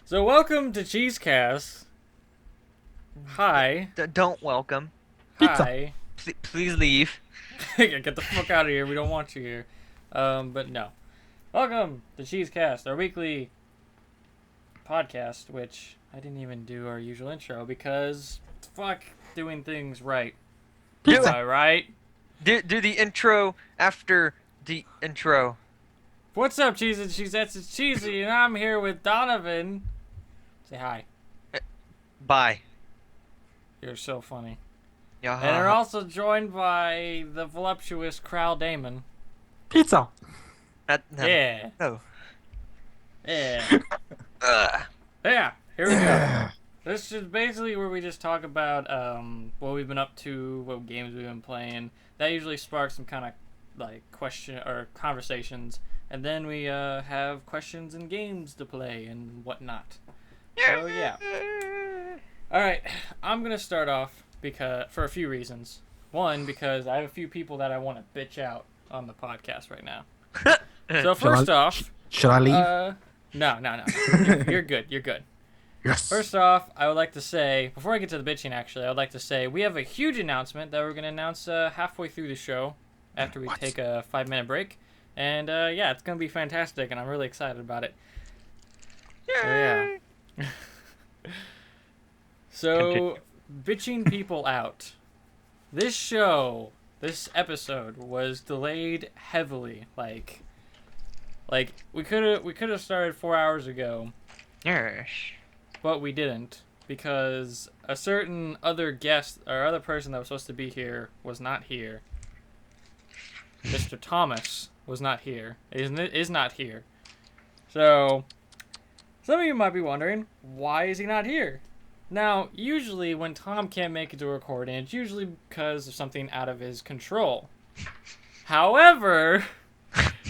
So welcome to Cheeze-Cast. Hi. Don't welcome. Pizza. Hi. Please leave. Get the fuck out of here. We don't want you here. But no. Welcome to Cheeze-Cast, our weekly podcast, which I didn't even do our usual intro because fuck doing things right. Do Am I right? Do the intro after the intro. What's up, Cheese and Cheezettes? It's Cheesy, and I'm here with Donovan. Say hi. Bye. You're so funny. Yeah. And we're also joined by the voluptuous Crowl Damon. Pizza. Yeah. No. Yeah. Ugh. Yeah. Here we go. This is basically where we just talk about what we've been up to, what games we've been playing. That usually sparks some kind of like question or conversations, and then we have questions and games to play and whatnot. So yeah. All right, I'm gonna start off because for a few reasons. One, because I have a few people that I want to bitch out on the podcast right now. So first off, Should I leave? No. You're good. You're good. Yes. First off, I would like to say, before I get to the bitching, actually, I would like to say we have a huge announcement that we're going to announce halfway through the show after we take a 5-minute break. And yeah, it's going to be fantastic, and I'm really excited about it. So, yeah. So, bitching people out. This episode was delayed heavily. Like we could have started 4 hours ago. Yes. But we didn't because a certain other guest or other person that was supposed to be here was not here. Mr. Thomas was not here. Is not here. So some of you might be wondering, why is he not here? Now, usually when Tom can't make it to a recording, it's usually because of something out of his control. However,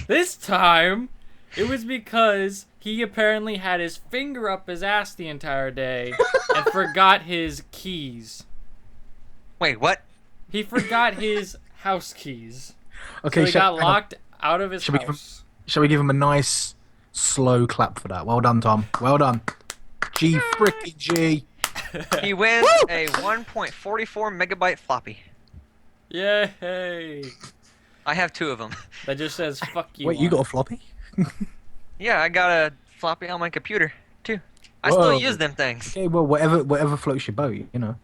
this time it was because he apparently had his finger up his ass the entire day and forgot his keys. Wait, what? He forgot his house keys. Okay, So he got locked out of his house. Shall we give him a nice slow clap for that? Well done, Tom. Well done. G frickin' G. He wins a 1.44 megabyte floppy. Yay! I have 2 of them. That just says fuck you. Wait, you got a floppy? Yeah, I got a floppy on my computer too. I Whoa. still use them things. Okay, well, whatever floats your boat, you know.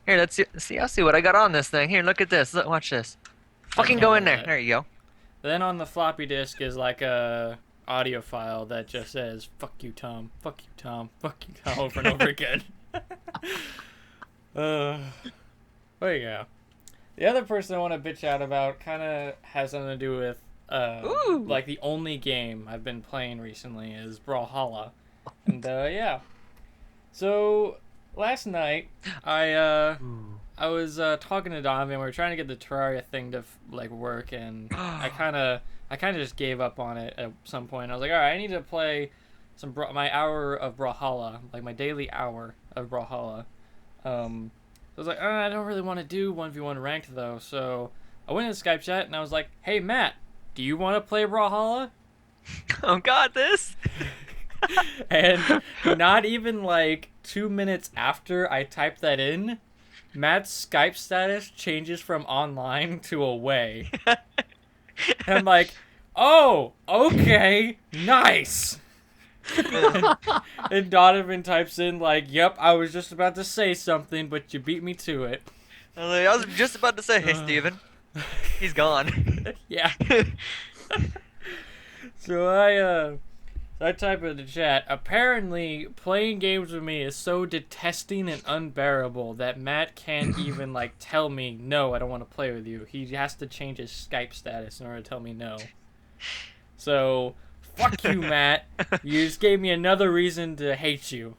Here, let's see. I'll see what I got on this thing. Here, look at this. Look, watch this. Fucking go in there. There you go. Then on the floppy disk is like a audio file that just says "fuck you, Tom," "fuck you, Tom," "fuck you, Tom" over and over again. There you go. The other person I want to bitch out about kind of has something to do with like the only game I've been playing recently is Brawlhalla, and yeah. So last night I was talking to Donovan. We were trying to get the Terraria thing to like work, and I kind of just gave up on it at some point. I was like, all right, I need to play my hour of Brawlhalla, like my daily hour of Brawlhalla. I was like, I don't really want to do 1v1 ranked though, so I went in the Skype chat and I was like, hey Matt, do you want to play Brawlhalla? Oh God, this. And not even like 2 minutes after I typed that in, Matt's Skype status changes from online to away. And I'm like, oh, okay, nice. And Donovan types in like, yep, I was just about to say something, but you beat me to it. I was just about to say, hey, Steven. He's gone. Yeah. So I type in the chat, apparently playing games with me is so detesting and unbearable that Matt can't even like tell me, no, I don't want to play with you. He has to change his Skype status in order to tell me no. So, fuck you, Matt. You just gave me another reason to hate you.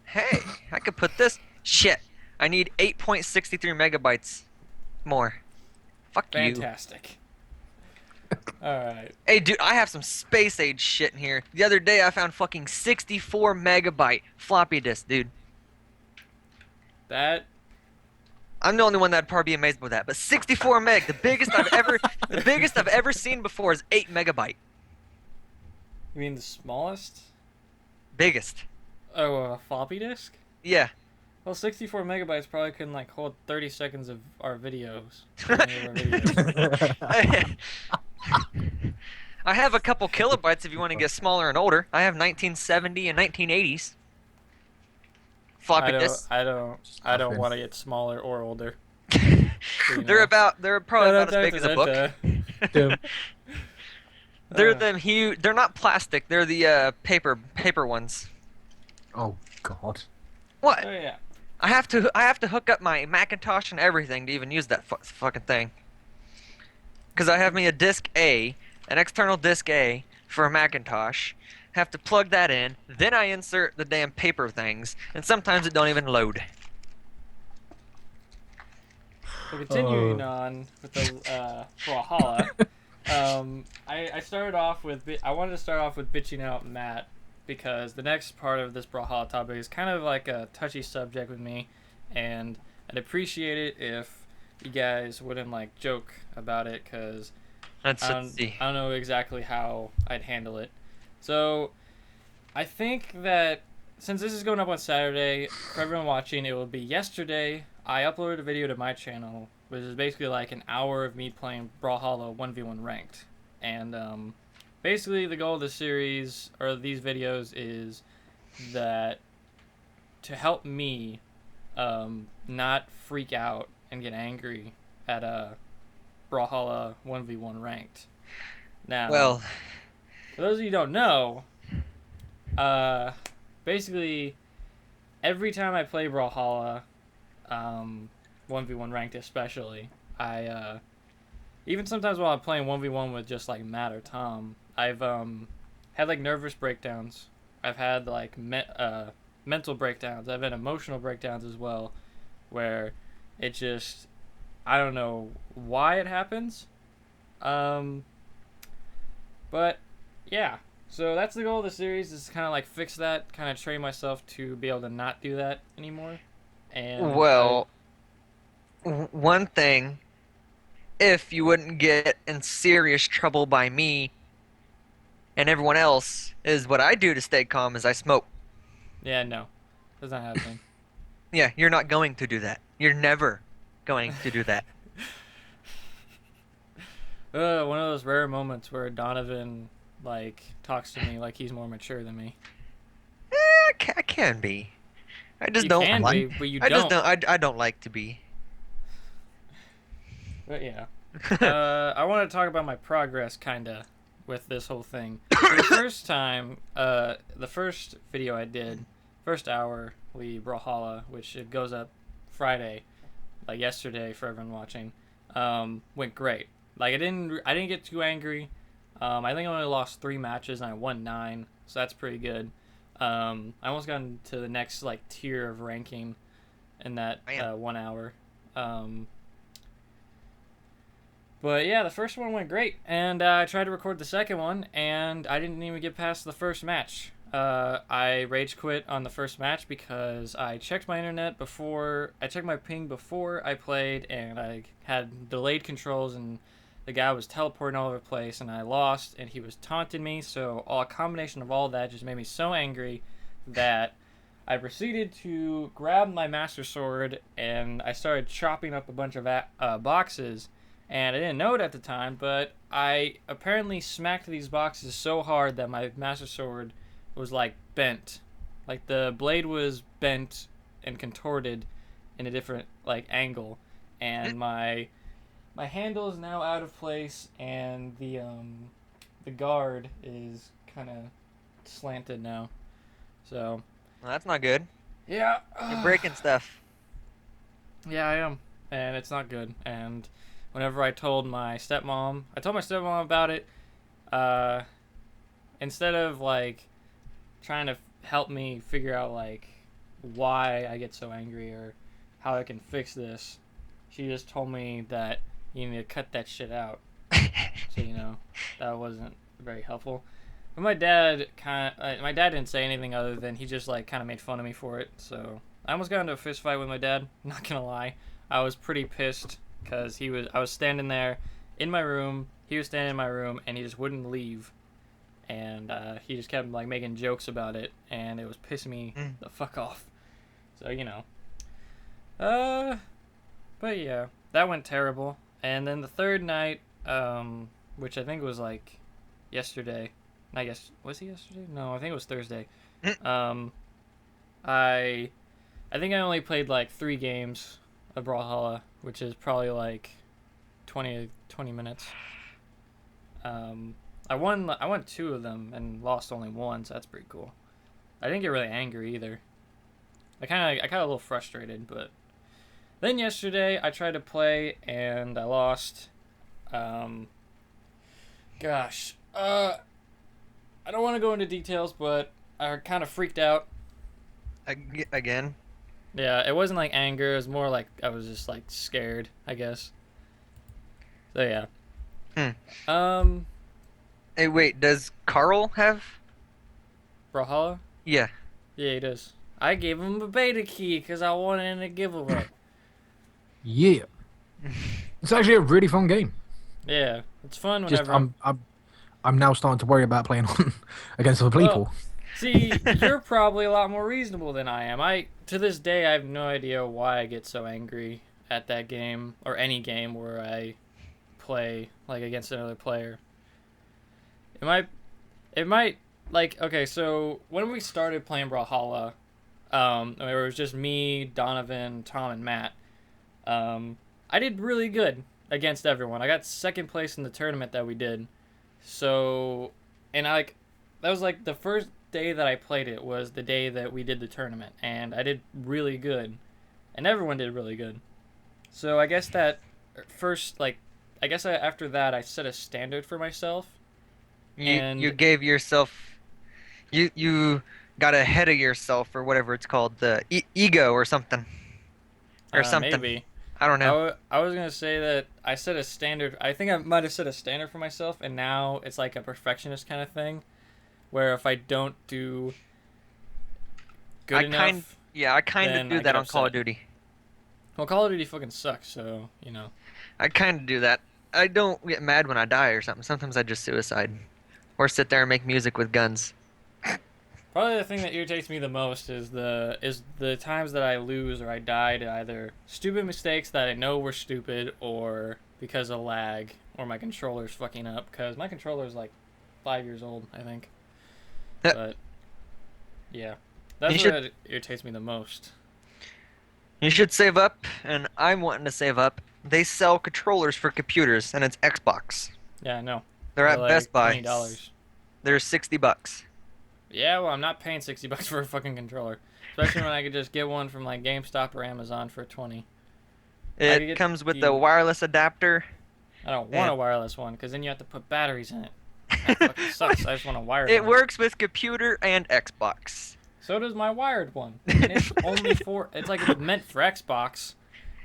Hey, I could put this. Shit. I need 8.63 megabytes more. Fuck you. Fantastic. Alright. Hey, dude, I have some space age shit in here. The other day I found fucking 64 megabyte floppy disk, dude. That... I'm the only one that'd probably be amazed by that. But 64 meg, the biggest I've ever seen before is 8 megabyte. You mean the smallest? Biggest. Oh, a floppy disk? Yeah. Well, 64 megabytes probably couldn't like hold 30 seconds of our videos. Any of our videos. I have a couple kilobytes if you want to get smaller and older. I have 1970 and 1980s I floppy don't, disks. I don't, Just I don't laughing. want to get smaller or older. You They're know. they're probably about as big as a book. Dum. They're them huge. They're not plastic. They're the paper ones. Oh God. What? Oh yeah. I have to hook up my Macintosh and everything to even use that fucking thing. Cause I have me a disc A, an external disc A for a Macintosh. Have to plug that in, then I insert the damn paper things, and sometimes it don't even load. So continuing on with the Brawlhalla, I started off with I wanted to start off with bitching out Matt because the next part of this Brawlhalla topic is kind of like a touchy subject with me, and I'd appreciate it if you guys wouldn't like joke about it because Let's I see. don't know exactly how I'd handle it. So I think that since this is going up on Saturday, for everyone watching, it will be yesterday. I uploaded a video to my channel, which is basically like an hour of me playing Brawlhalla 1v1 ranked. And basically the goal of the series, or these videos, is that to help me not freak out and get angry at Brawlhalla 1v1 ranked. Now, Well, for those of you who don't know, basically, every time I play Brawlhalla, 1v1 ranked especially, I, even sometimes while I'm playing 1v1 with just, like, Matt or Tom, I've, had, like, nervous breakdowns. I've had, like, mental breakdowns. I've had emotional breakdowns as well, where it just, I don't know why it happens, but, yeah. So that's the goal of the series, is kind of like fix that, kind of train myself to be able to not do that anymore. And well, one thing, if you wouldn't get in serious trouble by me and everyone else, is what I do to stay calm is I smoke. yeah, no, that's not happening. Yeah, you're not going to do that. You're never going to do that. One of those rare moments where Donovan like talks to me like he's more mature than me. I can be. I just You don't can like. be, but you I just don't. don't. I don't like to be. But yeah. I want to talk about my progress, kinda, with this whole thing. So the first time, the first video I did, first hour, we Brawlhalla, which it goes up Friday, like yesterday for everyone watching, went great. Like I didn't get too angry. I think I only lost 3 matches and I won 9, so that's pretty good. I almost got into the next like tier of ranking in that 1 hour. But yeah, the first one went great, and I tried to record the second one, and I didn't even get past the first match. I rage quit on the first match because I checked my internet before, I checked my ping before I played, and I had delayed controls, and the guy was teleporting all over the place, and I lost, and he was taunting me, so a combination of all that just made me so angry that I proceeded to grab my Master Sword, and I started chopping up a bunch of boxes. And I didn't know it at the time, but I apparently smacked these boxes so hard that my Master Sword was like bent. Like the blade was bent and contorted in a different like angle. And my handle is now out of place, and the guard is kind of slanted now. So Well, that's not good. yeah, You're breaking stuff. yeah, I am, and it's not good. And whenever I told my stepmom about it, instead of like trying to help me figure out like why I get so angry or how I can fix this, she just told me that you need to cut that shit out. So that wasn't very helpful. But my dad didn't say anything other than he just like kind of made fun of me for it. So I almost got into a fist fight with my dad. Not gonna lie, I was pretty pissed. Because I was standing there in my room, he was standing in my room, and he just wouldn't leave. and he just kept like making jokes about it, and it was pissing me the fuck off. So but yeah, that went terrible. And then the third night, which I think was like yesterday. I guess was he yesterday? No, I think it was Thursday. I think I only played like 3 games of Brawlhalla, which is probably like 20 minutes. I won 2 of them and lost only 1, so that's pretty cool. I didn't get really angry either. I kind of a little frustrated, but then yesterday I tried to play and I lost. Gosh, I don't want to go into details, but I kind of freaked out. Again? Yeah, it wasn't like anger. It was more like I was just like scared, I guess. So yeah. Hey, wait, does Carl have? Brawlhalla? Yeah. Yeah, he does. I gave him a beta key because I wanted in a giveaway. Yeah. It's actually a really fun game. Yeah, it's fun Just whenever. I'm now starting to worry about playing on against other people. Well, see, you're probably a lot more reasonable than I am. To this day, I have no idea why I get so angry at that game or any game where I play like against another player. It might like okay. So when we started playing Brawlhalla, it was just me, Donovan, Tom, and Matt. I did really good against everyone. I got 2nd place in the tournament that we did. So, and that was like the first day that I played it was the day that we did the tournament, and I did really good, and everyone did really good. So I guess that first, after that I set a standard for myself. You gave yourself, you got ahead of yourself or whatever it's called, the ego or something. Or something. Maybe. I don't know. I was going to say that I set a standard. I think I might have set a standard for myself, and now it's like a perfectionist kind of thing, where if I don't do good enough... I kind of do that on Call of Duty. Well, Call of Duty fucking sucks, so, I kind of do that. I don't get mad when I die or something. Sometimes I just suicide. Or sit there and make music with guns. Probably the thing that irritates me the most is the times that I lose or I die to either stupid mistakes that I know were stupid or because of lag or my controller's fucking up, because my controller's like 5 years old, I think. But yeah, that's what irritates me the most. You should save up, and I'm wanting to save up. They sell controllers for computers, and it's Xbox. Yeah, I know. They're at like Best Buy. $20. They're $60. Yeah, well, I'm not paying $60 for a fucking controller, especially when I could just get one from like GameStop or Amazon for $20. It comes with the wireless adapter. I don't want a wireless one because then you have to put batteries in it. That fucking sucks. I just want a wired one. It works with computer and Xbox. So does my wired one. And it's only it's like it's meant for Xbox,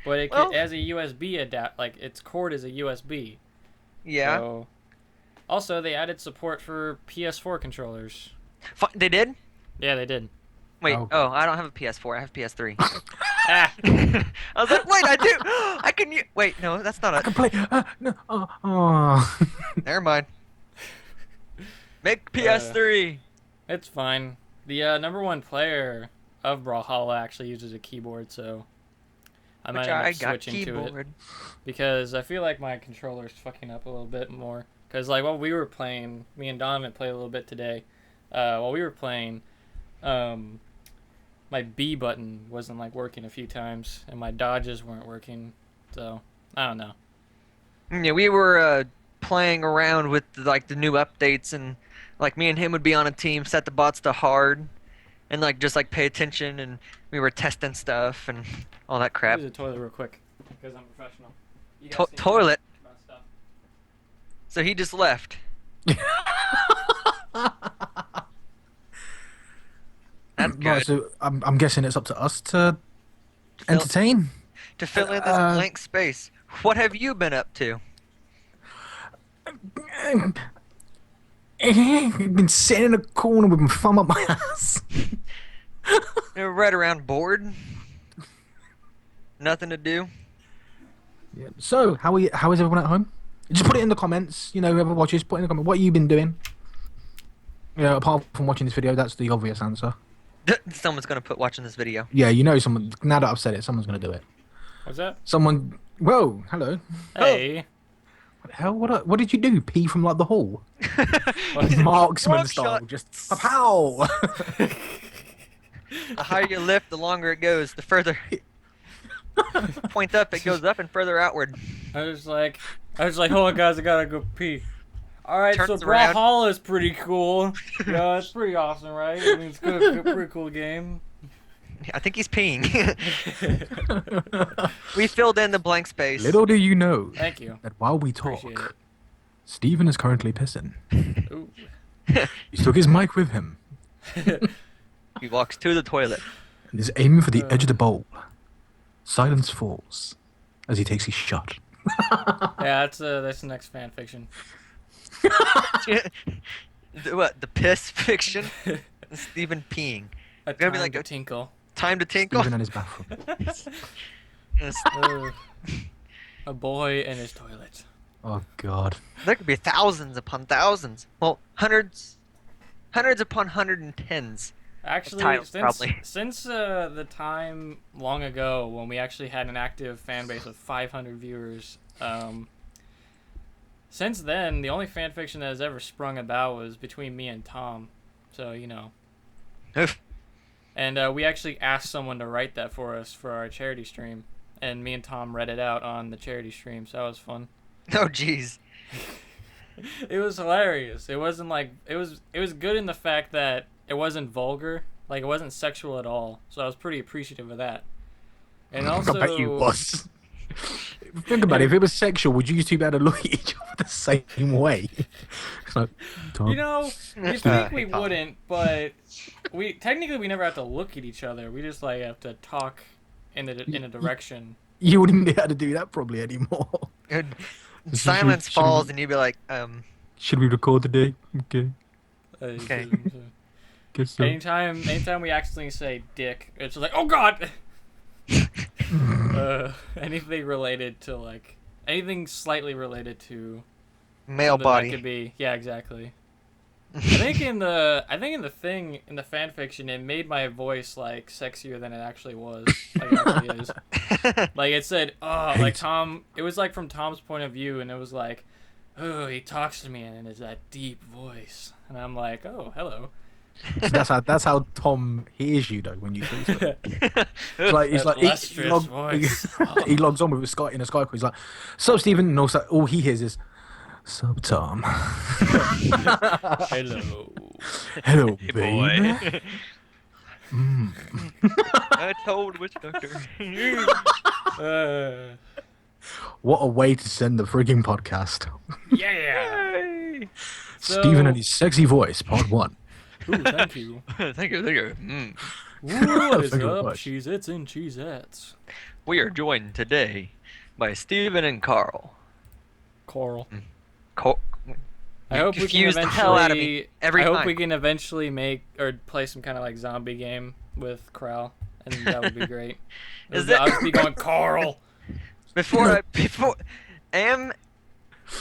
but it has a USB like its cord is a USB. Yeah. So, also, they added support for PS4 controllers. They did? Yeah, they did. Wait, I don't have a PS4. I have PS3. Ah. I was like, wait, I do. I can. Wait, no, that's not I can play. No. Never mind. Make PS3. It's fine. The #1 player of Brawlhalla actually uses a keyboard, so I might end up switching to it. Because I feel like my controller's fucking up a little bit more. Because like while we were playing, me and Donovan played a little bit today. While we were playing, my B button wasn't like working a few times, and my dodges weren't working. So I don't know. Yeah, we were playing around with like the new updates, and like me and him would be on a team, set the bots to hard, and like just like pay attention, and we were testing stuff and all that crap. Use the toilet real quick because I'm professional. Toilet. So he just left. That's good. Right, so I'm guessing it's up to us to entertain. To fill in this blank space. What have you been up to? I've been sitting in a corner with my thumb up my ass. You're right around bored. Nothing to do. Yeah. So, how is everyone at home? Just put it in the comments. Whoever watches, put it in the comments. What have you been doing? Yeah, apart from watching this video, that's the obvious answer. Someone's gonna put watching this video. Yeah, you know someone. Now that I've said it, someone's gonna do it. What's that? Someone. Whoa, hello. Hey. What the hell? What did you do? Pee from like the hall? Marksman style, just pow. The higher you lift, the longer it goes. The further point up, it goes up and further outward. I was like, hold on, guys, I gotta go pee. All right, Turns so around. Brawlhalla is pretty cool. Yeah, it's pretty awesome, right? I mean, it's good, pretty cool game. I think he's peeing. We filled in the blank space. Little do you know Thank you. that while we Appreciate talk, Stephen is currently pissing. Ooh. He took his mic with him He walks to the toilet. and is aiming for the edge of the bowl. Silence falls as he takes his shot. Yeah, that's the next fan fiction. What? The piss fiction? Stephen peeing. A Gonna be time like to a- tinkle. Time to tinkle. Stephen in his bathroom. Yes. A boy in his toilet. Oh God. There could be thousands upon thousands. Well, hundreds upon 110s. Actually, titles, since probably. the time long ago when we actually had an active fan base of 500 viewers, since then the only fan fiction that has ever sprung about was between me and Tom. So you know. Oof. And we actually asked someone to write that for us for our charity stream, and me and Tom read it out on the charity stream. So that was fun. Oh, jeez. It was hilarious. It wasn't like it was good in the fact that it wasn't vulgar, like it wasn't sexual at all. So I was pretty appreciative of that. And also, I bet you was. Think about it. If it was sexual, would you two be able to look at each other the same way? It's like, Tom. you know, you think we Hey, Tom. wouldn't, but we never have to look at each other. We just like have to talk in a direction. You wouldn't be able to do that probably anymore. Silence falls, and you'd be like, Should we record today? Okay. Okay. Guess so. Anytime we accidentally say dick, it's just like, oh god. Anything slightly related to male something body. that could be, yeah, exactly. I think in the fan fiction, it made my voice like sexier than it actually was. Like it actually is. Like it said, oh, like Tom. It was like from Tom's point of view, and it was like, oh, he talks to me, and it's that deep voice, and I'm like, oh, hello. So that's how Tom hears you though when you talk to him. It's like he's That like he lustrous voice. he logs on with a Skype in a Skype call. He's like, "Sup, Stephen," and also all he hears is, "Sup, Tom." Hello. Hello, Hey, baby. boy. I told witch doctor. What a way to send the frigging podcast. Yeah. Yay. Stephen and his sexy voice, part 1. Ooh, thank you. Thank you. Ooh, what is Thank you very up, much. Cheez-Its and Cheezettes? We are joined today by Stephen and Carl. Coral. Col- I hope we can confuse eventually. the hell out of me every I hope time. we can eventually make or play some kind of like zombie game with Kral, and that would be great. Is I'll it- just be going Carl. Before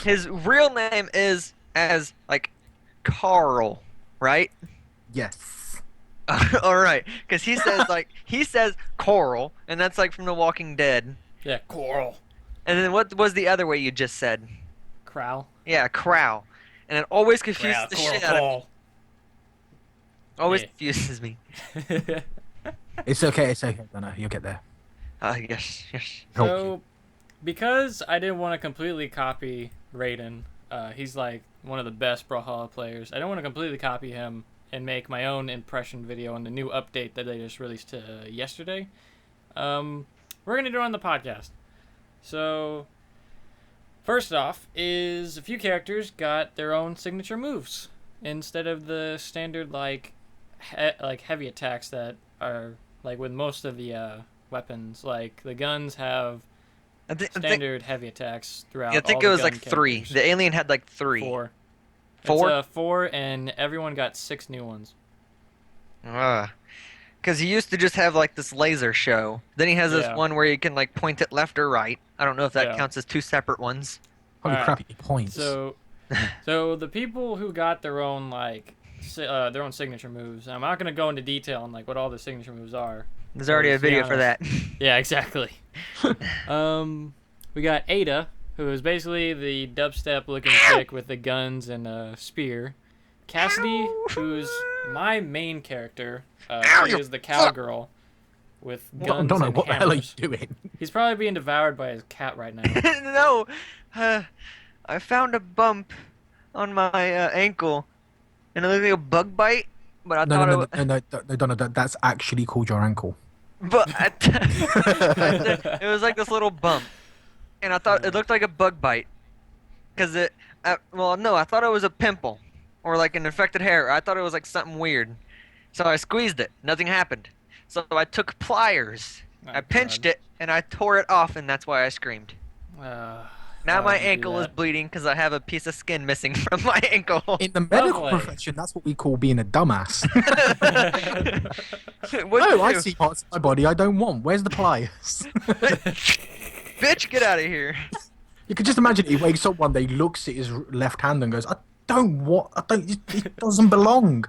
his real name is as like Carl, right? Yes. All right, because he says Coral, and that's like from The Walking Dead. Yeah, Coral. And then what was the other way you just said? Kral. Yeah, Crow. And it always confuses Kral, the Coral, shit out of me. Always Yeah. confuses me. It's okay. No, you'll get there. Yes. Help So, because I didn't want to completely copy Raiden, he's like one of the best Brawlhalla players. I didn't want to completely copy him and make my own impression video on the new update that they just released yesterday. We're gonna do it on the podcast. So, first off, is a few characters got their own signature moves instead of the standard like heavy attacks that are like with most of the weapons. Like the guns have I think standard heavy attacks throughout. I think all it the was gun like 3. characters. The alien had like 3. Four. 4? It's 4, and everyone got 6 new ones. Because he used to just have like this laser show. Then he has this Yeah. one where you can like point it left or right. I don't know if that Yeah. counts as 2 separate ones. Holy Alright. crap, he points. So the people who got their own like their own signature moves. I'm not gonna go into detail on like what all the signature moves are. There's already a video for that. Yeah, exactly. We got Ada, who is basically the dubstep-looking chick with the guns and a spear. Cassidy, who's my main character. She is the cowgirl with guns Donna, and what the hell are you hammers. doing? He's probably being devoured by his cat right now. No, I found a bump on my ankle, and it looked like a bug bite. But I thought No, Donna, that's actually called your ankle. But it was like this little bump, and I thought it looked like a bug bite, cause well, no, I thought it was a pimple, or like an infected hair. I thought it was like something weird, so I squeezed it. Nothing happened. So I took pliers, I pinched it, and I tore it off, and that's why I screamed. Now my ankle is bleeding because I have a piece of skin missing from my ankle. In the medical profession, that's what we call being a dumbass. Oh, I see parts of my body I don't want. Where's the pliers? Bitch, get out of here. You can just imagine he wakes up one day, looks at his left hand and goes, it doesn't belong.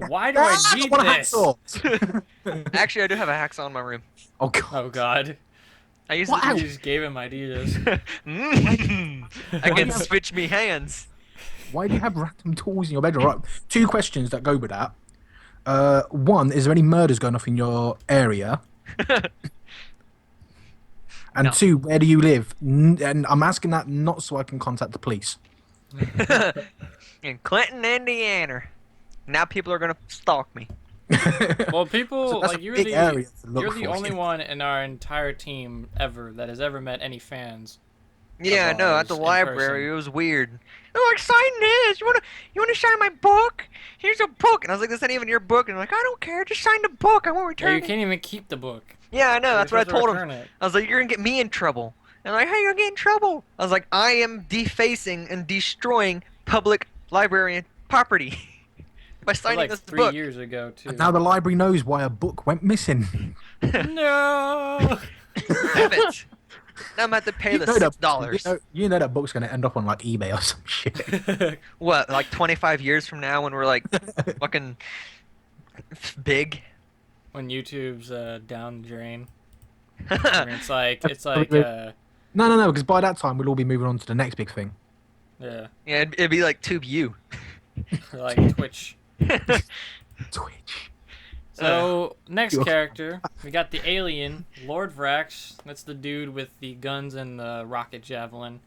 Why do I need this? Actually, I do have a hacksaw in my room. Oh, God. Oh, God. I used You just gave him ideas. I can switch me hands. Why do you have random tools in your bedroom? Right, 2 questions that go with that. One, is there any murders going off in your area? And No. 2, where do you live? And I'm asking that not so I can contact the police. In Clinton, Indiana. Now people are gonna stalk me. Well, people So that's like a you're big area to look you're the for. only one in our entire team ever that has ever met any fans. Yeah, I know. At the ours in library, person. it was weird. They're like, sign this. You wanna sign my book? Here's a book. And I was like, this ain't even your book. And they're like, I don't care. Just sign the book. I won't Yeah, return you it. can't even keep the book. Yeah, I know. You're That's what I supposed to told return him. it. I was like, you're gonna get me in trouble. And they're like, how you gonna get in trouble? I was like, I am defacing and destroying public library property by It was signing like this 3 book. years ago too. And now the library knows why a book went missing. No. Damn it. Now I'm gonna have to pay the $6. You know that book's going to end up on like eBay or some shit. What, like 25 years from now when we're like fucking big? When YouTube's down the drain. I mean, it's like No, because by that time we'll all be moving on to the next big thing. yeah, Yeah, it'd be like TubeU. like Twitch. Twitch. So next You- character, we got the alien, Lord Vrax. That's the dude with the guns and the rocket javelin.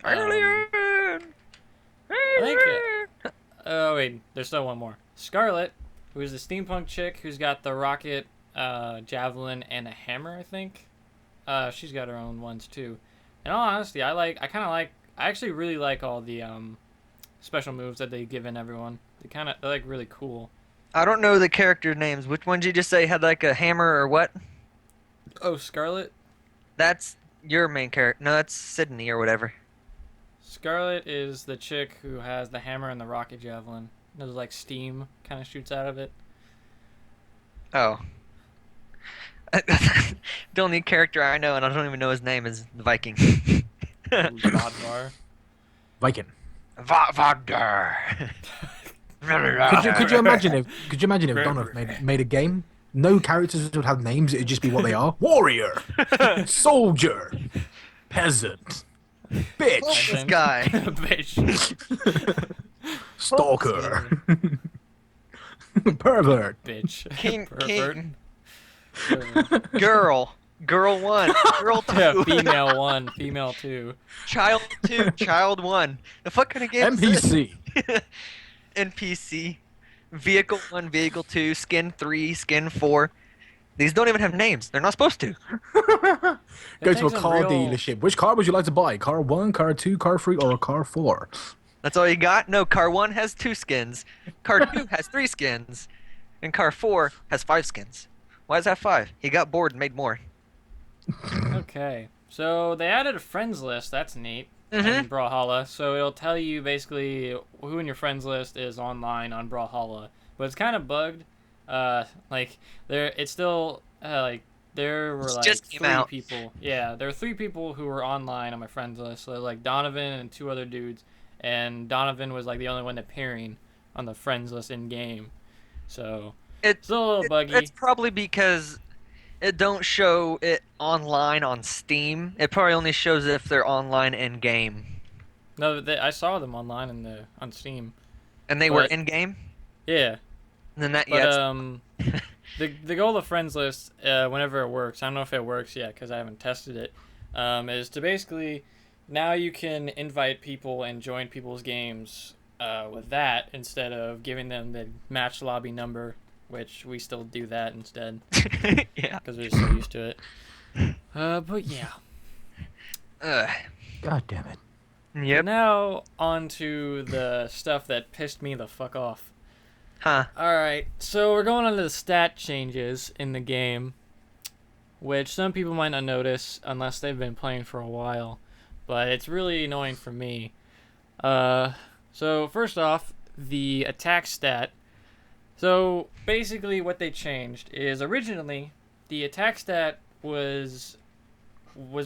Alien! I think. Oh wait, there's still one more. Scarlet, who is the steampunk chick who's got the rocket, javelin, and a hammer. I think. She's got her own ones too. In all honesty, I actually really like all the special moves that they give in everyone. They're like really cool. I don't know the character names. Which one did you just say had like a hammer or what? Oh, Scarlet. That's your main character. No, that's Sydney or whatever. Scarlet is the chick who has the hammer and the rocket javelin. There's like steam kind of shoots out of it. Oh. The only character I know, and I don't even know his name, is the Viking. Godvar. Viking. Wagner. Could you imagine if Donna made a game? No characters would have names. It'd just be what they are: warrior, soldier, peasant, bitch, This guy. Bitch. stalker, pervert. Bitch. King- Pervert. Girl. Girl 1. Girl 2. Yeah, female 1, female 2. Child 2. Child 1. The fuck kind of game is this? NPC. NPC. Vehicle 1, Vehicle 2, Skin 3, Skin 4. These don't even have names. They're not supposed to. Go to a takes a car real- dealership. Which car would you like to buy? Car 1, car 2, car 3, or a car 4? That's all you got? No, car 1 has 2 skins. Car 2 has 3 skins. And car 4 has 5 skins. Why does that have 5? He got bored and made more. Okay. So they added a friends list. That's neat. Mm-hmm. In Brawlhalla. So it'll tell you basically who in your friends list is online on Brawlhalla. But it's kind of bugged. Like there were like just came 3 out. people. Yeah, there were 3 people who were online on my friends list. So like Donovan and 2 other dudes. And Donovan was like the only one appearing. on the friends list in game. So It's a little buggy. It's probably because it don't show it online on Steam. It probably only shows it if they're online in game. No, I saw them online on Steam. And they were in game. Yeah. And then that But yeah. the goal of friends list, whenever it works, I don't know if it works yet because I haven't tested it, is to basically now you can invite people and join people's games with that instead of giving them the match lobby number, which we still do that instead. Yeah. Because we're so used to it. But yeah. God damn it. Yep. Now on to the stuff that pissed me the fuck off. Huh. Alright, so we're going on to the stat changes in the game, which some people might not notice unless they've been playing for a while, but it's really annoying for me. So first off, the attack stat. So basically what they changed is originally the attack stat was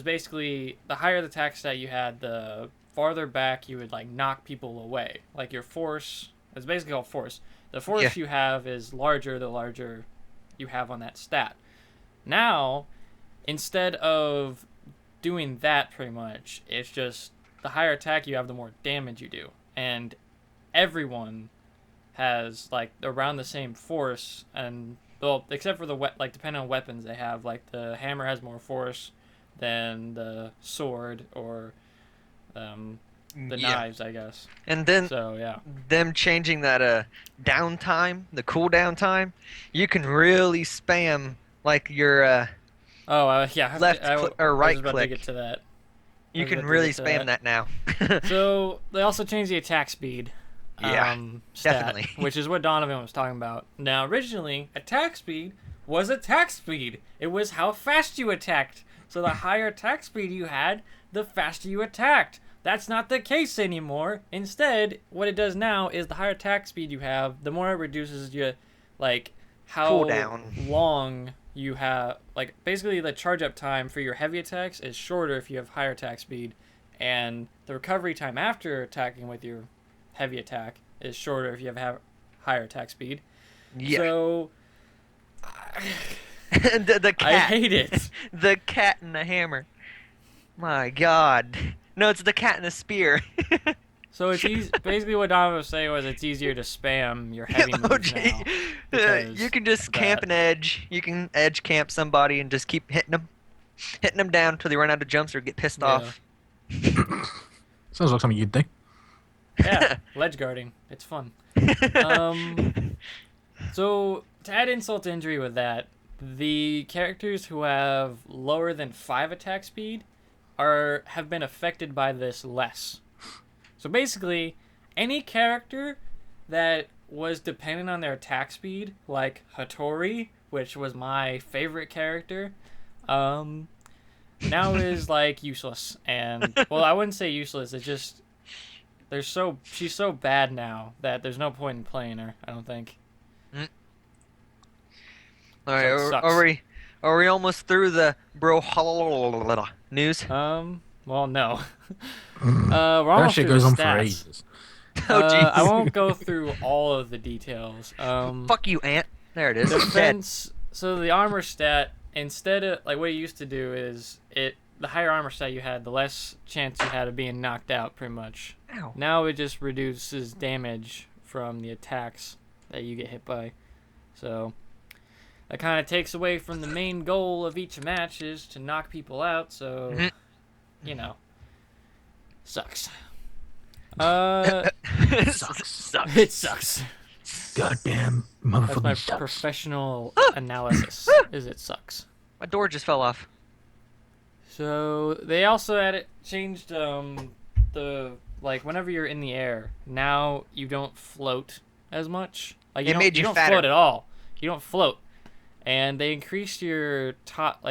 basically the higher the attack stat you had, the farther back you would like knock people away. Like your force, it's basically called force. The force you have is larger the larger you have on that stat. Now, instead of doing that pretty much, it's just the higher attack you have, the more damage you do. And everyone has like around the same force, and well, except for the like depending on weapons they have, like the hammer has more force than the sword or the knives, I guess. And then so yeah, them changing that downtime, the cooldown time, you can really spam like your yeah, left or right I was about click. to get to that. You can really spam that now. So they also changed the attack speed. Yeah, stat, definitely. Which is what Donovan was talking about. Now, originally, attack speed was attack speed. It was how fast you attacked. So the higher attack speed you had, the faster you attacked. That's not the case anymore. Instead, what it does now is the higher attack speed you have, the more it reduces your, like, how cooldown. long you have. Like, basically, the charge up time for your heavy attacks is shorter if you have higher attack speed, and the recovery time after attacking with your heavy attack is shorter if you have higher attack speed. Yeah. So the cat. I hate it. The cat and the hammer. My God. No, it's the cat and the spear. So it's easy. Basically, what Donovan was saying was it's easier to spam your heavy moves now. You can just camp an edge. You can edge camp somebody and just keep hitting them down until they run out of jumps or get pissed off. Sounds like something you'd do. Yeah, ledge guarding. It's fun. So to add insult to injury with that, the characters who have lower than 5 attack speed have been affected by this less. So basically, any character that was dependent on their attack speed, like Hattori, which was my favorite character, now is like useless. And well, I wouldn't say useless. It's just she's so bad now that there's no point in playing her, I don't think. All right, are we almost through the news? Well, no. We're almost shit through goes the on for stats. ages. Oh, jeez. I won't go through all of the details. Fuck you, Ant. There it is. Defense. So the armor stat, instead of like what it used to do is the higher armor stat you had, the less chance you had of being knocked out, pretty much. Ow. Now it just reduces damage from the attacks that you get hit by. So that kind of takes away from the main goal of each match is to knock people out. So, you know, sucks. It sucks. It sucks. Goddamn That's motherfucking my sucks. professional analysis. Is it sucks. My door just fell off. So they also changed the like whenever you're in the air, now you don't float as much. Like you don't float at all. You don't float. And they increased your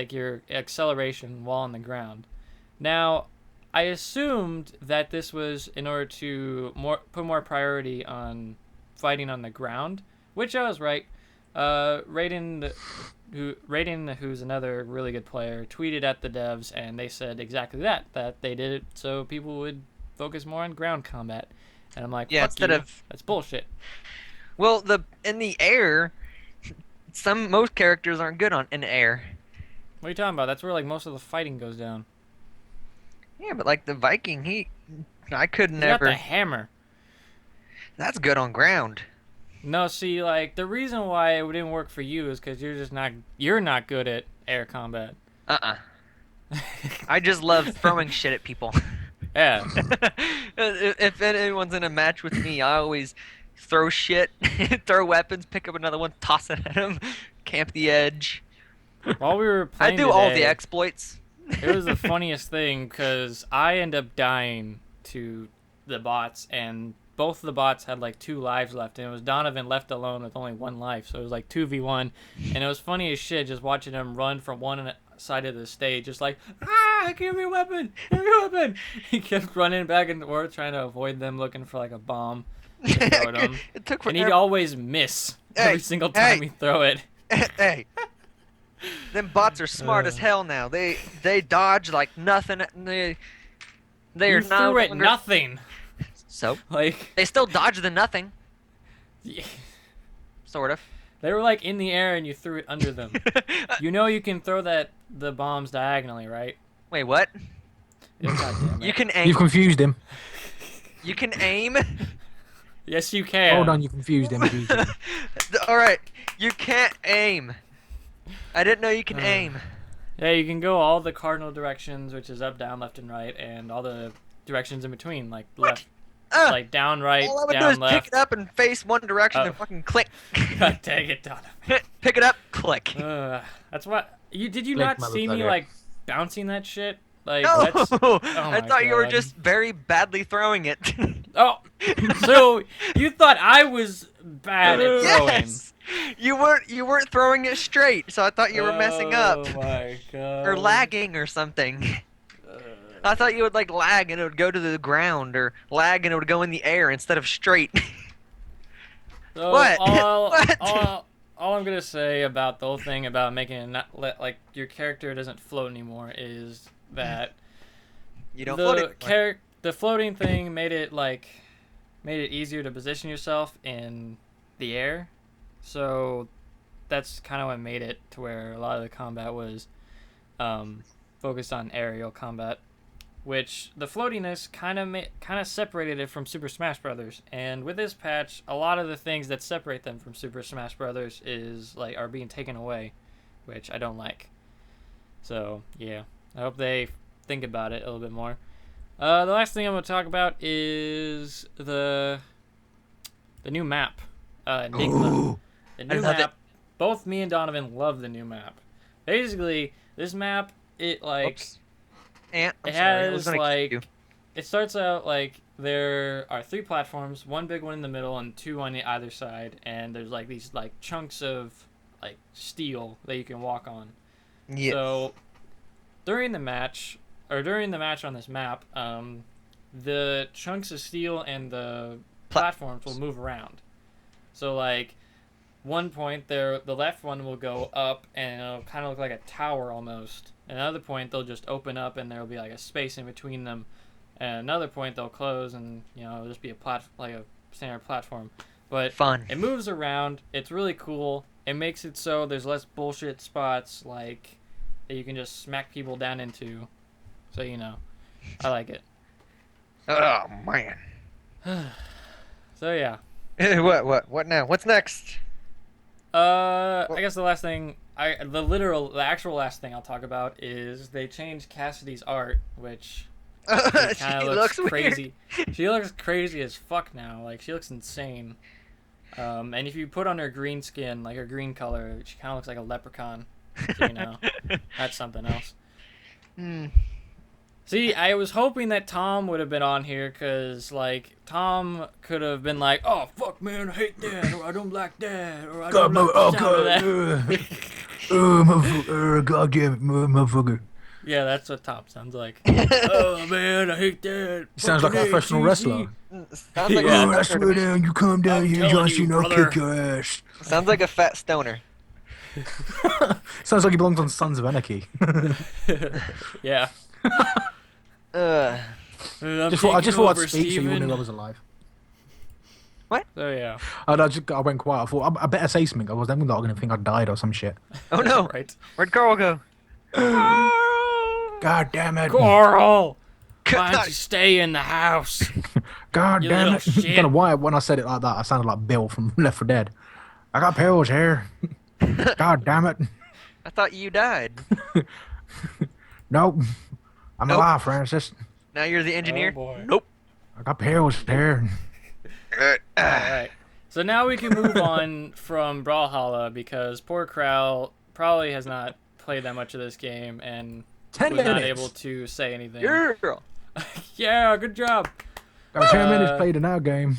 your acceleration while on the ground. Now, I assumed that this was in order to put more priority on fighting on the ground, which I was right. Raiden, who's another really good player, tweeted at the devs, and they said exactly that they did it so people would focus more on ground combat. And I'm like, Yeah, fuck instead you. of That's bullshit. well, in the air, most characters aren't good in the air. What are you talking about? That's where like most of the fighting goes down. Yeah, but like the Viking, I could He's never. got the hammer. That's good on ground. No, see, like the reason why it didn't work for you is because you're not good at air combat. I just love throwing shit at people. Yeah. If anyone's in a match with me, I always throw shit, throw weapons, pick up another one, toss it at them, camp the edge. While we were I playing do all the today, exploits. it was the funniest thing because I end up dying to the bots, and both of the bots had like 2 lives left, and it was Donovan left alone with only 1 life, so it was like 2v1, and it was funny as shit just watching him run from one side of the stage, just like, give me a weapon, give me a weapon. He kept running back and forth trying to avoid them, looking for like a bomb to throw at him. It took And he'd forever. always miss every single time he'd throw it. Hey, them bots are smart as hell now. They dodge like nothing. They You are no threw at longer... nothing. So Like, they still dodge the nothing, yeah. sort of. They were like in the air and you threw it under them. You know you can throw the bombs diagonally, right? Wait, what? Yeah, God damn it. You can aim. You've confused him. You can aim. Yes, you can. Hold on, you confused him. All right, you can't aim. I didn't know you can aim. Yeah, you can go all the cardinal directions, which is up, down, left, and right, and all the directions in between, like left, like down, right, All I would do down, is left. pick it up and face one direction and fucking click. God dang it, Donovan. Pick it up, click. That's what did you Click, not see me motherfucker. like bouncing that shit? Like No, that's I my thought you were God. just very badly throwing it. Oh, so you thought I was bad at throwing? Yes, you weren't throwing it straight, so I thought you were messing up Oh my God. or lagging or something. I thought you would like lag and it would go to the ground, or lag and it would go in the air instead of straight. So What? All I'm gonna say about the whole thing about making it not like your character doesn't float anymore is that You don't float it. the floating thing made it easier to position yourself in the air, so that's kind of what made it to where a lot of the combat was focused on aerial combat, which the floatiness kind of separated it from Super Smash Brothers. And with this patch, a lot of the things that separate them from Super Smash Brothers are being taken away, which I don't like. So yeah, I hope they think about it a little bit more. The last thing I'm going to talk about is the new map, Enigma. The new love map. Both me and Donovan love the new map. Basically, this map, it Oops. And I'm it sorry, I was has gonna keep you. it starts out like there are 3 platforms, 1 big one in the middle and 2 on either side, and there's like these like chunks of like steel that you can walk on. Yeah. So during the match on this map, the chunks of steel and the platforms will move around. So like one point there, the left one will go up and it'll kind of look like a tower almost. Another point they'll just open up and there'll be like a space in between them. And another point they'll close and it'll just be a standard platform. But Fun. it moves around. It's really cool. It makes it so there's less bullshit spots like that you can just smack people down into. So I like it. Oh man. So yeah. What now? What's next? I guess the last thing the actual last thing I'll talk about is they changed Cassidy's art, which She kind of looks crazy. She looks crazy as fuck now. Like she looks insane. And if you put on her green skin, like her green color, she kind of looks like a leprechaun. So, that's something else. Hmm. See, I was hoping that Tom would have been on here, because, like, Tom could have been like, oh, fuck, man, I hate that, or I don't like that, or I don't like the sound of that. Motherfucker, goddamn it, motherfucker. Yeah, that's what Tom sounds like. Oh, man, I hate that. He sounds like a professional wrestler. Sounds like Yeah. I swear down, you come down I'm here, telling John you, Cena, I'll brother. kick your ass. Sounds like a fat stoner. Sounds like he belongs on Sons of Anarchy. Yeah. Uh, I I just thought I'd speak so you wouldn't know I was alive. So yeah. I went quiet. I thought I better say something. I was then going to think I died or some shit. Oh no! Right. Where'd Carl go? God damn it! Coral! Why don't you stay in the house? God You damn little it! I shit. don't know why when I said it like that, I sounded like Bill from Left 4 Dead. I got pills here. God damn it! I thought you died. Nope. I'm Nope. alive, Francis. Now you're the engineer? Oh, boy. Nope. I got pills here. Alright. So now we can move on from Brawlhalla because poor Crow probably has not played that much of this game and 10 was not minutes. able to say anything. Girl. Yeah, good job. Got 10 minutes played in our game.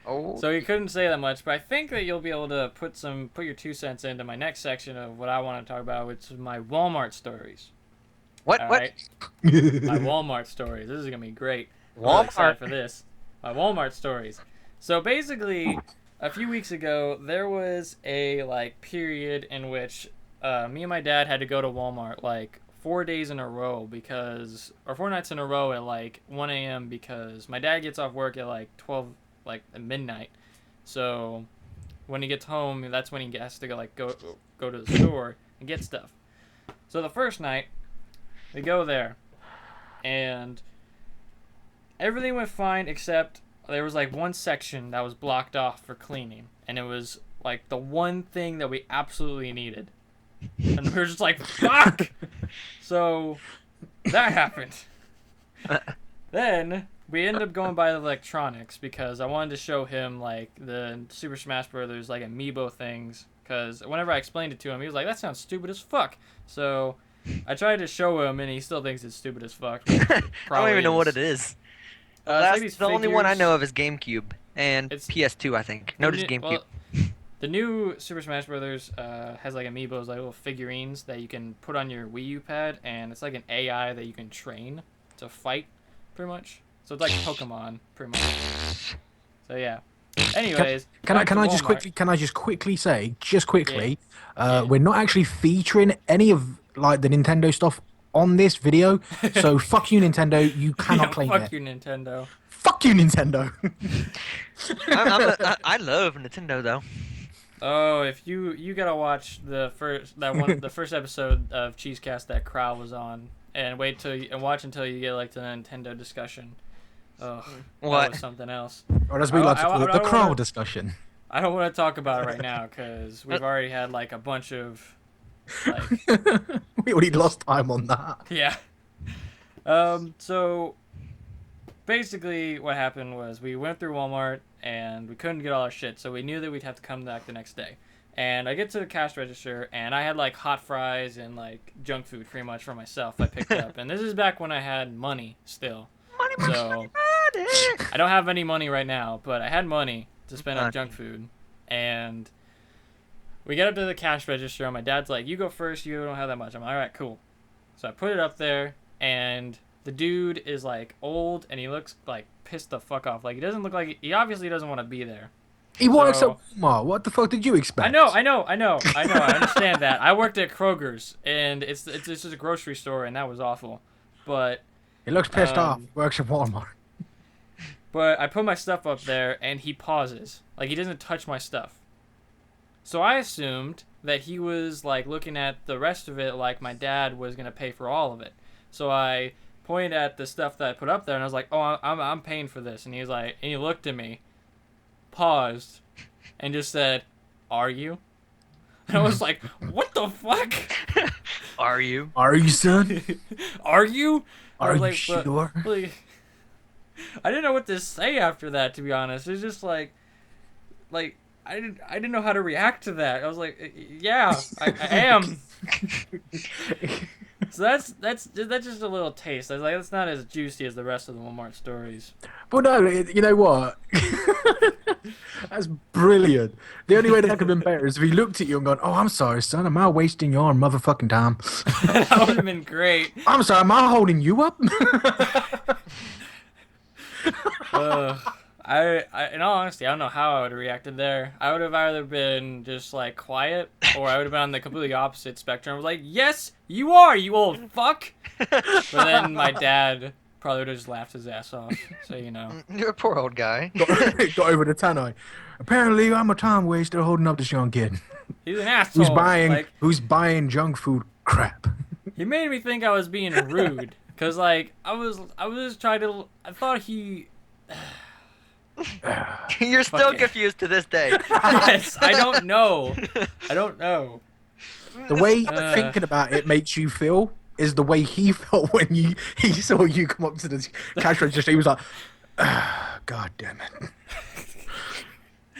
Oh. So he couldn't say that much, but I think that you'll be able to put your 2 cents into my next section of what I want to talk about, which is my Walmart stories. What? All What? right? My Walmart stories. This is gonna be great. I'm really excited for this. My Walmart stories. So basically, a few weeks ago, there was a period in which me and my dad had to go to Walmart 4 days in a row or 4 nights in a row at 1 a.m. because my dad gets off work at 12, at midnight. So when he gets home, that's when he has to go to the store and get stuff. So the first night, we go there, and everything went fine except there was one section that was blocked off for cleaning, and it was the one thing that we absolutely needed, and we were just like, fuck. So that happened. Then we ended up going by the electronics because I wanted to show him the Super Smash Brothers amiibo things, because whenever I explained it to him, he was like, that sounds stupid as fuck. So I tried to show him, and he still thinks it's stupid as fuck. I don't even know what it is. It's The only one I figures. know of is GameCube and It's- PS2, I think. No, just GameCube. Well, the new Super Smash Brothers has amiibos, little figurines that you can put on your Wii U pad, and it's an AI that you can train to fight, pretty much. So it's like Pokemon, pretty much. So yeah. Anyways, Can I back to just Walmart. quickly say, we're Yeah. not actually featuring any of the Nintendo stuff on this video, so fuck you, Nintendo. You cannot claim fuck it. you, Nintendo. Fuck you, Nintendo. I love Nintendo though. Oh, if you gotta watch the first episode of Cheeze-Cast that Crow was on, and watch until you get to the Nintendo discussion. Oh, What? that was something else. Or as we like to call it, the Crow discussion. I don't want to talk about it right now because we've already had a bunch of We already lost time on that. yeah. So basically what happened was we went through Walmart and we couldn't get all our shit, so we knew that we'd have to come back the next day. And I get to the cash register and I had hot fries and junk food pretty much for myself I picked up. And this is back when I had money still. So I don't have any money right now, but I had money to spend on junk food. And we get up to the cash register and my dad's like, you go first, you don't have that much. I'm like, all right, cool. So I put it up there, and the dude is old and he looks pissed the fuck off. He doesn't look he obviously doesn't want to be there. He works So- at Walmart. What the fuck did you expect? I know. I understand that. I worked at Kroger's, and it's just a grocery store, and that was awful. But He looks pissed off. Works at Walmart. I put my stuff up there, and he pauses. He doesn't touch my stuff. So I assumed that he was looking at the rest of it my dad was gonna pay for all of it. So I pointed at the stuff that I put up there, and I was like, "Oh, I'm paying for this." And he was and he looked at me, paused, and just said, "Are you?" And I was like, "What the fuck? Are you? Are you, son? Are you?" I Are was you like, sure? I didn't know what to say after that, to be honest. It was just I didn't know how to react to that. I was like, yeah, I am. So that's just a little taste. I was like, that's not as juicy as the rest of the Walmart stories. But no, you know what? That's brilliant. The only way that could have been better is if he looked at you and gone, "Oh, I'm sorry, son. Am I wasting your motherfucking time? That would have been great. I'm sorry. Am I holding you up?" In all honesty, I don't know how I would have reacted there. I would have either been just quiet, or I would have been on the completely opposite spectrum. I was like, "Yes, you are, you old fuck." But then my dad Probably would have just laughed his ass off. So you know. You're a poor old guy. Got over the tannoy. Apparently, I'm a time waster holding up this young kid. He's an asshole. Who's buying junk food crap. He made me think I was being rude. Cause like I was trying to. I thought he. You're still confused to this day. Yes, I don't know. The way thinking about it makes you feel is the way he felt when he saw you come up to the cash register. He was like, God damn it.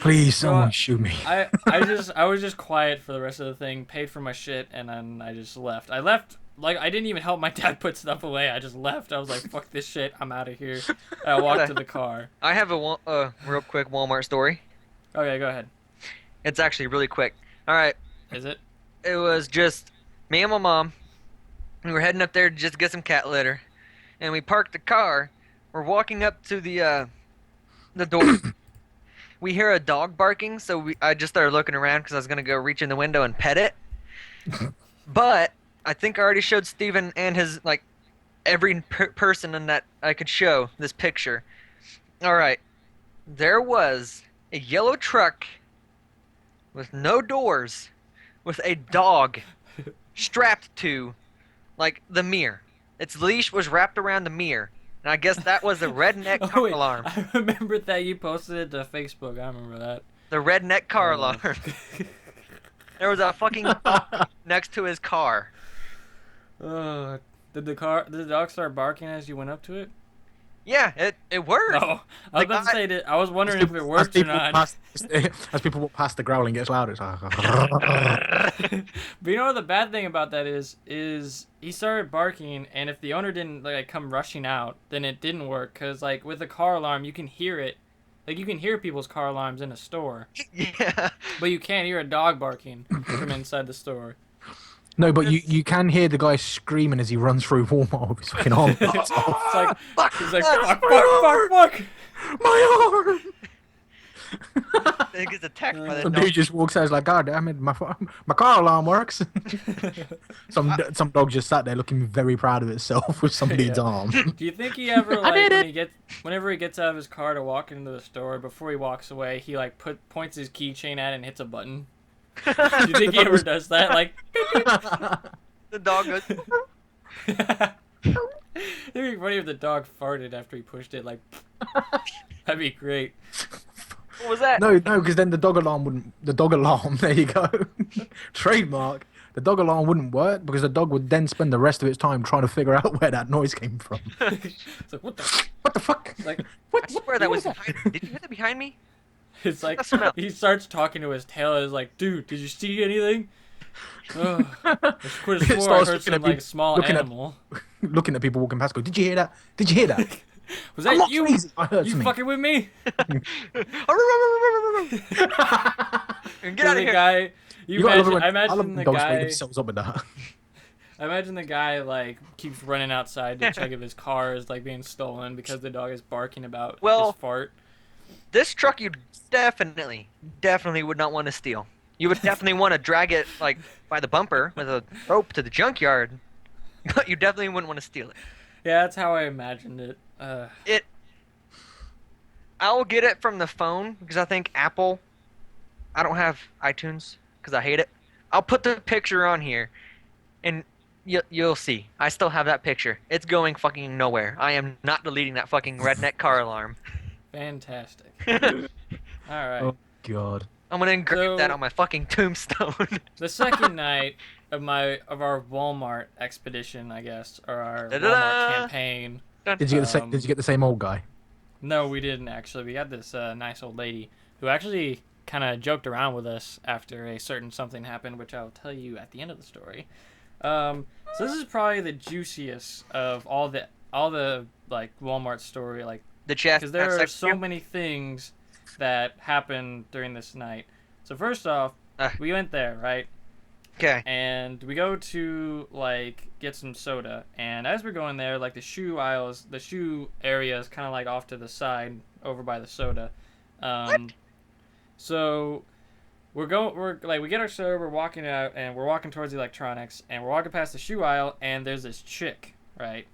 Please, someone shoot me. I was just quiet for the rest of the thing, paid for my shit, and then I just left. I left, like, I didn't even help my dad put stuff away. I just left. I was like, fuck this shit. I'm out of here. And I walked to the car. I have a real quick Walmart story. Okay, go ahead. It's actually really quick. All right. Is it? It was just me and my mom. We were heading up there to just get some cat litter. And we parked the car. We're walking up to the door. We hear a dog barking, so I just started looking around because I was going to go reach in the window and pet it. But I think I already showed Steven and his, like, every person in that I could show this picture. All right. There was a yellow truck with no doors with a dog strapped to, like, the mirror. Its leash was wrapped around the mirror. And I guess that was the redneck car alarm. I remember that you posted it to Facebook. I remember that. The redneck car alarm. There was a fucking dog next to his car. Did the dog start barking as you went up to it? Yeah, it worked. No, I was about to say that. I was wondering if it worked or not. As people walk past, the growling gets louder. It's like, But you know what the bad thing about that is he started barking, and if the owner didn't like come rushing out, then it didn't work. Cause like with the car alarm, you can hear it. Like you can hear people's car alarms in a store. Yeah. But you can't hear a dog barking from inside the store. no, but you can hear the guy screaming as he runs through Walmart with his fucking arm. It's like he's like fuck. My arm. He gets attacked by that Some dog. dude just walks out. He's like, God damn it, my car alarm works. some dog just sat there looking very proud of itself with somebody's arm. Do you think he ever like whenever he gets out of his car to walk into the store, before he walks away, he like points his keychain at it and hits a button? Do you think he ever does that? Like The dog goes. It'd be funny if the dog farted after he pushed it. Like that'd be great. What was that? No, because then the dog alarm wouldn't. The dog alarm. There you go. Trademark. The dog alarm wouldn't work because the dog would then spend the rest of its time trying to figure out where that noise came from. It's like what the fuck? Like I swear that was behind me. Did you hear that behind me? it's like That smell. he starts talking to his tail. Is like, dude, did you see anything? Ugh. I could have swore I Starts heard looking some at like people- small looking at- animal. Looking at people walking past, go, did you hear that? Did you hear that? Was I'm that not you? crazy. I heard You something. fucking with me? Get out of The here. guy. I imagine the dogs guy. wake themselves up with that. I imagine the guy like keeps running outside to check if his car is like being stolen because the dog is barking about his fart. This truck you definitely would not want to steal. You would definitely want to drag it like by the bumper with a rope to the junkyard, but you definitely wouldn't want to steal it. Yeah, that's how I imagined it. I will get it from the phone because I think Apple. I don't have iTunes because I hate it. I'll put the picture on here, and you'll see. I still have that picture. It's going fucking nowhere. I am not deleting that fucking redneck car alarm. Fantastic. All right. Oh God. I'm gonna engrave So- that on my fucking tombstone. The second night of our Walmart expedition, I guess, or our Da-da-da! Walmart campaign. Did you get the same old guy? No, we didn't actually. We had this nice old lady who actually kind of joked around with us after a certain something happened, which I'll tell you at the end of the story. So this is probably the juiciest of all the like Walmart story, like The chest. because there are so many things that happened during this night. So first off, we went there, right? Okay. And we go to like get some soda, and as we're going there, like the shoe area is kind of like off to the side over by the soda. So we get our soda, we're walking out, and we're walking towards the electronics, and we're walking past the shoe aisle, and there's this chick, right?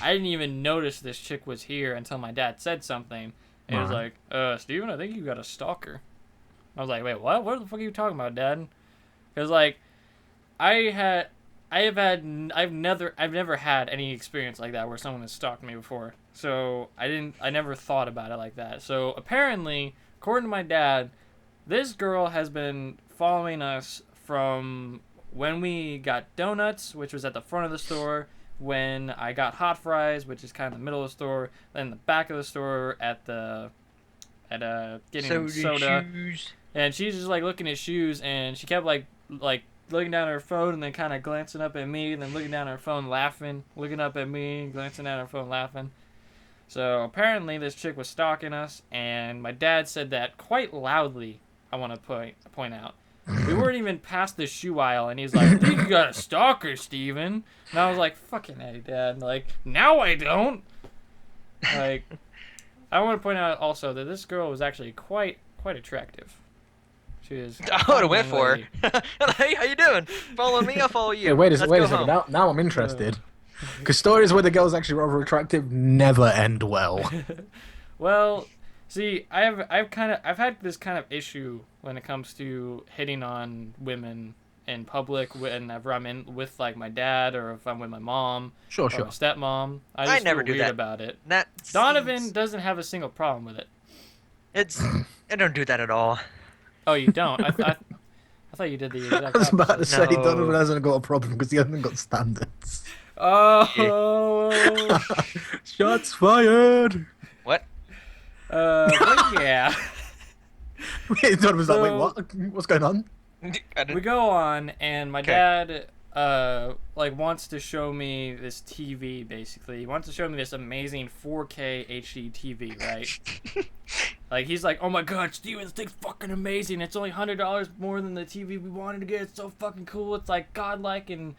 I didn't even notice this chick was here until my dad said something. And he was like, Steven, I think you got a stalker. I was like, wait, what? What the fuck are you talking about, Dad? Because, like, I've never had any experience like that where someone has stalked me before. So I never thought about it like that. So apparently, according to my dad, this girl has been following us from when we got donuts, which was at the front of the store, when I got hot fries, which is kind of the middle of the store, then the back of the store getting soda. Shoes. And she's just like looking at shoes, and she kept like looking down at her phone and then kind of glancing up at me, and then looking down at her phone laughing, looking up at me, glancing at her phone laughing. So apparently this chick was stalking us, and my dad said that quite loudly. I want to point out. We weren't even past the shoe aisle, and he's like, I think you got a stalker, Steven. And I was like, fucking hey, Dad. Like, now I don't. Like, I want to point out also that this girl was actually quite attractive. She is. I would have went for her. Hey, how you doing? Follow me, I'll follow you. Yeah, wait a Let's second. go home. Now I'm interested. Because stories where the girl's actually rather attractive never end well. Well, see, I've had this kind of issue when it comes to hitting on women in public whenever I'm in with like my dad or if I'm with my mom Sure. or my stepmom. I just never feel do weird that. about it. That Donovan seems- doesn't have a single problem with it. I don't do that at all. Oh, you don't? I thought you did the exact I was about to opposite. say No. Donovan hasn't got a problem because he hasn't got standards. Oh. Shots fired! What? But yeah. Donovan's like, wait, So- what? What's going on? We go on, and my Okay. dad like wants to show me this TV. Basically, he wants to show me this amazing 4K HD TV, right? Like he's like, oh my god, Steven, this thing's fucking amazing. It's only $100 more than the TV we wanted to get. It's so fucking cool. It's like godlike, and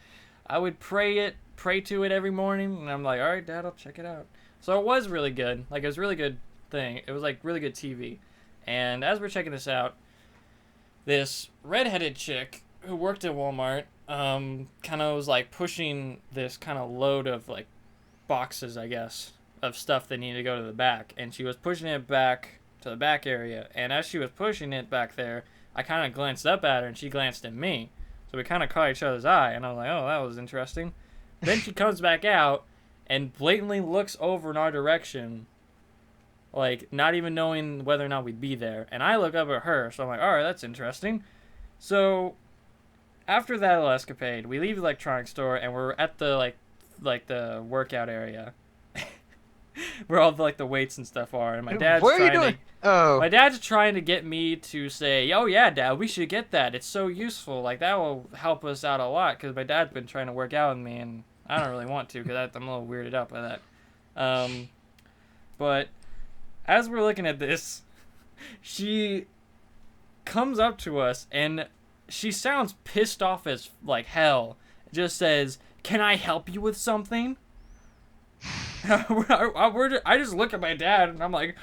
I would pray to it every morning. And I'm like, all right, Dad, I'll check it out. So it was really good. Like it was a really good thing. It was like really good TV. And as we're checking this out, this redheaded chick who worked at Walmart kind of was like pushing this kind of load of like boxes, I guess, of stuff that needed to go to the back, and she was pushing it back to the back area. And as she was pushing it back there, I kind of glanced up at her and she glanced at me, so we kind of caught each other's eye, and I was like, oh, that was interesting. Then she comes back out and blatantly looks over in our direction, like not even knowing whether or not we'd be there. And I look up at her, so I'm like, all right, that's interesting. So after that little escapade, we leave the electronics store and we're at the like the workout area where all the, like the weights and stuff are. And my dad's What are you trying doing? to Oh. my dad's trying to get me to say, oh yeah, Dad, we should get that. It's so useful. Like that will help us out a lot, because my dad's been trying to work out with me, and I don't really want to because I'm a little weirded out by that. But as we're looking at this, she comes up to us and she sounds pissed off as like hell. Just says, "Can I help you with something?" I just look at my dad and I'm like,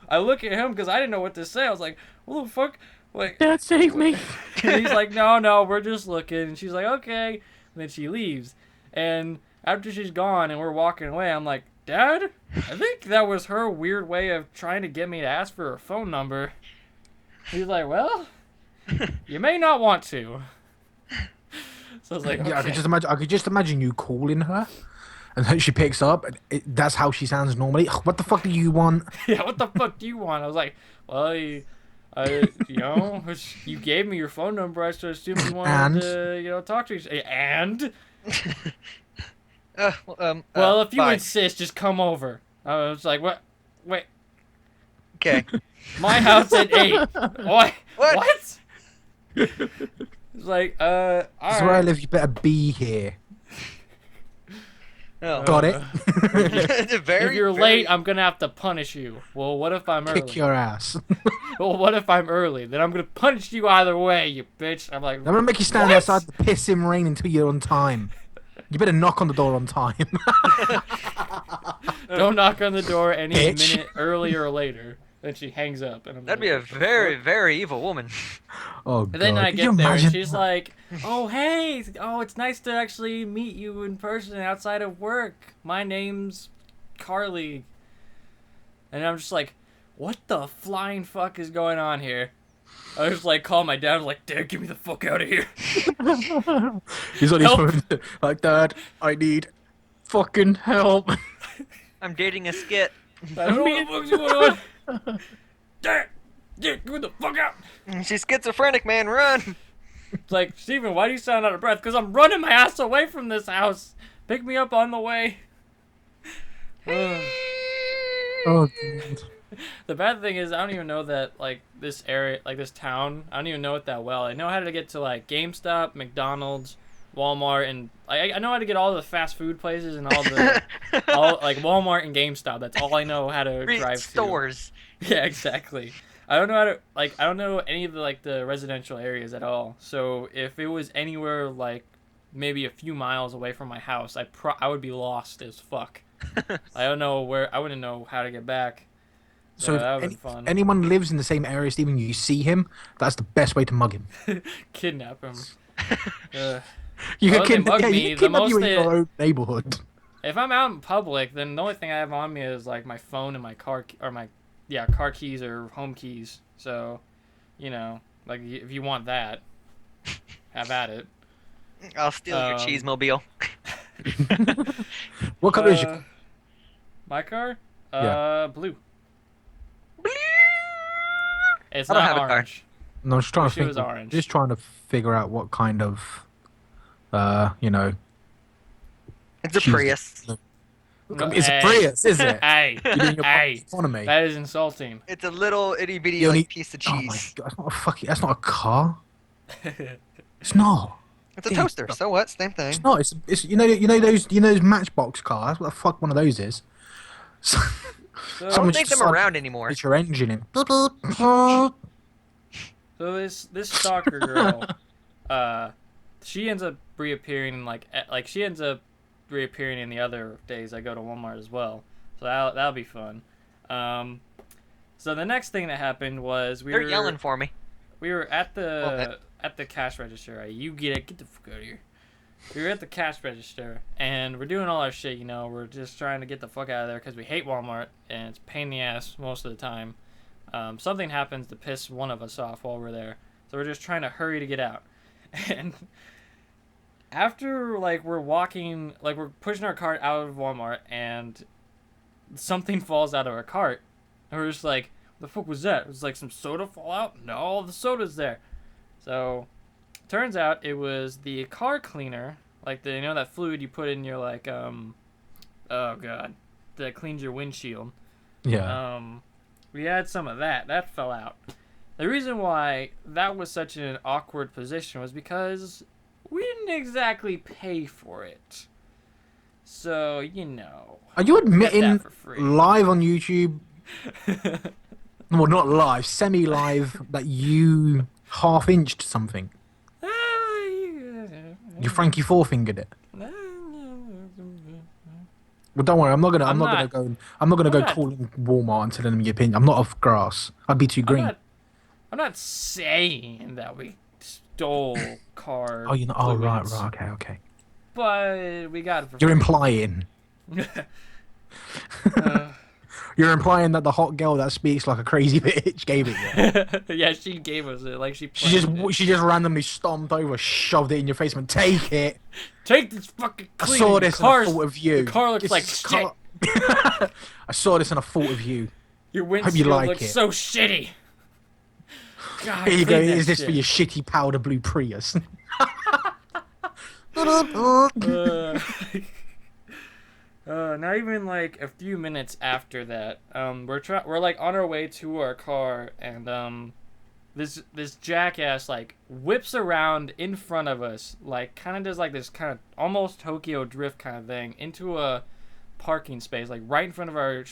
I look at him because I didn't know what to say. I was like, "What the fuck?" Like, Dad, save me! and he's like, no, we're just looking. And she's like, okay. And then she leaves. And after she's gone and we're walking away, I'm like, Dad, I think that was her weird way of trying to get me to ask for her phone number. He's like, well, you may not want to. So I was like, okay. Yeah, I could just imagine you calling her, and then she picks up, and that's how she sounds normally. What the fuck do you want? Yeah, what the fuck do you want? I was like, well, you know, you gave me your phone number. I should assume you wanted to, talk to you. And? Well, if you fine. insist, just come over. I was like, what? Wait, Okay. my house at 8. What? What? It's like, This is where I live. You better be here. Oh. Got it? It's a very, If you're very- late, I'm gonna have to punish you. Well, what if I'm early? Kick your ass. Well, what if I'm early? Then I'm gonna punish you either way, you bitch. I'm like, I'm gonna make you stand What? outside the pissing rain until you're on time. You better knock on the door on time. don't knock on the door any Bitch. minute earlier or later. Then she hangs up, and I'm That'd like, be a "What the very, fuck?" very evil woman. Oh And god. then I Could you get there, and imagine she's that? like, "Oh hey, oh it's nice to actually meet you in person outside of work. My name's Carly." And I'm just like, "What the flying fuck is going on here?" I was like, call my dad. I was like, "Dad, get me the fuck out of here." He's on his Help. phone like, Dad, I need fucking help. I'm dating a skit. I don't know what the fuck's going on. Dad, get me the fuck out. She's schizophrenic, man. Run. It's like, Steven, why do you sound out of breath? Because I'm running my ass away from this house. Pick me up on the way. Ugh. Oh god. The bad thing is, I don't even know that, like, this area, like, this town, I don't even know it that well. I know how to get to, like, GameStop, McDonald's, Walmart, and I know how to get all the fast food places and all the, like, Walmart and GameStop. That's all I know how to drive Stores. to. Yeah, exactly. I don't know how to, like, I don't know any of the, like, the residential areas at all. So if it was anywhere, like, maybe a few miles away from my house, I would be lost as fuck. I don't know where, I wouldn't know how to get back. So Yeah, that if would've been fun. anyone lives in the same area, Stephen, you see him, that's the best way to mug him. Kidnap him. You Well, can they mug kidnap, me, you the can kidnap most you in they- your own neighborhood. If I'm out in public, then the only thing I have on me is like my phone and my car car keys or home keys. So, you know, like if you want that, have at it. I'll steal your cheese mobile. What color is your? My car? Yeah. Blue. It's I don't not have a car. orange. No, I'm just trying wish to it think. was orange. Just trying to figure out what kind of, you know. It's a cheese- Prius. No, It's hey. a Prius, is it? Hey, You're doing your hey, economy. that is insulting. It's a little itty bitty You only- like piece of Oh my cheese. god, that's not a fucking. That's not a car. It's not. It's a Dude, toaster. So what? Same thing. It's not. It's those Matchbox cars. What the fuck one of those is? So, I don't someone think just them decided around to anymore. put your engine in. So this stalker girl, she ends up reappearing in the other days I go to Walmart as well. So that'll be fun. So the next thing that happened was They're yelling for me. we were at Well, the cash register. Right? You get the fuck out of here. We were at the cash register and we're doing all our shit. You know, we're just trying to get the fuck out of there because we hate Walmart and it's a pain in the ass most of the time. Something happens to piss one of us off while we're there, so we're just trying to hurry to get out. And after we're walking, we're pushing our cart out of Walmart, and something falls out of our cart, and we're just like, "The fuck was that?" It was like some soda fall out. No, the soda's there. So, turns out it was the car cleaner, that fluid you put in your oh god, that cleans your windshield. Yeah. We had some of that. That fell out. The reason why that was such an awkward position was because we didn't exactly pay for it. So, you know. Are you admitting that for free. live on YouTube? Well, not live, semi-live, that you half-inched something? You Frankie Four-fingered it. Well, don't worry. I'm not gonna go not- calling Walmart and telling them your opinion. I'm not off grass. I'd be too green. I'm not saying that we stole car. Oh, you know. Oh, right. fluids, Okay. But we got it for You're free. implying. You're implying that the hot girl that speaks like a crazy bitch gave it you. Yeah, she gave us it. She planned it. just randomly stomped over, shoved it in your face, and went, "Take it." Take this fucking I clean. saw this and I Car's, thought of you. The car looks This like is shit. I saw this and I thought of you. Your you windshield like looks it. so shitty. God, Here you go. clean that Is this shit. for your shitty powder blue Prius? Not even a few minutes after that, we're on our way to our car, and this jackass whips around in front of us, kind of does this kind of almost Tokyo drift kind of thing into a parking space, right in front of our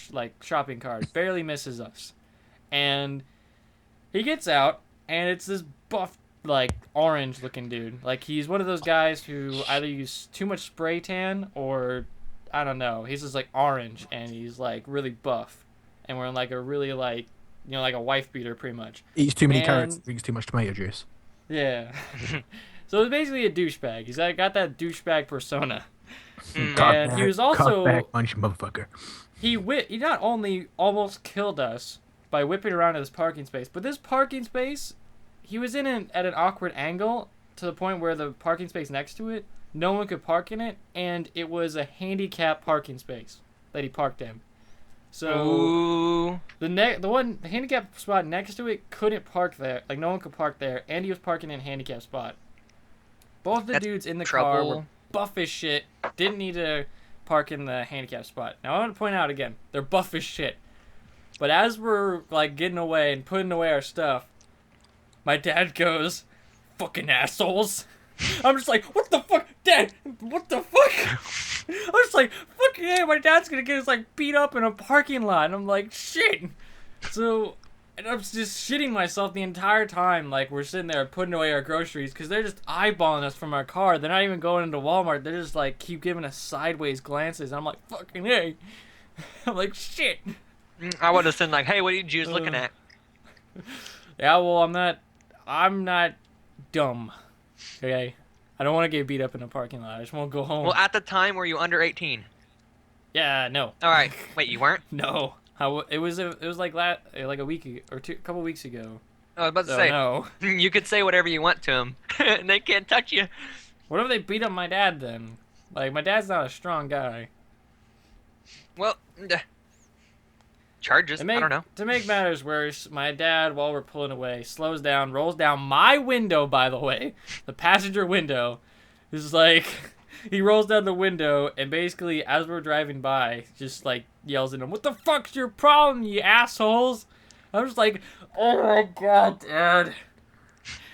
shopping cart, barely misses us, and he gets out, and it's this buff orange looking dude. He's one of those guys who either use too much spray tan or I don't know. He's just orange and he's really buff. And we're in a really like a wife beater, pretty much. Eats too many And- carrots, drinks too much tomato juice. Yeah. So it's basically a douchebag. He's got that douchebag persona. God, And he was also- back punch, motherfucker. He not only almost killed us by whipping around this parking space, but this parking space, he was in at an awkward angle to the point where the parking space next to it, no one could park in it, and it was a handicap parking space that he parked in. So Ooh. the handicap spot next to it couldn't park there. Like, no one could park there, and he was parking in a handicap spot. Both the That's dudes in the car were trouble. buff as shit. Didn't need to park in the handicap spot. Now I want to point out again, they're buff as shit. But as we're like getting away and putting away our stuff, my dad goes, "Fucking assholes." I'm just like, "What the fuck, Dad? What the fuck?" I'm just like, "Fuck yeah, my dad's gonna get us like beat up in a parking lot." And I'm like, "Shit." So, and I'm just shitting myself the entire time. Like, we're sitting there putting away our groceries because they're just eyeballing us from our car. They're not even going into Walmart. They're just like keep giving us sideways glances. And I'm like, "Fucking hey." I'm like, "Shit." I would have said like, hey, what are you Jews looking at? Yeah, well, I'm not dumb. Okay? I don't want to get beat up in a parking lot. I just want to go home. Well, at the time, were you under 18? Yeah, no. All right. Wait, you weren't? No. It was like a week or a couple weeks ago. I was about to So say, no. you could say whatever you want to them, and they can't touch you. What if they beat up my dad then? Like, my dad's not a strong guy. Well, charges. I don't know. To make matters worse, my dad, while we're pulling away, slows down, rolls down my window, by the way, the passenger window. Is like, he rolls down the window, and basically, as we're driving by, just like yells at him, "What the fuck's your problem, you assholes?" I'm just like, "Oh my god, Dad.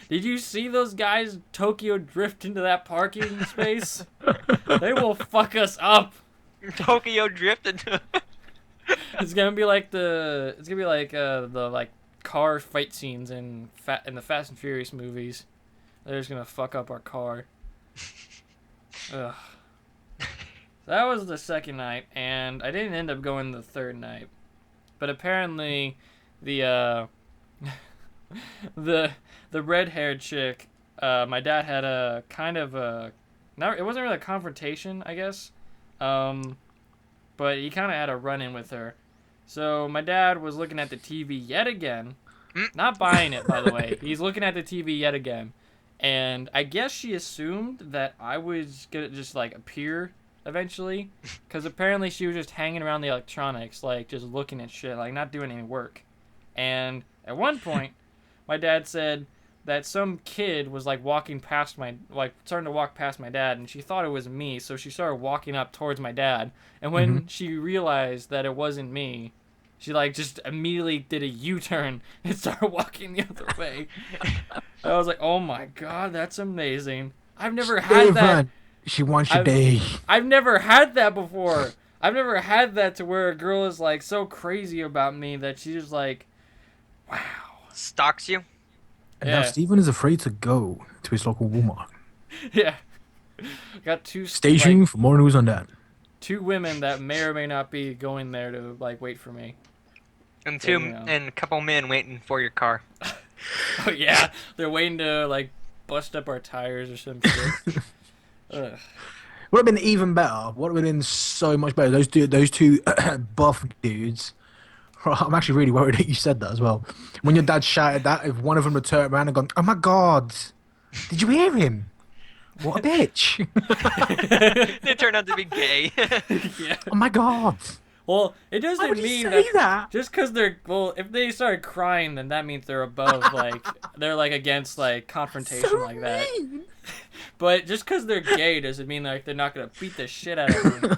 Did you see those guys Tokyo drift into that parking space? They will fuck us up." Tokyo drifted. It's gonna be like the car fight scenes in the Fast and Furious movies. They're just gonna fuck up our car. Ugh. That was the second night, and I didn't end up going the third night. But apparently, the the red-haired chick, my dad had a kind of a, it wasn't really a confrontation, I guess. But he kind of had a run-in with her. So my dad was looking at the TV yet again. Not buying it, by the way. He's looking at the TV yet again. And I guess she assumed that I was going to just, like, appear eventually. Because apparently she was just hanging around the electronics, like, just looking at shit, like, not doing any work. And at one point, my dad said that some kid was, like, starting to walk past my dad, and she thought it was me, so she started walking up towards my dad. And when she realized that it wasn't me, she, like, just immediately did a U-turn and started walking the other way. I was like, "Oh my god, that's amazing. I've never had that." She wants your day. I've never had that before. I've never had that to where a girl is, like, so crazy about me that she's just like, wow. Stalks you? And now Steven is afraid to go to his local Walmart. Yeah. Got Stay tuned for more news on that. 2 women that may or may not be going there to, like, wait for me. And Yeah. and a couple men waiting for your car. Oh, yeah. They're waiting to, like, bust up our tires or some shit. Ugh. Would have been even better. Would have been so much better. Those two buff dudes. I'm actually really worried that you said that as well. When your dad shouted that, if one of them had turned around and gone, "Oh my god, did you hear him? What a bitch!" They turned out to be gay. Yeah. Oh my god. Well, it Why doesn't would you mean say that? just because if they start crying, then that means they're above, like, they're, like, against, like, confrontation So like that. mean. But just because they're gay doesn't mean, like, they're not going to beat the shit out of them.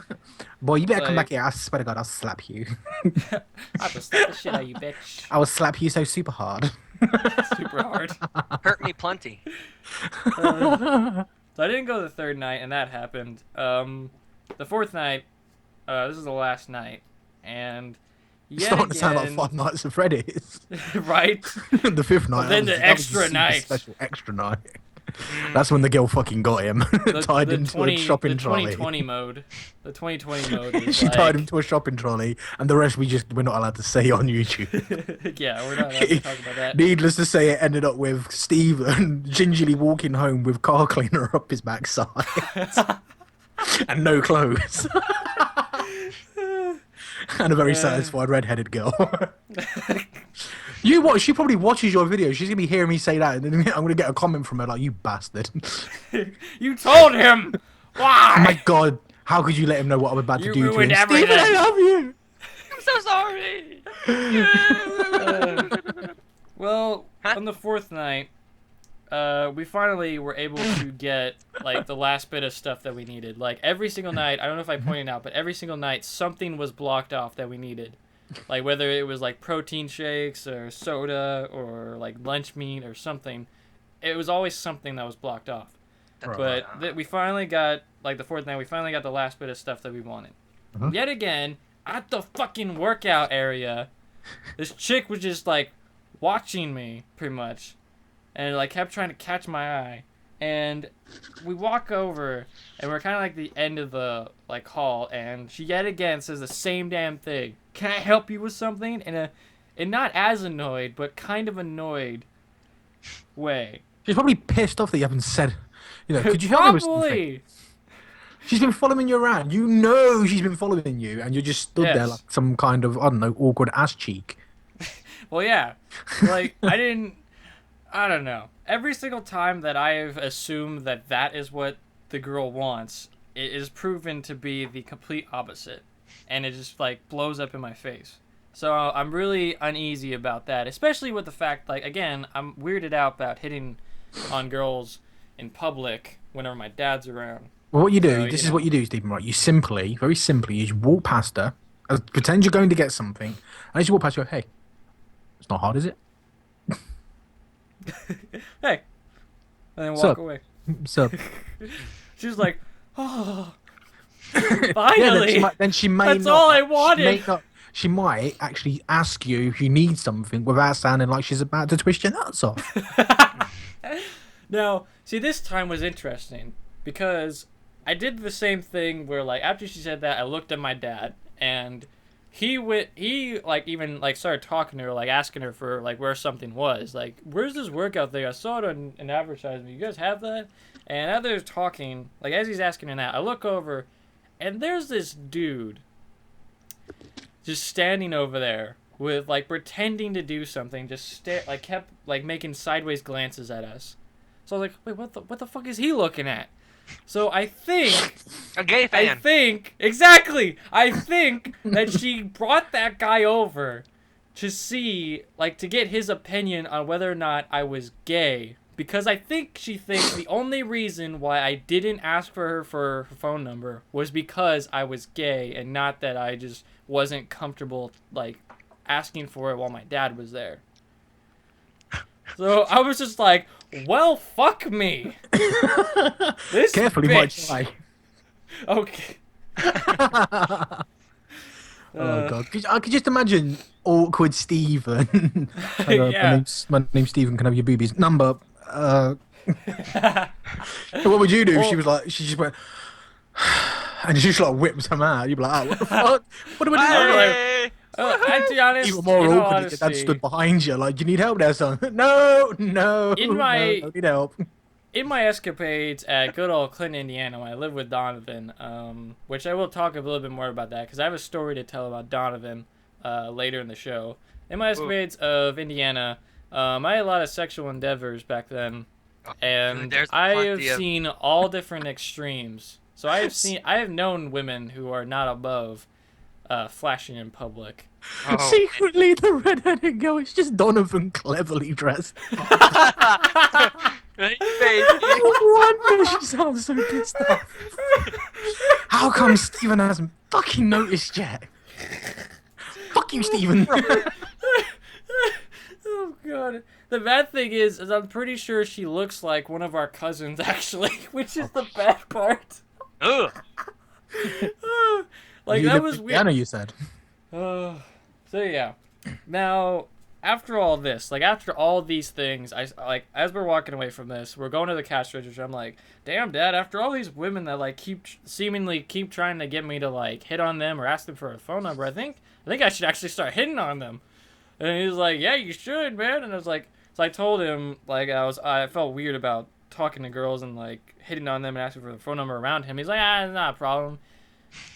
Boy, you better come Like- back here. I swear to God, I'll slap you. I'll just slap the shit out of you, bitch. I will slap you so super hard. Super hard. Hurt me plenty. So I didn't go the third night, and that happened. The fourth night, this is the last night, and It's yet starting to sound like again, 5 Nights at Freddy's. right? The 5th night. Then the that was a extra super night. Special extra night. That's when the girl fucking got him. Tied him to a shopping trolley. The 2020 mode. The 2020 mode is She tied him to a shopping trolley, and the rest we're not allowed to say on YouTube. Yeah, we're not allowed to talk about that. Needless to say, it ended up with Steven gingerly walking home with car cleaner up his backside. And no clothes. And a very satisfied red-headed girl. You watch. She probably watches your videos. She's gonna be hearing me say that, and then I'm gonna get a comment from her like, "You bastard! You told him. Why? Oh my god! How could you let him know what I'm about to do to him? ruined everything. Steven, I love you. I'm so sorry. Well, on the fourth night, we finally were able to get like the last bit of stuff that we needed. Like every single night, I don't know if I pointed out, but every single night something was blocked off that we needed. Like whether it was like protein shakes or soda or like lunch meat or something, it was always something that was blocked off. Right. But we finally got, like the fourth night, we finally got the last bit of stuff that we wanted. Yet again, at the fucking workout area, this chick was just like watching me pretty much, and like kept trying to catch my eye. And we walk over, and we're kind of like the end of the like hall, and she yet again says the same damn thing. Can I help you with something? In not as annoyed, but kind of annoyed way. She's probably pissed off that you haven't said. You know, could you help me with something? Probably. She's been following you around. You know she's been following you, and you're just stood there like some kind of, I don't know, awkward ass cheek. Well, yeah. Like, I don't know. Every single time that I've assumed that that is what the girl wants, it is proven to be the complete opposite. And it just, like, blows up in my face. So I'm really uneasy about that, especially with the fact, like, again, I'm weirded out about hitting on girls in public whenever my dad's around. Well, what you do, So, this you is know. what you do, Stephen, right? You simply, very simply, you just walk past her, pretend you're going to get something, and as you walk past her, hey, it's not hard, is it? Hey. And then walk Sup? away. So, She's like, oh, yeah, finally. then she may That's not, all I wanted. She might actually ask you if you need something without sounding like she's about to twist your nuts off. Now, see, this time was interesting because I did the same thing where, like, after she said that, I looked at my dad, and he like, even, like, started talking to her, like, asking her for, like, where something was. Like, where's this workout thing? I saw it on an advertisement. You guys have that? And as they're talking, like, as he's asking her that, I look over, and there's this dude just standing over there with, like, pretending to do something, just kept, like, making sideways glances at us. So I was like, wait, what the fuck is he looking at? So I think... A gay fan. I think that she brought that guy over to see, like, to get his opinion on whether or not I was gay. Because I think she thinks the only reason why I didn't ask for her phone number was because I was gay and not that I just wasn't comfortable, like, asking for it while my dad was there. So I was just like, well, fuck me. This Carefully, bitch. might try. Okay. Oh god, I could just imagine awkward Stephen. Yeah. My name's Stephen. Can I have your boobies number? What would you do if she was like, she just went, and she just like whips him out? You'd be like, oh, what the fuck? What do I do? Hey! To be honest, Even more in all awkward if your dad honesty, stood behind you, like, do you need help there, son? No, no, In my- no, I don't need help. in my escapades at good old Clinton, Indiana, when I lived with Donovan, which I will talk a little bit more about that because I have a story to tell about Donovan later in the show. In my escapades of Indiana, I had a lot of sexual endeavors back then, and There's I have plenty of- seen all different extremes. So I have known women who are not above flashing in public. Oh, Secretly, the red-headed girl is just Donovan cleverly dressed. Hey, No baby. wonder she sounds so pissed off. How come Stephen hasn't fucking noticed yet? Fuck you, Stephen. Oh god. The bad thing is I'm pretty sure she looks like one of our cousins actually, which is the bad part. Ugh. Like You that live was in weird. Indiana, you said. So yeah. Now after all this, like after all these things, I like as we're walking away from this, we're going to the cash register. I'm like, damn, Dad. After all these women that like seemingly keep trying to get me to like hit on them or ask them for a phone number, I think I should actually start hitting on them. And he was like, yeah, you should, man. And I was like, so I told him like I felt weird about talking to girls and like hitting on them and asking for the phone number around him. He's like, it's not a problem.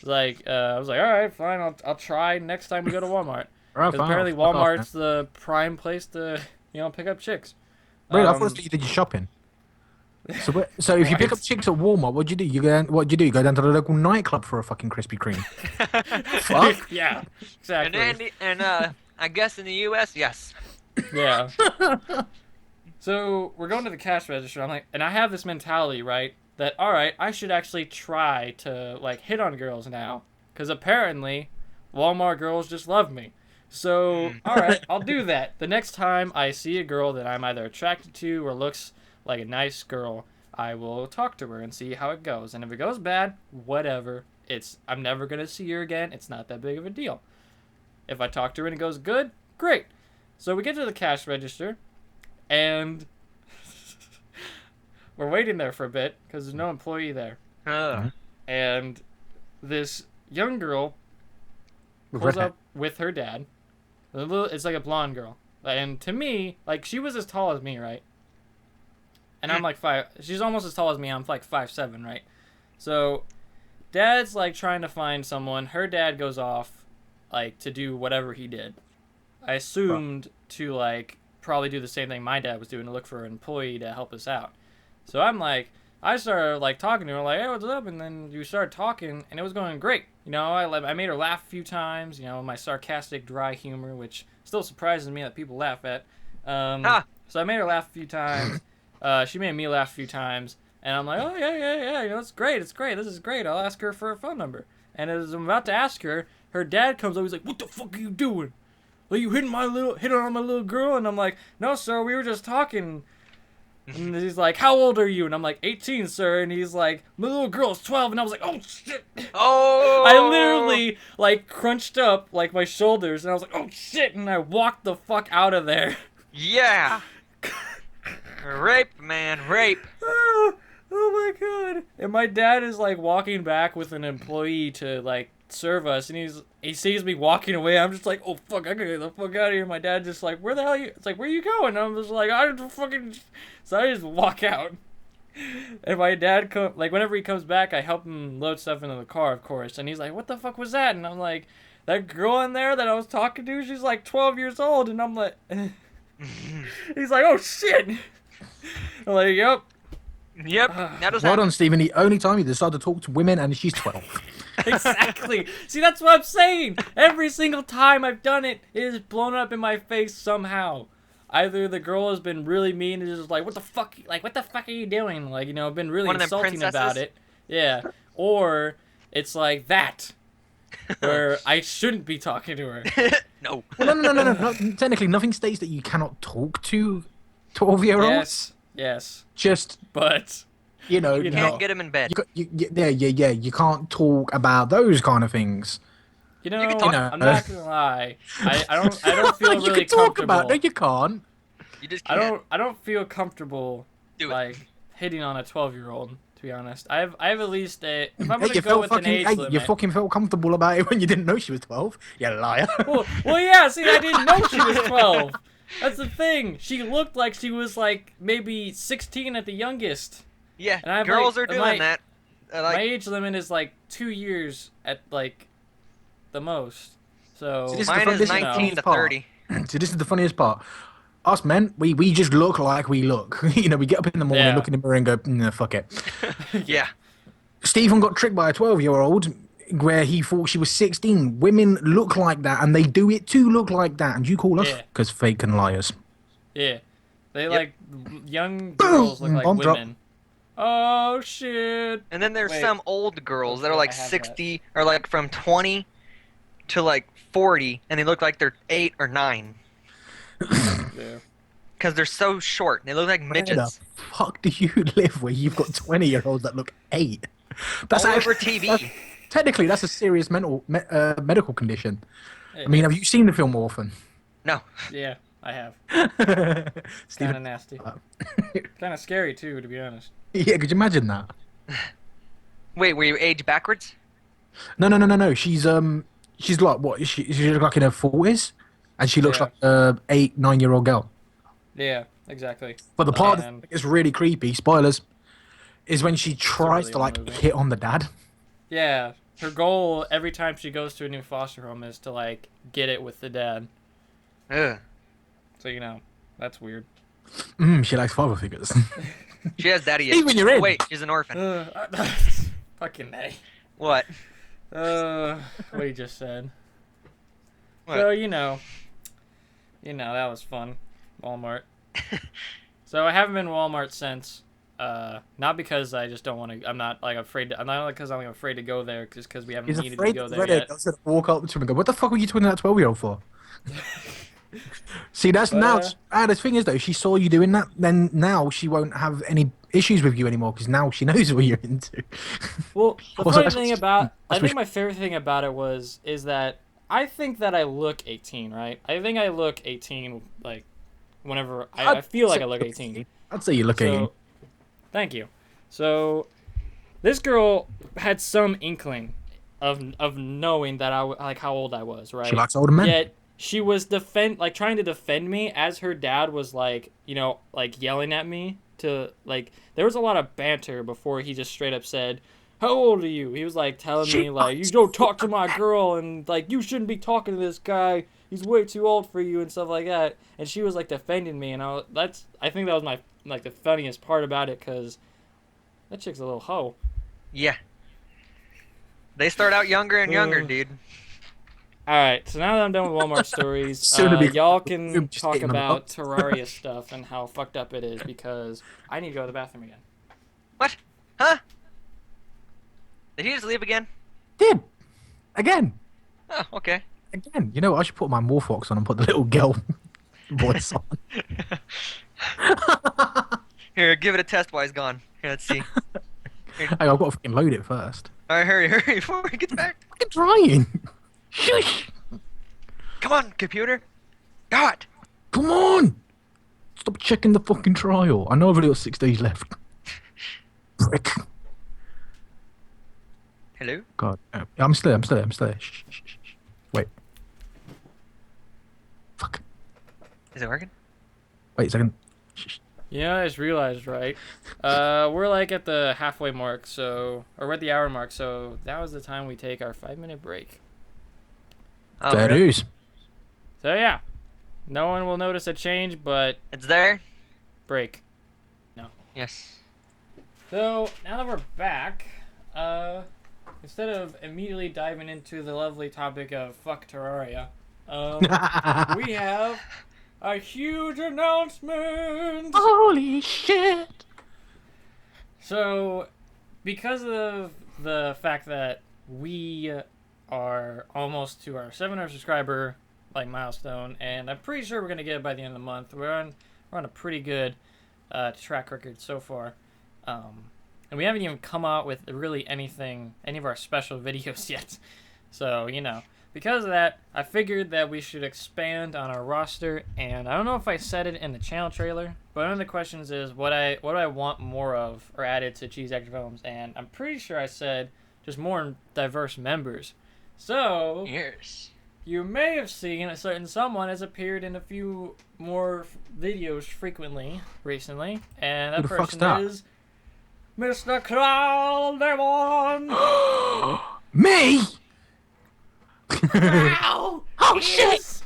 Like I was like, all right, fine, I'll try next time we go to Walmart. Because apparently Walmart's the prime place to, pick up chicks. Really, I thought you did your shopping. So if you pick up chicks at Walmart, what do you do? What do you do? You go down to the local nightclub for a fucking Krispy Kreme. Fuck. Yeah, exactly. And I guess in the U.S., yes. Yeah. So we're going to the cash register. I'm like, and I have this mentality, right? That all right, I should actually try to like hit on girls now, because apparently, Walmart girls just love me. So, alright, I'll do that. The next time I see a girl that I'm either attracted to or looks like a nice girl, I will talk to her and see how it goes. And if it goes bad, whatever. I'm never going to see her again. It's not that big of a deal. If I talk to her and it goes good, great. So we get to the cash register, and we're waiting there for a bit because there's no employee there. And this young girl pulls up with her dad. It's like a blonde girl. And to me, like, she was as tall as me, right? And I'm like 5. She's almost as tall as me. I'm like 5'7", right? So, Dad's like trying to find someone. Her dad goes off, like, to do whatever he did. I assumed to, like, probably do the same thing my dad was doing, to look for an employee to help us out. So I'm like, I started, like, talking to her, like, hey, what's up? And then you started talking, and it was going great. I made her laugh a few times, my sarcastic, dry humor, which still surprises me that people laugh at. So I made her laugh a few times. She made me laugh a few times. And I'm like, oh, yeah, it's great, this is great. I'll ask her for a phone number. And as I'm about to ask her, her dad comes over, he's like, what the fuck are you doing? Like, you hitting on my little girl? And I'm like, no, sir, we were just talking. And he's like, how old are you? And I'm like, 18, sir. And he's like, my little girl's 12. And I was like, oh, shit. Oh! I literally, like, crunched up, like, my shoulders. And I was like, oh, shit. And I walked the fuck out of there. Yeah. Rape, man, rape. Oh my God. And my dad is, like, walking back with an employee to, like, serve us. And he sees me walking away. I'm just like, oh, fuck, I gotta get the fuck out of here. My dad just like, where the hell are you? It's like, where are you going? And I'm just like, I don't fucking... So I just walk out. And my dad, whenever he comes back, I help him load stuff into the car, of course. And he's like, what the fuck was that? And I'm like, that girl in there that I was talking to, she's like 12 years old. And I'm like, he's like, oh shit. I'm like, yep. Well done, Stephen. The only time you decide to talk to women and she's 12. Exactly. See, that's what I'm saying. Every single time I've done it, it is blown up in my face somehow. Either the girl has been really mean and is just like, what the fuck are you doing? Like, been really insulting about it. Yeah. Or it's like that, where I shouldn't be talking to her. No. Well, no. Technically, nothing states that you cannot talk to 12-year-olds. Yes. But you can't get him in bed. You can't talk about those kind of things. I'm not gonna lie. I don't feel you really can talk comfortable. about. No, you can't. You just can't. I don't feel comfortable hitting on a 12-year-old. To be honest, I have at least if I'm gonna go with an age limit. You fucking felt comfortable about it when you didn't know she was 12. You liar. well, yeah. See, I didn't know she was 12. That's the thing. She looked like she was like maybe 16 at the youngest. Yeah, and girls are doing that. My age limit is like 2 years at like the most. So mine is 19 to 30. So this is the funniest part. Us men, we just look like we look. We get up in the morning, look in the mirror, and go, nah, fuck it. Yeah. Stephen got tricked by a 12-year-old where he thought she was 16. Women look like that, and they do it to look like that, and you call us because fake and liars. Yeah, they like young girls look like women. Drop. Oh shit! And then there's some old girls that are like 60 or like from 20 to like 40, and they look like they're 8 or 9. Yeah. Because they're so short. They look like midgets. Where the fuck do you live where you've got 20-year-olds that look 8? That's all over TV. Technically, that's a serious medical condition. I mean, have you seen the film Orphan? No. Yeah. I have. Steven, Kind of nasty. Kind of scary too, to be honest. yeah, could you imagine that? Wait, were you age backwards? No. She's like what? She's like in her 40s, and she looks Yeah. like a 8, 9 year old girl. Yeah, exactly. But the part And that is really creepy, spoilers, is when she tries early to in the like movie. hit on the dad. yeah, her goal every time she goes to a new foster home is to like get it with the dad. Ugh. So that's weird. She likes father figures. She has daddy Even issues. you're in. Wait, she's an orphan. Fucking A. What? What he just said. What? So that was fun. Walmart. So I haven't been to Walmart since. Not because I just don't want to. I'm not like afraid. I'm not because I'm afraid to go there. Just because we haven't He's needed to afraid go that there yet. doesn't walk up to him and go, "What the fuck were you doing that 12-year-old for?" See, that's But, now. The thing is, though, she saw you doing that. Then now she won't have any issues with you anymore because now she knows what you're into. Well, the Also, funny thing about I that's think what my favorite thing about it is that I think that I look 18, right? I think I look 18 like whenever I feel like I look 18. I'd say you look 18. So, thank you. So, this girl had some inkling of knowing that like how old I was, right? She likes older men. Yet she was trying to defend me as her dad was like yelling at me to like. There was a lot of banter before he just straight up said, "How old are you?" He was like telling me like, "You don't talk to my girl," and like, "You shouldn't be talking to this guy. He's way too old for you," and stuff like that. And she was like defending me, and I think that was my like the funniest part about it, because that chick's a little hoe. Yeah. They start out younger and younger, dude. All right, so now that I'm done with Walmart stories, Soon to be y'all can just talk hitting on the about box. Terraria stuff and how fucked up it is, because I need to go to the bathroom again. What? Huh? Did he just leave again? Did again. Oh, okay. Again, you know what? I should put my Morphox on and put the little girl voice on. Here, give it a test while he's gone. Here, let's see. Hey, I've got to fucking load it first. Alright, hurry before he gets back. Fucking trying. Shush. Come on, computer. God. Come on. Stop checking the fucking trial. I know I've only got 6 days left. Prick. Hello? God. I'm still there. Shh. Wait. Fuck. Is it working? Wait a second. Shh. Yeah, I just realized, right? We're like at the halfway mark, or we're at the hour mark, so that was the time we take our 5-minute break. Oh, There it is. So yeah, no one will notice a change, but It's there? break. Yes. So now that we're back, instead of immediately diving into the lovely topic of fuck Terraria, we have a huge announcement! Holy shit! So, because of the fact that we are almost to our 700 subscriber milestone, and I'm pretty sure we're gonna get it by the end of the month. We're on a pretty good track record so far, and we haven't even come out with really any of our special videos yet. So because of that, I figured that we should expand on our roster, and I don't know if I said it in the channel trailer, but one of the questions is what do I want more of or added to Cheezyactionfilmz, and I'm pretty sure I said just more diverse members. So Yes. you may have seen a certain someone has appeared in a few more videos frequently recently, and that Who the fuck's person that? is Mr. Carl Demon. Me? Wow! Oh shit!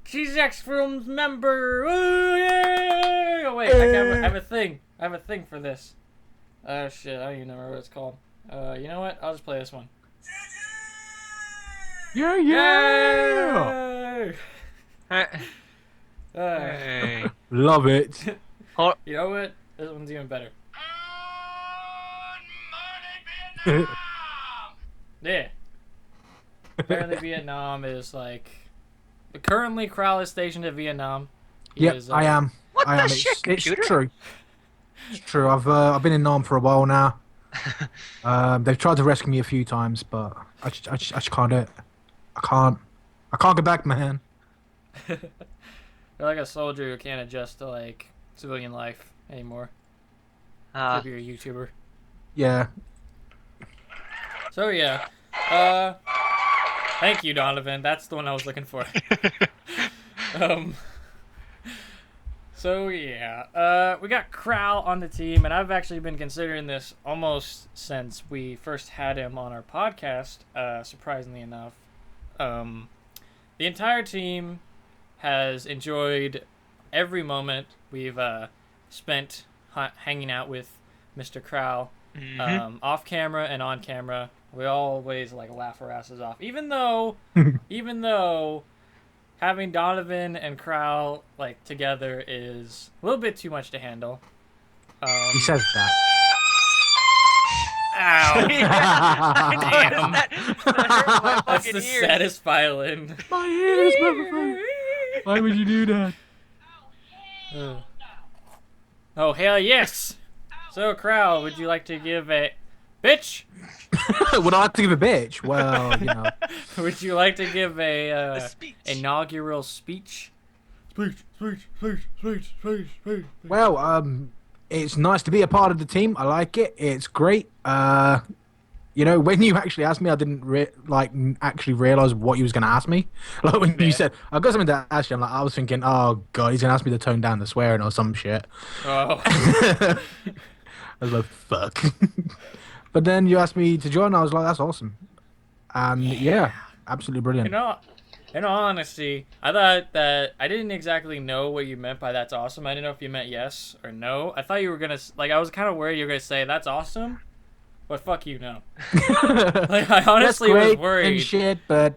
Cheezyactionfilmz member! Ooh, yay! Oh wait, I have a thing. I have a thing for this. Oh shit, I don't even know what it's called. You know what? I'll just play this one. Yeah! Yay! Hey. Love it. You know what? This one's even better. Yeah. Apparently Vietnam is currently Kral is stationed at Vietnam. He Yep, is, I am. What I the am. shit, It's computer? true. It's true. I've been in Nam for a while now. They've tried to rescue me a few times, but I just can't do it. I can't get back, man. You're like a soldier who can't adjust to like civilian life anymore. Could be a YouTuber. Yeah. So yeah, thank you, Donovan. That's the one I was looking for. So yeah, we got Crowl on the team, and I've actually been considering this almost since we first had him on our podcast. Surprisingly enough, the entire team has enjoyed every moment we've spent hanging out with Mr. Crowl, off camera and on camera. We always like laugh our asses off, even though having Donovan and Crowl like together is a little bit too much to handle. He says that. Ow! Damn. That hurt my That's fucking the ears. saddest violin. My ears, motherfucker. Why would you do that? Oh hell yes! So Crowl, would you like to give a bitch? Would I like to give a bitch? Well, you know. Would you like to give a speech. inaugural speech? Speech. Well, it's nice to be a part of the team. I like it. It's great. You know, when you actually asked me, I didn't actually realize what you was gonna ask me. Like when you said, "I've got something to ask you," I was thinking, "Oh God, he's gonna ask me to tone down the swearing or some shit." Oh. I was like, "Fuck." But then you asked me to join. I was like, "That's awesome." And yeah, absolutely brilliant. In all honesty, I thought that I didn't exactly know what you meant by "that's awesome." I didn't know if you meant yes or no. I thought you were gonna I was kind of worried you were gonna say "that's awesome," but fuck you, no. Like I honestly That's was great worried. and shit, but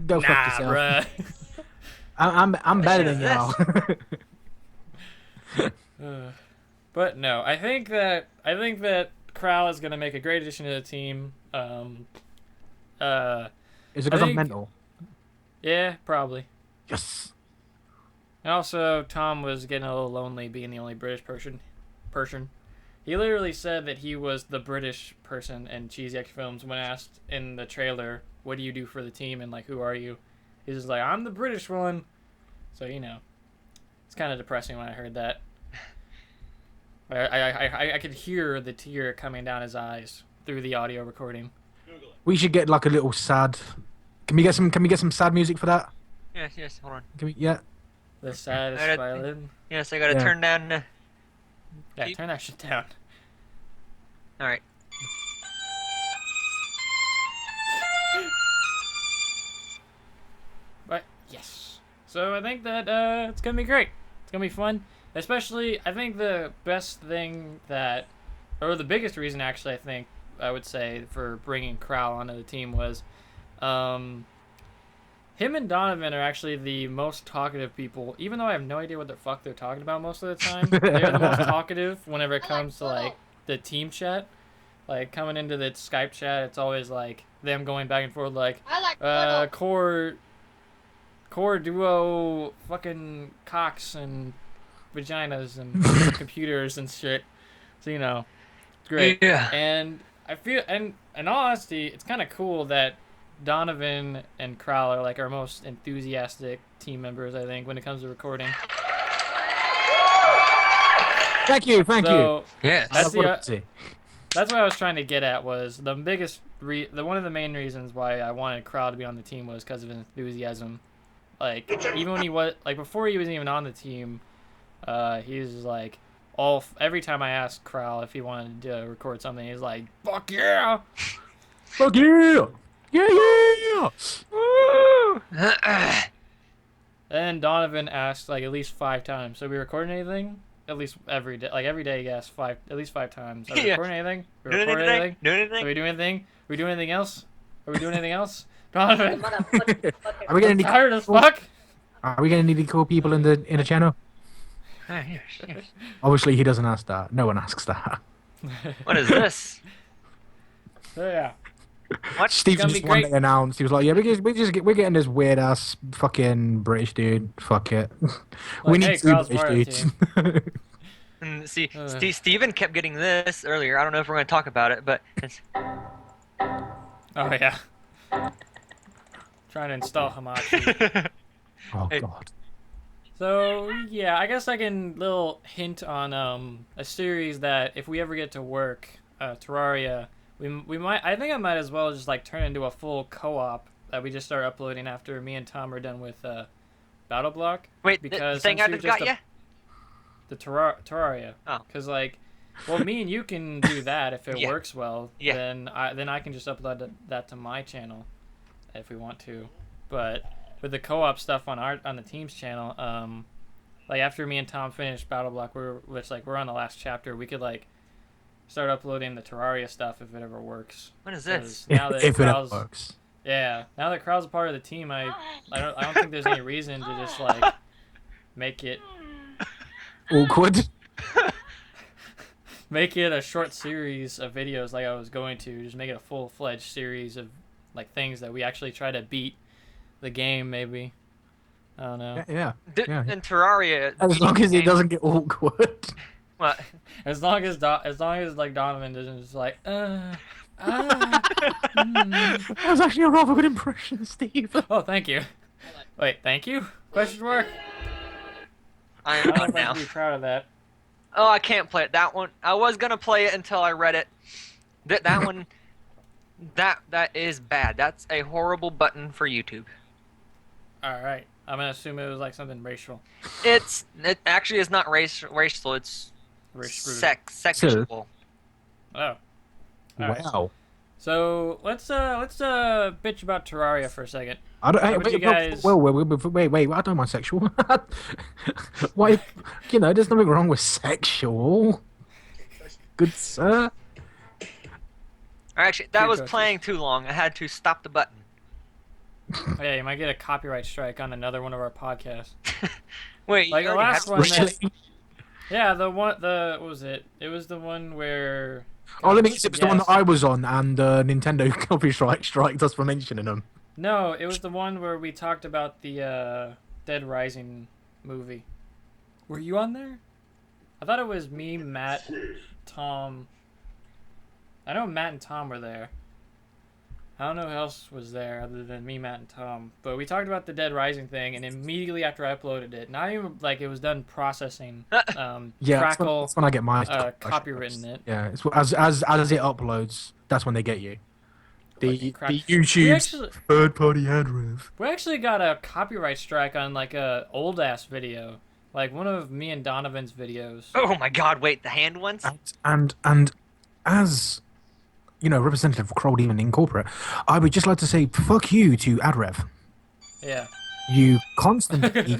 go fuck yourself. Bruh. I'm better than y'all. But no, I think that Crowl is gonna make a great addition to the team. Is it because I I'm think- mental? Yeah, probably. Yes. And also, Tom was getting a little lonely being the only British person. He literally said that he was the British person in Cheezyactionfilmz when asked in the trailer, "What do you do for the team?" and like, "Who are you?" He's just like, "I'm the British one." So you know, it's kind of depressing when I heard that. I could hear the tear coming down his eyes through the audio recording. We should get like a little sad. Can we get some sad music for that? Yes, hold on. Can we? Yeah. The saddest Alright. violin. Yes, I gotta Yeah. turn down. Yeah, turn that shit down. Alright. But yes, so I think that it's gonna be great. It's gonna be fun, especially I think the best thing that, or the biggest reason actually I would say for bringing Crowl onto the team was, him and Donovan are actually the most talkative people. Even though I have no idea what the fuck they're talking about most of the time, they're the most talkative whenever it comes to like the team chat. Like coming into the Skype chat, it's always like them going back and forth like, core duo fucking cocks and vaginas and computers and shit. So you know, it's great. Yeah. And I feel, and in all honesty, it's kind of cool that Donovan and Crowl are like our most enthusiastic team members, I think, when it comes to recording. Thank you. So Yes. that's What the that's what I was trying to get at, was the biggest one of the main reasons why I wanted Crowl to be on the team was because of his enthusiasm. Like even when he was like before he was even on the team, he was like every time I asked Crowl if he wanted to record something, he's like, "Fuck yeah!" Fuck yeah! Yeah! Woo! And Donovan asked like at least 5 times. So, are we recording anything? At least every day. Like every day he asks at least 5 times. Are we Yeah. recording anything? Are we Doing recording anything? anything? Doing Are anything? we doing anything? Are we doing anything else? Are we doing anything else? Donovan, Are we gonna I'm need? tired as fuck. Are we gonna need to call people in the channel? Yes. Obviously, he doesn't ask that. No one asks that. What is this? So yeah. What? Steve gonna just be one great. day announced. He was like, "Yeah, we're getting this weird ass fucking British dude. Fuck it. We hey, need 2 Crowl's British part of the dudes." And see, Uh. Steven kept getting this earlier. I don't know if we're going to talk about it, but it's, Oh yeah. Trying to install Hamachi. Oh Hey. God. So yeah, I guess I can little hint on a series that if we ever get to work, Terraria, we might. I think I might as well just like turn into a full co-op that we just start uploading after me and Tom are done with Battle Block. Wait, because the thing since I you're just got just you? the Terraria. Oh. Because like, well, me and you can do that if it Yeah. works well. Yeah. Then I can just upload that to my channel, if we want to. But with the co-op stuff on the team's channel, like after me and Tom finish Battle Block, we're on the last chapter. We could like start uploading the Terraria stuff if it ever works. What is this? 'Cause now that If it ever Krau's, works. yeah, now that Krau's a part of the team, I don't think there's any reason to just like make it Awkward. a short series of videos like I was going to. Just make it a full-fledged series of like things that we actually try to beat the game. Maybe I don't know. Yeah. Yeah. In Terraria. As long as it doesn't get awkward. What? As long as like Donovan doesn't just like That was actually a rather good impression, Steve. Oh, thank you. Wait, thank you? Question mark. I I am don't done think now. I'd be proud of that. Oh, I can't play it. That one. I was gonna play it until I read it. That one. That is bad. That's a horrible button for YouTube. All right, I'm gonna assume it was like something racial. It actually is not racial. It's sexual. Oh. All right. Wow. So let's bitch about Terraria for a second. I don't. Hey, Would you wait, guys- wait. I don't mind sexual. Why? You know, there's nothing wrong with sexual. Good sir. Actually, that Two was coaches. playing too long. I had to stop the button. Oh, yeah, you might get a copyright strike on another one of our podcasts. Wait, Like you the already last had- one. Really? Yeah, what was it? It was the one where. Oh, let me guess. It was the one Yes. that I was on, and Nintendo copyright striked us for mentioning them. No, it was the one where we talked about the Dead Rising movie. Were you on there? I thought it was me, Matt, Tom. I know Matt and Tom were there. I don't know who else was there other than me, Matt, and Tom. But we talked about the Dead Rising thing, and immediately after I uploaded it, not even like it was done processing, Yeah, that's Crackle that's when I get my copywritten it. Yeah, it's as it uploads. That's when they get you. The Crack- the We YouTube actually- third party ad rev. We actually got a copyright strike on like a old ass video, like one of me and Donovan's videos. Oh my God! Wait, the hand ones. And as you know, representative of Kroll Demon Incorporate, I would just like to say fuck you to AdRev. Yeah. You constantly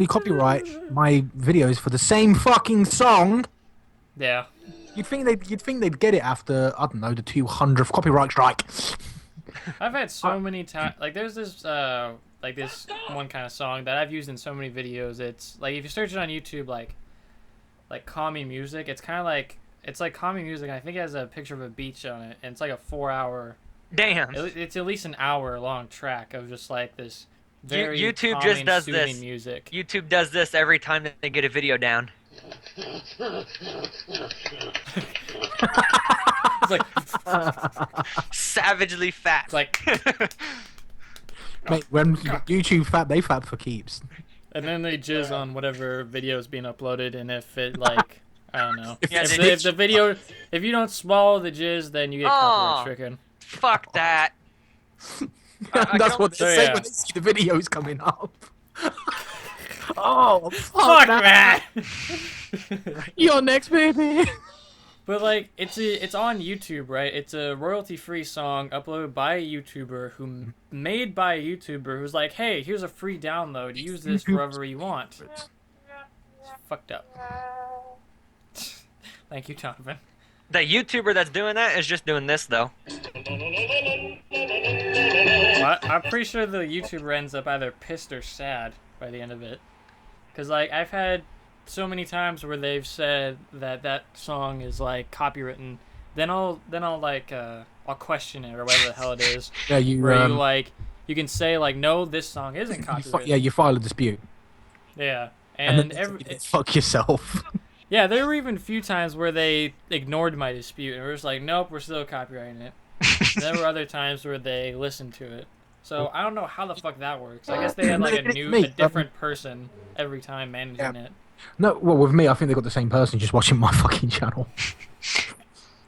copyright my videos for the same fucking song. Yeah. You'd think they'd get it after, I don't know, the 200th copyright strike. I've had so many times. Like, there's this like this one kind of song that I've used in so many videos. It's like if you search it on YouTube, like calming music. It's kind of like calming music. And I think it has a picture of a beach on it, and it's like a 4-hour. Damn. It's at least an hour long track of just like this very YouTube calming, just does soothing this. music. YouTube does this every time that they get a video down. It's like Savagely fat. it's like, Mate, when YouTube fat, they fat for keeps. and then they jizz on whatever video is being uploaded, and if it like. I don't know. Yeah, if the video, if you don't swallow the jizz, then you get copyright stricken. Fuck that. I That's can what they only- say Yeah. when they see the videos coming up. Oh, Fuck that! You're next, baby. But like, it's on YouTube, right? It's a royalty-free song uploaded by a YouTuber made by a YouTuber who's like, hey, here's a free download. Use this wherever you want. It's fucked up. Thank you, Donovan. The YouTuber that's doing that is just doing this though. Well, I'm pretty sure the YouTuber ends up either pissed or sad by the end of it. Because, like, I've had so many times where they've said that song is, like, copywritten. Then I'll question it or whatever the hell it is. Yeah, you Where you can say, like, no, this song isn't you copywritten. you file a dispute, Yeah. and And then fuck yourself. yeah, there were even a few times where they ignored my dispute and were just like, nope, we're still copywriting it. And there were other times where they listened to it. So I don't know how the fuck that works. I guess they had like a different person every time managing it. No, well, with me, I think they got the same person just watching my fucking channel.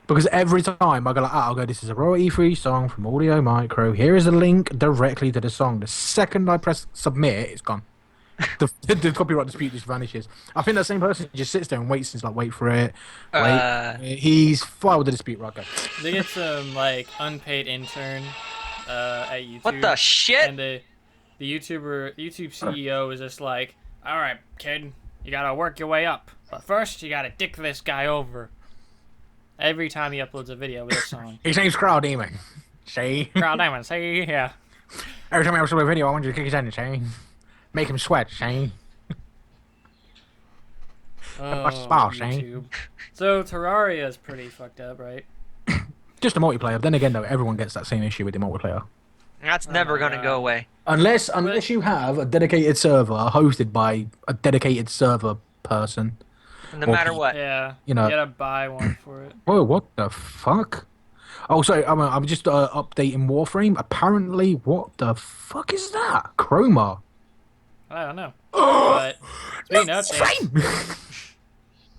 Because every time I go like, I'll go, this is a royalty-free song from Audio Micro. Here is a link directly to the song. The second I press submit, it's gone. The copyright dispute just vanishes. I think that same person just sits there and waits and like, wait for it. He's filed the dispute, right? Go. They get some like unpaid intern at YouTube. What the shit? And the YouTube CEO is just like, all right, kid, you gotta work your way up, but first you gotta dick this guy over. Every time he uploads a video with a song. His name's Crowd Demon. See? Crowd Demon, see? Yeah. Every time I upload a video, I want you to kick his head, see? Make him sweat, see? YouTube. So Terraria is pretty fucked up, right? Just a multiplayer. Then again, though, everyone gets that same issue with the multiplayer. That's never gonna go away. Unless you have a dedicated server hosted by a dedicated server person. No matter what. Yeah. You know. You gotta buy one for it. Whoa, what the fuck? Oh, sorry, I'm just updating Warframe. Apparently, what the fuck is that? Chroma. I don't know. But speaking of updates,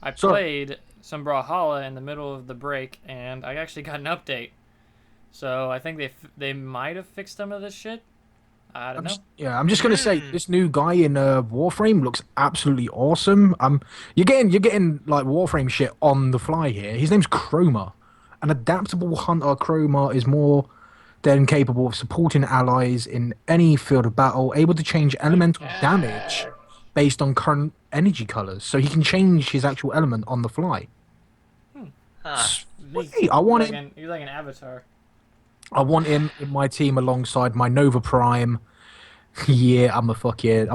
I played some Brawlhalla in the middle of the break, and I actually got an update. So I think they might have fixed some of this shit. I don't know. I'm just gonna say this new guy in Warframe looks absolutely awesome. You're getting like Warframe shit on the fly here. His name's Chroma, an adaptable hunter. Chroma is more than capable of supporting allies in any field of battle, able to change elemental damage based on current energy colors. So he can change his actual element on the fly. Sweet. I want him. You're like an avatar. I want him in my team alongside my Nova Prime. Yeah, I'm one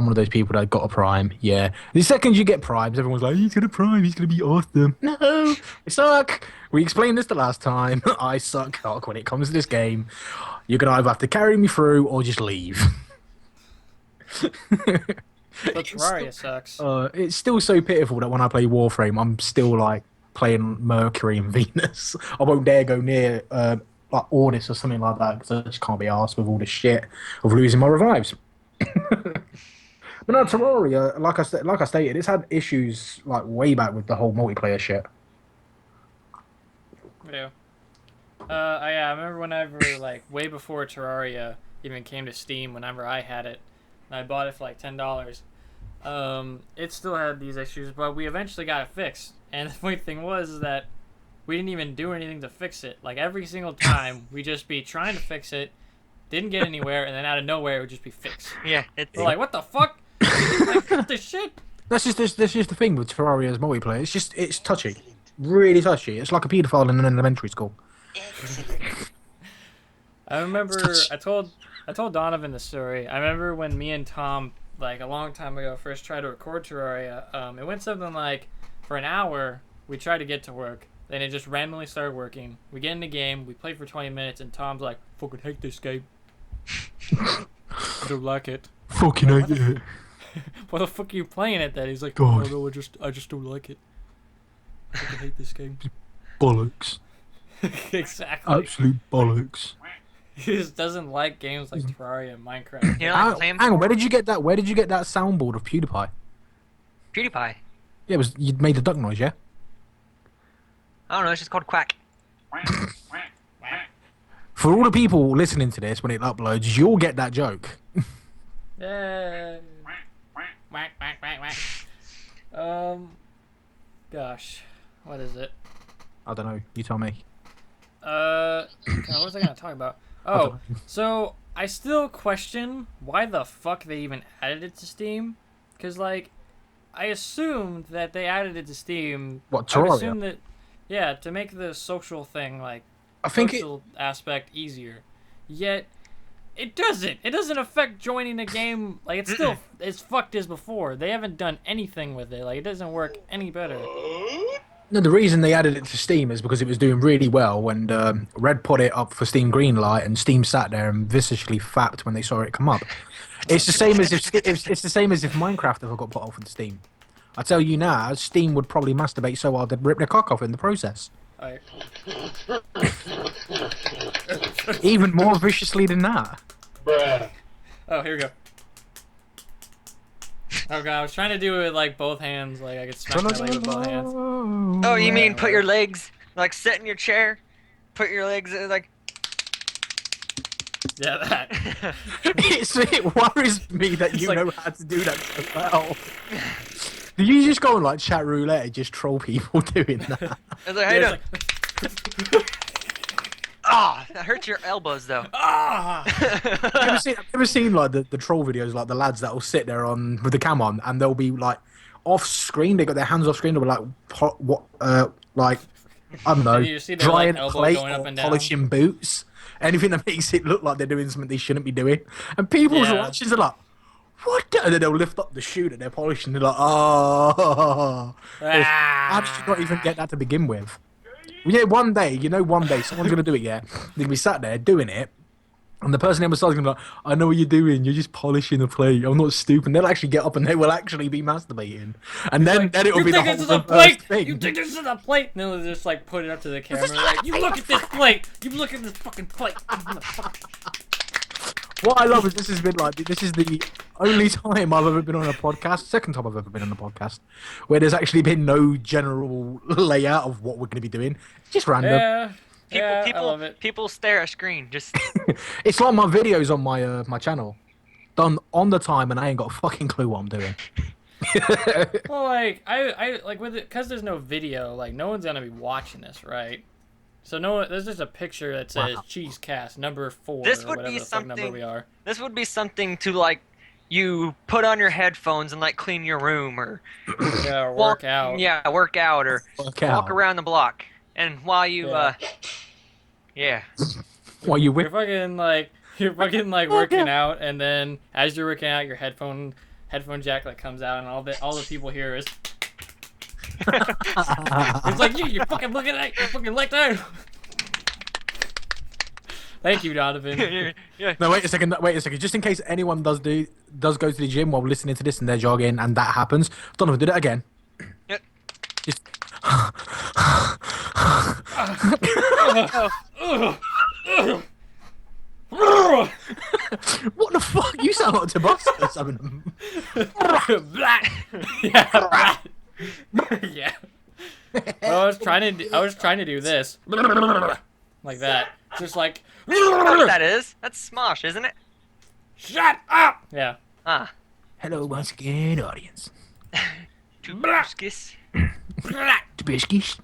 of those people that got a Prime. Yeah. The second you get Primes, everyone's like, he's got a Prime, he's going to be awesome. No, I suck. We explained this the last time. I suck cock when it comes to this game. You're going to either have to carry me through or just leave. But Terraria sucks. It's still so pitiful that when I play Warframe, I'm still like playing Mercury and Venus. I won't dare go near like Ordis or something like that because I just can't be arsed with all this shit of losing my revives. But no, Terraria, like I stated, it's had issues like way back with the whole multiplayer shit. Yeah. I remember whenever like way before Terraria even came to Steam, whenever I had it, and I bought it for like $10. It still had these issues, but we eventually got it fixed. And the funny thing was that we didn't even do anything to fix it. Like every single time, we'd just be trying to fix it, didn't get anywhere, and then out of nowhere, it would just be fixed. Yeah, we're like, what the fuck? Like, what the shit? That's just the thing with Terraria's multiplayer. It's touchy, really touchy. It's like a paedophile in an elementary school. I remember I told Donovan the story. I remember when me and Tom, like a long time ago, first tried to record Terraria. It went something like for an hour. We tried to get to work. Then it just randomly started working. We get in the game, we play for 20 minutes, and Tom's like, fucking hate this game. I don't like it. Fucking hate it. Why the fuck are you playing it then? He's like, God. Oh no, I just don't like it. I fucking hate this game. Bollocks. Exactly. Absolute bollocks. He just doesn't like games like Terraria and Minecraft. You know, like hang on, where did you get that soundboard of PewDiePie? PewDiePie? Yeah, you made the duck noise, yeah? I don't know, it's just called Quack. For all the people listening to this when it uploads, you'll get that joke. Yeah. Whack, whack, whack, whack. Gosh, what is it? I don't know. You tell me. God, what was I gonna talk about? Oh, so I still question why the fuck they even added it to Steam, because like, I assumed that they added it to Steam. What, Terraria? I assumed that, yeah, to make the social thing like social aspect easier. Yet it doesn't. It doesn't affect joining a game. Like it's still as fucked as before. They haven't done anything with it. Like it doesn't work any better. No, the reason they added it to Steam is because it was doing really well when Red put it up for Steam Greenlight, and Steam sat there and viciously fapped when they saw it come up. It's the same as if Minecraft ever got put off on Steam. I tell you now, Steam would probably masturbate so hard they'd rip their cock off in the process. Right. Even more viciously than that. Oh, here we go. Oh god, I was trying to do it with like both hands, like I could smack my leg with both hands. Oh, you mean put your legs, like sit in your chair, put your legs like... Yeah, that. It worries me that you like- know how to do that so well. Do you just go on like chat roulette and just troll people doing that? It's like, how you doing? Ah, that hurts your elbows though. Ah! Have you ever seen like the troll videos, like the lads that will sit there on with the cam on, and they'll be like off screen. They got their hands off screen. They'll be like, like I don't know, And you see their, like, drying elbow plate going up or and down. polishing boots. Anything that makes it look like they're doing something they shouldn't be doing. And people's Yeah. watchers are like, what? And then they'll lift up the shoe that they're polishing. They're like, oh. How did you not even get that to begin with? Yeah, one day someone's gonna do it. Yeah, they're gonna be sat there doing it, and the person on the side's gonna be like, "I know what you're doing. You're just polishing a plate. I'm not stupid." They'll actually get up and they will actually be masturbating, and then it'll You be the think this whole is a reverse plate? thing. You think this is a plate? And they'll just like put it up to the camera, like, you look at this plate. You look at this fucking plate. What I love is this is the only time I've ever been on a podcast, second time I've ever been on a podcast, where there's actually been no general layout of what we're going to be doing. Just random. Yeah, I love it. People stare at screen. Just It's like my videos on my my channel, done on the time, and I ain't got a fucking clue what I'm doing. Well, like I like with it because there's no video. Like no one's gonna be watching this, right? So there's just a picture that says Cheeze-Cast number 4 This or would whatever be the fuck number something- we are. this would be something to like you put on your headphones and like clean your room or Yeah, or work out. Yeah, work out or Work walk out. around the block. And while you Yeah. yeah. While you You're fucking like working out, and then as you're working out, your headphone jack like comes out, and all the people hear is. It's like you're fucking looking at you're fucking let down. Thank you, Donovan. yeah. No, wait a second. Just in case anyone does go to the gym while listening to this and they're jogging and that happens, Donovan, do that again. Yeah. Just. What the fuck? You sound like Tabasco or something. Yeah. Yeah. I was trying to do this like that, just like. I know what that is. That's Smosh, isn't it? Shut up! Yeah. Ah. Hello, once again, audience. Tubuskis. Tabasco. It's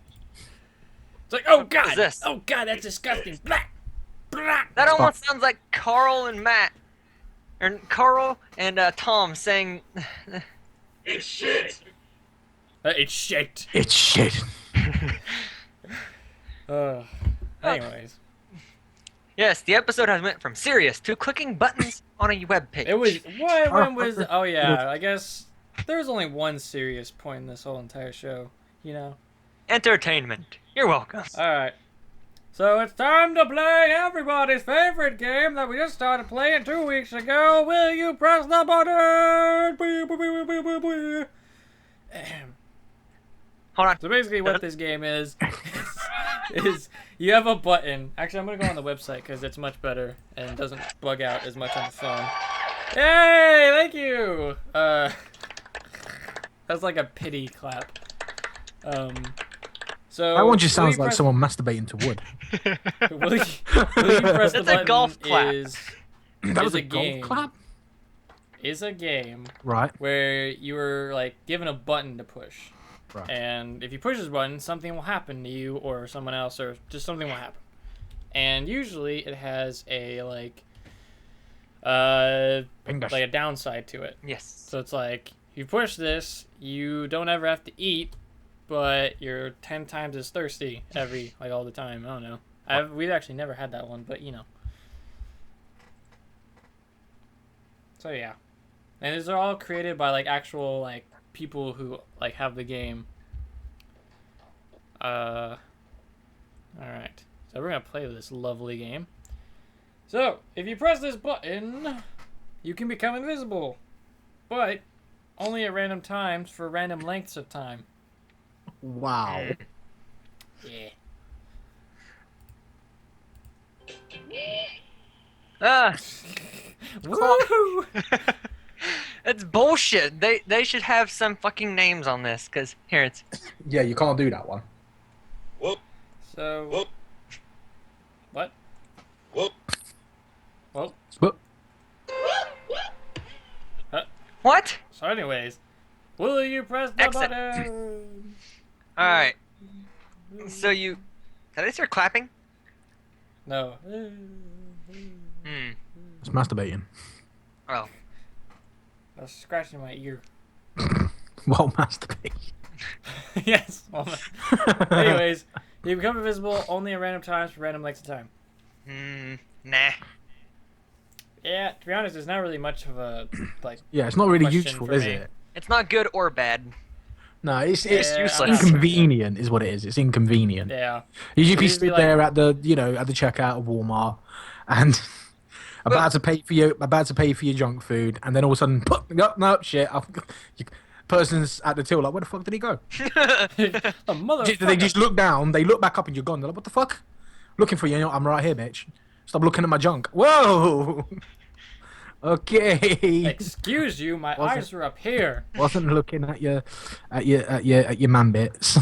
like, oh god, is this? oh god, that's disgusting. That almost sounds like Carl and Matt. Or Carl and Tom saying It's shit. It's shit. It's shit. Anyways, yes, the episode has went from serious to clicking buttons on a web page. it was what? When was? Oh yeah, I guess there was only one serious point in this whole entire show. You know. Entertainment. You're welcome. All right. So it's time to play everybody's favorite game that we just started playing 2 weeks ago. Will you press the button? Hold on. So basically what this game is you have a button. Actually, I'm going to go on the website because it's much better and doesn't bug out as much on the phone. Yay! Thank you! That's like a pity clap. So That one just sounds will you like someone masturbating to wood. will you press the That's a button golf clap. That was is a a golf game. clap? Is a game Right. where you were like given a button to push. Right. And if you push this button, something will happen to you or someone else, or just something will happen. And usually it has a like a downside to it. Yes. So it's like you push this, you don't ever have to eat, but you're 10 times as thirsty all the time. I don't know. We've actually never had that one, but you know. So yeah. And these are all created by like actual like people who like have the game. Alright. So we're gonna play this lovely game. So, if you press this button, you can become invisible. But only at random times for random lengths of time. Wow. Yeah. Woo! It's bullshit. They should have some fucking names on this, cause here it's. Yeah, you can't do that one. So. What? Well. But What? So, anyways, will you press the Exit. button? All right. So you. Did I start clapping? No. Hmm. it's masturbating. Oh. I was scratching my ear. Well, masturbating. Yes. Well, anyways, you become invisible only at random times for random lengths of time. Nah. Yeah, to be honest, there's not really much of a like. Yeah, it's not really Question useful, for is me. it? It's not good or bad. No, it's Yeah, useless. inconvenient, is what it is. It's inconvenient. Yeah. You It should be used to be stood like- there at the at the checkout of Walmart, and about to pay for your junk food, and then all of a sudden, no shit. Person's at the till, like, where the fuck did he go? A motherfucker. They just look down, they look back up, and you're gone. They're like, what the fuck? Looking for you. I'm right here, bitch. Stop looking at my junk. Whoa. Okay. Excuse you, my eyes are up here. Wasn't looking at your man bits.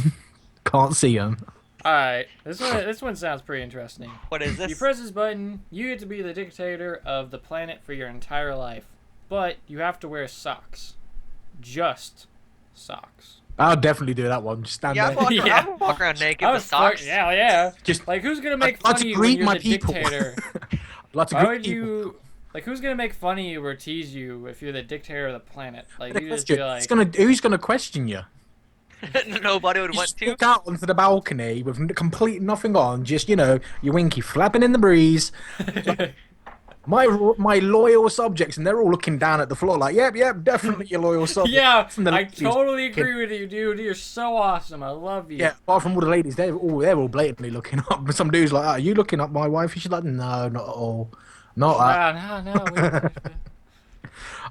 Can't see them. Alright, this one sounds pretty interesting. What is You this? press this button, you get to be the dictator of the planet for your entire life. But you have to wear socks. Just socks. I'll definitely do that one. Just stand Yeah, there. Yeah. I'll walk around naked I with was socks. yeah. Just Like, who's gonna make I'd like fun to of you when greet you're my the people. dictator? Lots of Why good would people. you... Like, who's gonna make fun of you or tease you if you're the dictator of the planet? Like, The you just question, be like... who's gonna question you? Nobody would You want just to. walk out onto the balcony with complete nothing on, just your winky flapping in the breeze. My loyal subjects, and they're all looking down at the floor like, yep, definitely your loyal subjects. Yeah, From the I ladies. totally agree with you, dude. You're so awesome. I love you. Yeah, apart from all the ladies, they're all blatantly looking up. But some dude's like, are you looking up my wife? She's like, no, not at all. Not that. No.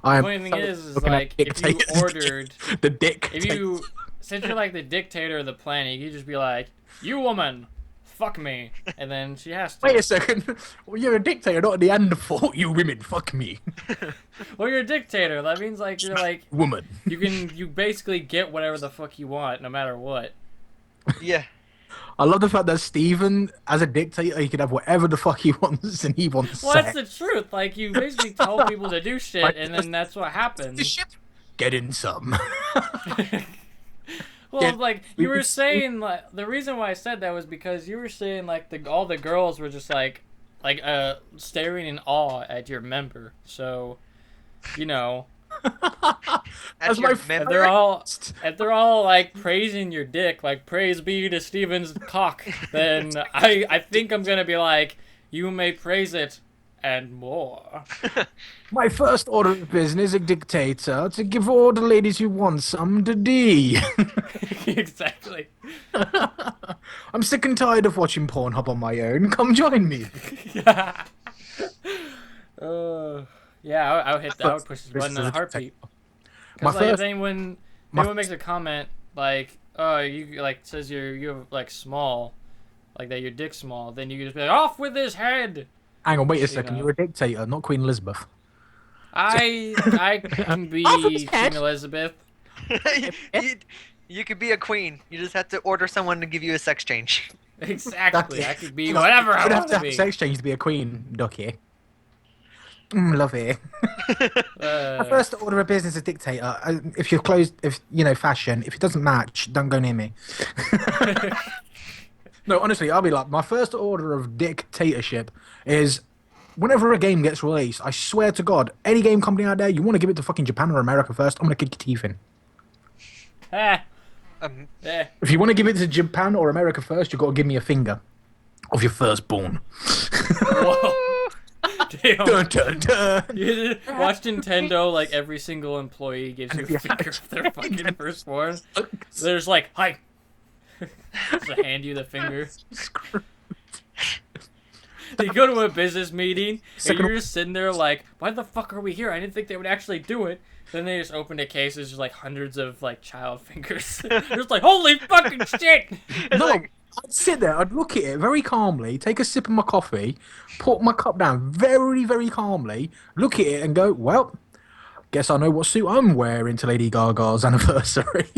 I The am funny thing is looking at like, if you dictators. ordered... the dick. If you... Since you're like the dictator of the planet, you could just be like, you woman, fuck me. And then she has to. Wait a second. Well, you're a dictator, not a Neanderthal. You women, fuck me. Well, you're a dictator. That means like you're like... Woman. You basically get whatever the fuck you want, no matter what. Yeah. I love the fact that Steven, as a dictator, he can have whatever the fuck he wants, and he wants Well, sex. that's the truth. Like, you basically tell people to do shit, and then that's what The happens. ship. Get in some. Well, Yeah, like, you were saying, like, the reason why I said that was because you were saying, like, all the girls were just, like, staring in awe at your member. So, you know, That's your my member? if they're all, like, praising your dick, like, praise be to Steven's cock, then I think I'm gonna be like, you may praise it, and more. My first order of business, a dictator, to give all the ladies who want some to D. Exactly. I'm sick and tired of watching Pornhub on my own. Come join me. Yeah, I would hit that. I would push this button in a heartbeat. My Because like, first, if anyone makes a comment like, "Oh, you like says you're like small, like that your dick's small," then you can just be like, "Off with his head." hang on, wait a second. know. You're a dictator, not Queen Elizabeth. I can be Off with his head. Queen Elizabeth. you could be a queen. You just have to order someone to give you a sex change. Exactly. I could be Hang on, whatever you I would have want to to have be. sex change to be a queen, Ducky. Love it. My first order of business is dictator. If you're closed, fashion, if it doesn't match, don't go near me. No, honestly, I'll be like, my first order of dictatorship is whenever a game gets released, I swear to God, any game company out there, you want to give it to fucking Japan or America first, I'm going to kick your teeth in. Eh. Um, Eh. If you want to give it to Japan or America first, you've got to give me a finger of your firstborn. Whoa. Damn. Dun, dun, dun. You watch Nintendo, like every single employee gives you a Yeah. finger of their fucking firstborn. They're just like, hi. Just to hand you the finger. They go to a business meeting, and you're just sitting there like, why the fuck are we here? I didn't think they would actually do it. Then they just open a case, there's just like hundreds of like child fingers. They're just like, holy fucking shit! it's No, like, I'd sit there, I'd look at it very calmly, take a sip of my coffee, put my cup down very, very calmly, look at it and go, well, guess I know what suit I'm wearing to Lady Gaga's anniversary.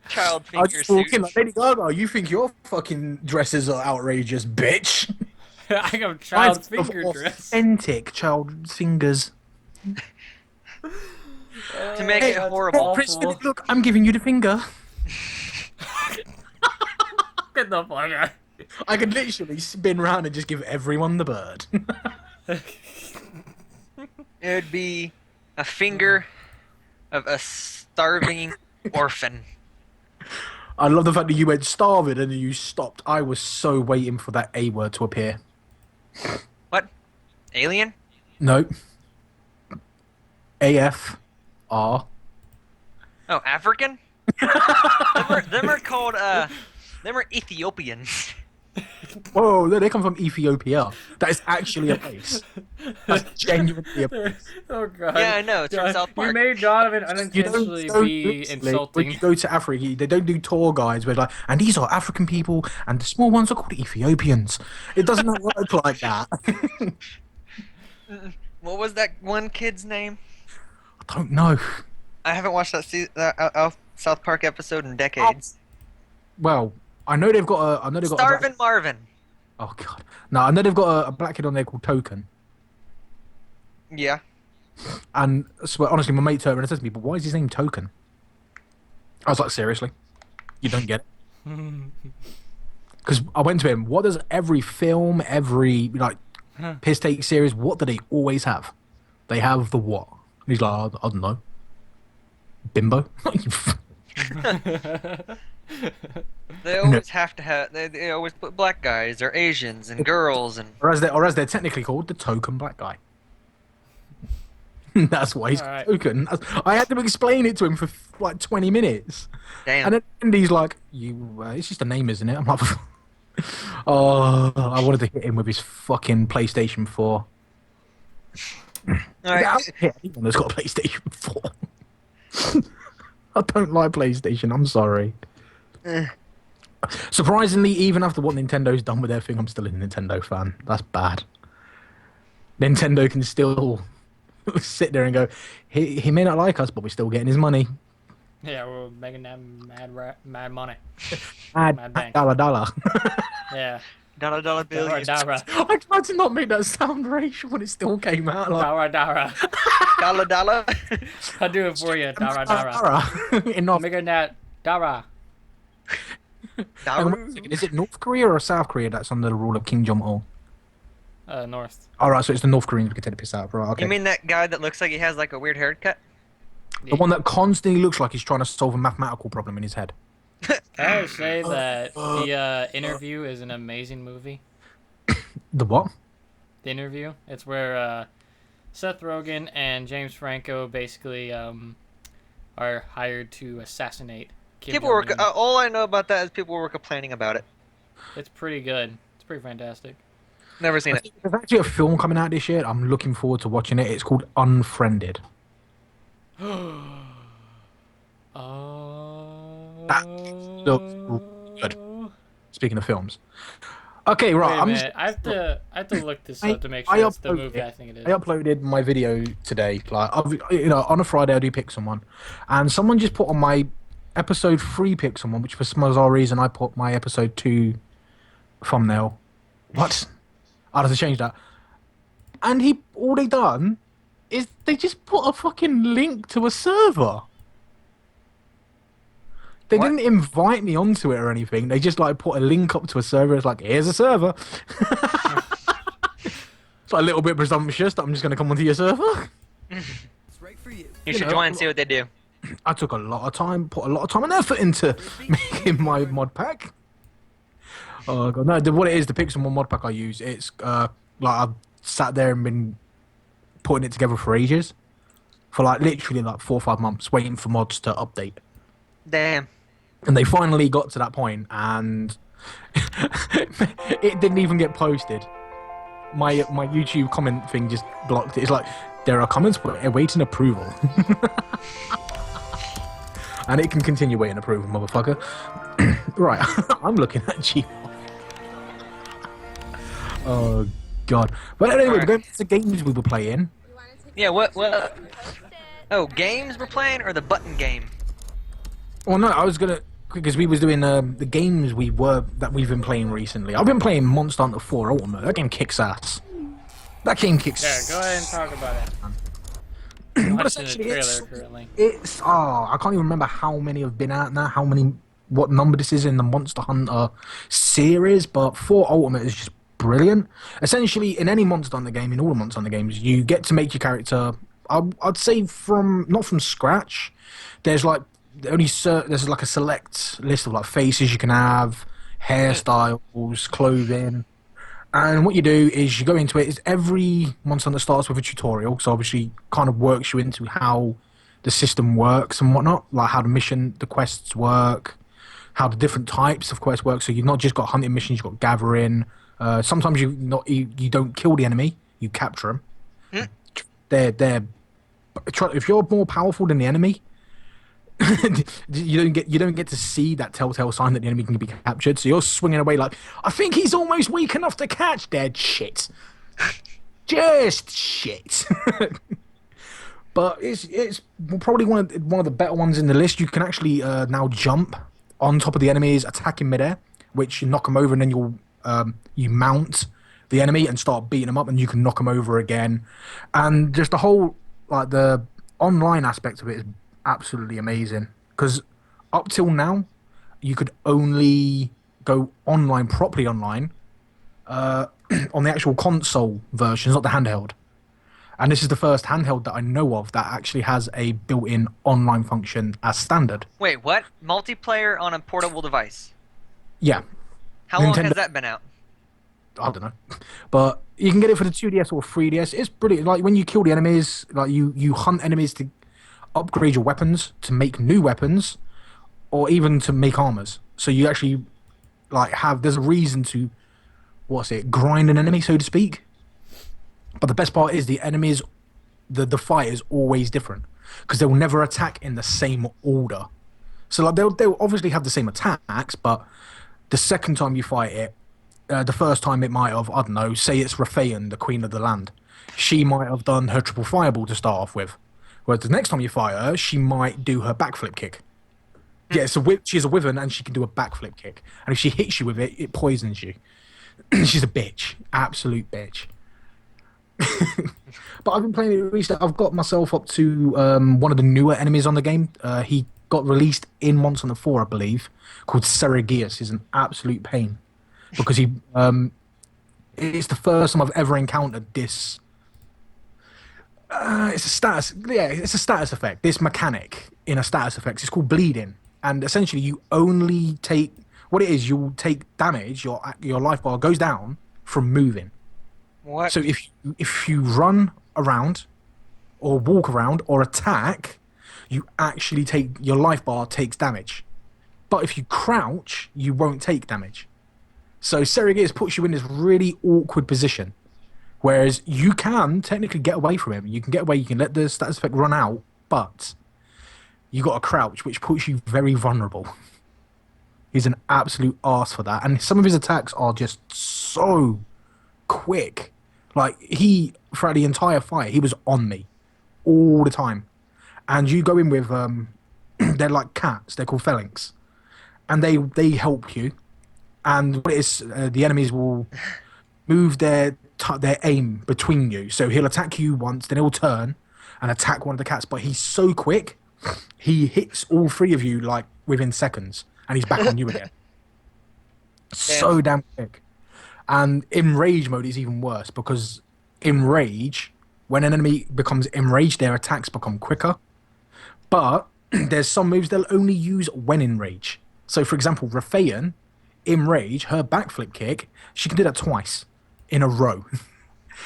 Child I finger just walk suit. in like, Lady Gaga, you think your fucking dresses are outrageous, bitch. I got child Mine's finger dress. authentic child fingers. To make it that's horrible. awful. Prince Philip, look, I'm giving you the finger. Get the fuck out. I could literally spin round and just give everyone the bird. It would be a finger of a starving orphan. I love the fact that you went starving and then you stopped. I was so waiting for that A word to appear. What? Alien? No. AFR. Oh, African? them are called, them are Ethiopians. Whoa, they come from Ethiopia. That is actually a place. That's genuinely a place. Oh god. Yeah, I know, it's from South Park. You made Donovan You unintentionally don't be literally, insulting. when you go to Africa, they don't do tour guides where like, and these are African people, and the small ones are called Ethiopians. It doesn't work like that. What was that one kid's name? I don't know. I haven't watched that South Park episode in decades. Well, I know they've got a. I know they've got. Starvin' Marvin. Oh god. No, I know they've got a black kid on there called Token. Yeah. And so, honestly, my mate turned around and said to me, "But why is his name Token?" I was like, "Seriously, you don't get it?" Because I went to him. What does every film, every like piss take series? What do they always have? They have the what? And he's like, I don't know. Bimbo. They always have to have. They always put black guys or Asians and girls and. or as they're technically called, the token black guy. That's why he's Alright. Token. I had to explain it to him for like 20 minutes. Damn. And he's like, it's just a name, isn't it? I'm like, oh, I wanted to hit him with his fucking PlayStation 4. All right. I'll hit anyone that's got a PlayStation 4. I don't like PlayStation, I'm sorry. Surprisingly, even after what Nintendo's done with their thing, I'm still a Nintendo fan. That's bad. Nintendo can still sit there and go, he may not like us, but we're still getting his money. Yeah, we're making that mad money. Mad bank. dollar. Yeah. Dollar bill. Dara. I tried to not make that sound racial when it still came out. Like, Dara. Dollar. I'll do it for you. Dara. In North, Making that Dara. hang on one second, is it North Korea or South Korea that's under the rule of Kim Jong-un? North. Alright, so it's the North Koreans we can take the piss out of. Right, okay. You mean that guy that looks like he has like a weird haircut? The one that constantly looks like he's trying to solve a mathematical problem in his head. I would say that the Interview is an amazing movie. The what? The Interview. It's where Seth Rogen and James Franco basically are hired to assassinate Kim People were. Jong-un. All I know about that is people were complaining about it. It's pretty good. It's pretty fantastic. Never seen it. There's actually a film coming out this year. I'm looking forward to watching it. It's called Unfriended. That looks good. Speaking of films. Okay, right. Wait a I'm minute. I have to look this up to make sure it's the movie I think it is. I uploaded my video today. Like, on a Friday I do pick someone, and someone just put on my episode 3 pick someone, which for some bizarre reason I put my episode 2 thumbnail. What? I have to change that. And all they done is they just put a fucking link to a server. They What? didn't invite me onto it or anything. They just like put a link up to a server. It's like, here's a server. It's like a little bit presumptuous that I'm just going to come onto your server. You You should know, join and see what they do. I took a lot of time, put a lot of time and effort into making my mod pack. Oh god, no! What it is, the Pixel mod pack I use, it's like I've sat there and been putting it together for ages, for like literally like 4 or 5 months, waiting for mods to update. Damn. And they finally got to that point, and it didn't even get posted. My YouTube comment thing just blocked it. It's like, there are comments awaiting approval. And it can continue waiting approval, motherfucker. Right, I'm looking at you. Oh God! But anyway, Alright. going back to games we were playing. Yeah, what? Oh, games we're playing or the button game? Well, no, I was gonna because we was doing the games that we've been playing recently. I've been playing Monster Hunter 4 Ultimate. That game kicks ass. That game kicks. Yeah, go ahead and talk about it. But Watching the essentially, trailer currently. I can't even remember how many have been out now. What number this is in the Monster Hunter series, but 4 Ultimate is just brilliant. Essentially, in any Monster Hunter game, in all the Monster Hunter games, you get to make your character. I'd say not from scratch. There's like there's like a select list of like faces you can have, hairstyles, clothing, and what you do is you go into it. Is every Monster Hunter starts with a tutorial, so obviously kind of works you into how the system works and whatnot, like how the quests work, how the different types of quests work. So you've not just got hunting missions, you've got gathering. Sometimes you don't kill the enemy, you capture them. They're if you're more powerful than the enemy, you don't get to see that telltale sign that the enemy can be captured. So you're swinging away like, I think he's almost weak enough to catch. Dead shit, just shit. But it's probably one of the better ones in the list. You can actually now jump on top of the enemies, attack in midair, which you knock them over, and then you mount the enemy and start beating them up, and you can knock them over again. And just the whole the online aspect of it is absolutely amazing, because up till now you could only go online, properly online, on the actual console versions, not the handheld. And this is the first handheld that I know of that actually has a built-in online function as standard. Wait, what? Multiplayer on a portable device? Yeah. How long has that been out? I don't know. But you can get it for the 2DS or 3DS. It's brilliant. Like, when you kill the enemies, like you hunt enemies to upgrade your weapons, to make new weapons, or even to make armors. So you actually there's a reason to grind an enemy, so to speak. But the best part is the enemies, the fight is always different, because they will never attack in the same order. So they'll obviously have the same attacks, but the second time you fight it, the first time it might have, I don't know, say it's Raffaeon, the Queen of the Land. She might have done her triple fireball to start off with. Whereas the next time you fight her, she might do her backflip kick. Yeah, she's a wyvern and she can do a backflip kick. And if she hits you with it, it poisons you. She's a bitch. Absolute bitch. But I've been playing it recently. I've got myself up to one of the newer enemies on the game. He got released in Monster Hunter 4, I believe, called Serageus. He's an absolute pain, because it's the first time I've ever encountered this. It's a status effect. This mechanic in a status effect. It's called bleeding, and essentially you only take you'll take damage. Your life bar goes down from moving. What? So if you run around, or walk around, or attack, you actually your life bar takes damage. But if you crouch, you won't take damage. So Serageus puts you in this really awkward position, whereas you can technically get away from him. You can get away. You can let the status effect run out, but you got to crouch, which puts you very vulnerable. He's an absolute arse for that, and some of his attacks are just so quick. Like, throughout the entire fight, he was on me all the time. And you go in with they're like cats. They're called phalanx, and they help you. And what it is, the enemies will move their aim between you. So he'll attack you once, then he'll turn and attack one of the cats. But he's so quick, he hits all three of you like within seconds, and he's back on you again. So damn quick. And in rage mode is even worse, because in rage, when an enemy becomes enraged, their attacks become quicker. But there's some moves they'll only use when in rage. So, for example, Raffaeon, in rage, her backflip kick, she can do that twice in a row.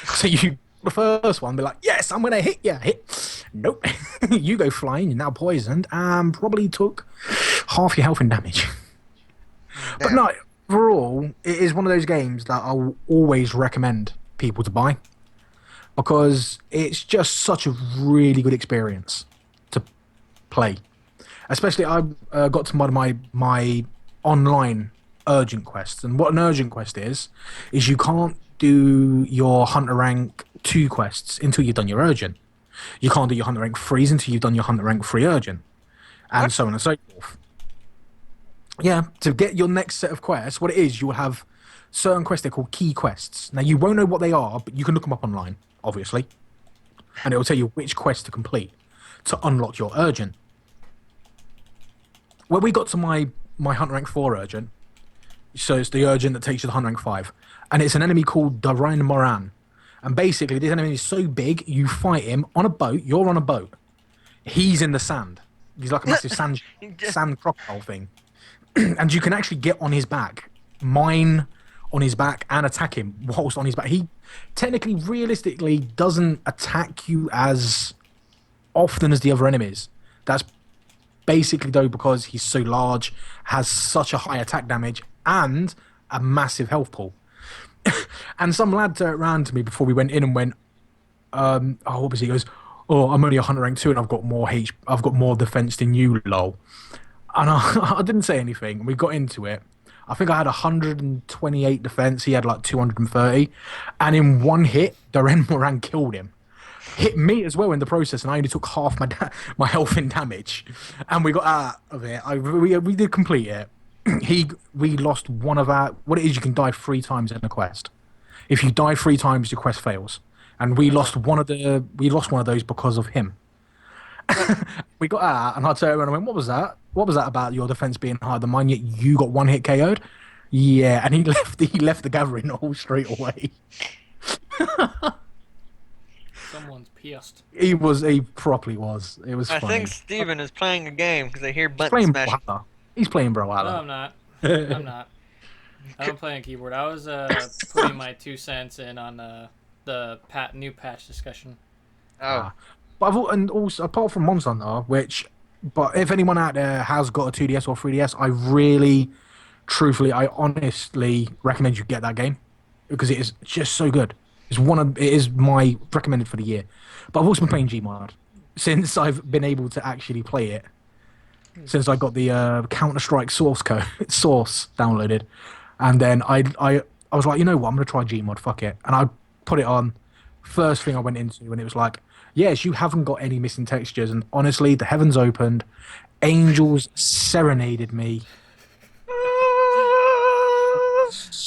So the first one, be like, yes, I'm going to hit you. Hit. Nope. You go flying, you're now poisoned, and probably took half your health and damage. But no, overall, it is one of those games that I'll always recommend people to buy, because it's just such a really good experience to play. Especially, I got to mod my online urgent quests. And what an urgent quest is you can't do your Hunter Rank 2 quests until you've done your urgent. You can't do your Hunter Rank 3s until you've done your Hunter Rank 3 urgent. And What? so on and so forth. Yeah, to get your next set of quests, what it is, you will have certain quests they're called key quests. Now, you won't know what they are, but you can look them up online, obviously. And it will tell you which quest to complete to unlock your urgent. When we got to my Hunter Rank 4 urgent, so it's the urgent that takes you to Hunter Rank 5, and it's an enemy called Darain Moran. And basically, this enemy is so big, you fight him on a boat, you're on a boat. He's in the sand. He's like a massive sand crocodile thing. And you can actually get on his back, mine on his back, and attack him whilst on his back. He technically, realistically, doesn't attack you as often as the other enemies. That's basically, though, because he's so large, has such a high attack damage, and a massive health pool. And some lad turned around to me before we went in and went, what was he? He goes, oh, I'm only a Hunter Rank 2 and I've got more defense than you, lol. And I didn't say anything. We got into it. I think I had 128 defense. He had like 230. And in one hit, Daren Moran killed him. Hit me as well in the process, and I only took half my health in damage. And we got out of it. We did complete it. We lost one of our... What it is, you can die 3 times in a quest. If you die 3 times, your quest fails. And we lost one of those because of him. We got out, and I turned around and went, what was that? What was that about your defense being higher than mine, yet you got 1 hit KO'd? Yeah, and he left the gathering hall straight away. Someone's pissed. He properly was. It was funny. I think Steven is playing a game because I hear button playing smashing. Brawlhalla. He's playing Brawlhalla. No, I'm not. I'm not. I don't play on keyboard. I was putting my 2 cents in on the new patch discussion. Oh. And also, apart from Monster Hunter, but if anyone out there has got a 2DS or 3DS, I really, truthfully, I honestly recommend you get that game because it is just so good. It is my recommended for the year. But I've also been playing Gmod since I've been able to actually play it. Since I got the Counter-Strike source downloaded, and then I was like, you know what, I'm gonna try Gmod, fuck it, and I put it on. First thing I went into, and it was like, yes, you haven't got any missing textures, and honestly, the heavens opened, angels serenaded me.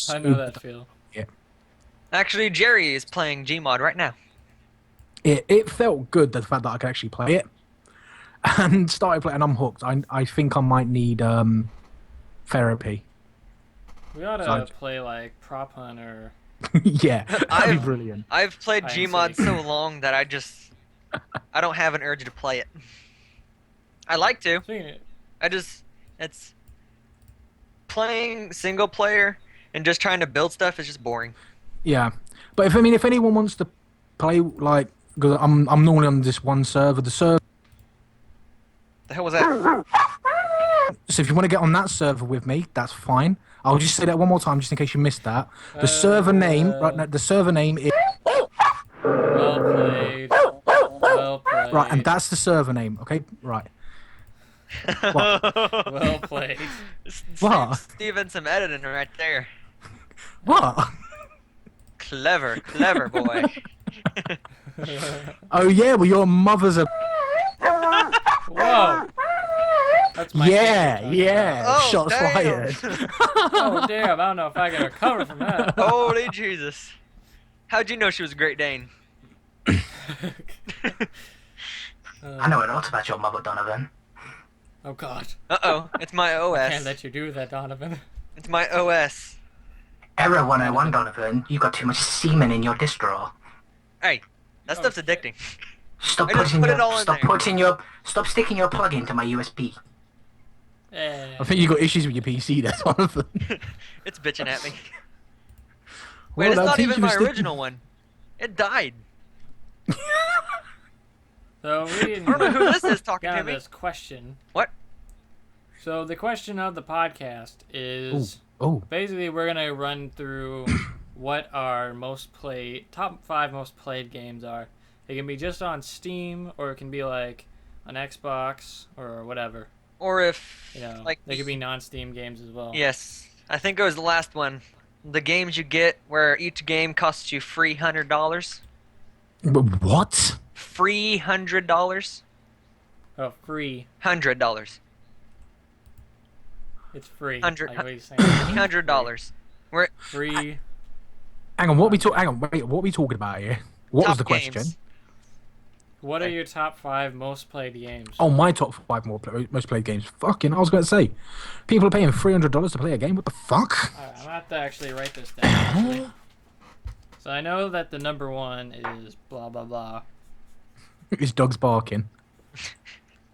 I know that feel. Yeah. Actually, Jerry is playing Gmod right now. It felt good, the fact that I could actually play it. And started playing, and I'm hooked. I think I might need therapy. We ought to play like Prop Hunt or... Yeah, that'd be brilliant. I've played Gmod so long that I don't have an urge to play it. I like to. It's playing single player and just trying to build stuff is just boring. Yeah, but if anyone wants to play, like, because I'm normally on this one server, the server. The hell was that? So if you want to get on that server with me, that's fine. I'll just say that one more time, just in case you missed that. The server name, right now, the server name is. Well played. Well played. Right, and that's the server name. Okay, right. What? Well played. What? Steven, some editing right there. What? Clever boy. Oh yeah, well your mother's a. Whoa. That's my Yeah. Oh, Shots damn. fired. Oh damn! I don't know if I can recover from that. Holy Jesus! How'd you know she was a Great Dane? I know a lot about your mother, Donovan. Oh god. Uh-oh, it's my OS. I can't let you do that, Donovan. It's my OS. Error 101, Donovan. You got too much semen in your distro. Hey, that stuff's addicting. Stop I just put it all in there. Stop sticking your plug into my USB. I think you got issues with your PC there, Donovan. It's bitching at me. Well, Wait, it's I'll not teach even you my to stick- original one. It died. So we didn't I don't know who this is talking get to on me. this question. What? So the question of the podcast is Oh. basically we're gonna run through what our top 5 most played games are. It can be just on Steam, or it can be like on Xbox or whatever. Or if You know, like they could be non-Steam games as well. yes, I think it was the last one. The games you get where each game costs you $300. What? $300. Oh, free. $100. It's free. Hundred- Like, what are you saying? $300. Where Free. Hang on, hang on, wait, what are we talking about here? What was top the question? games. What are your top 5 most played games? Oh, my top 5 most played games. Fucking, I was going to say, people are paying $300 to play a game. What the fuck? Alright, I'm gonna have to actually write this down. Actually. So I know that the number 1 is blah blah blah. His dog's barking.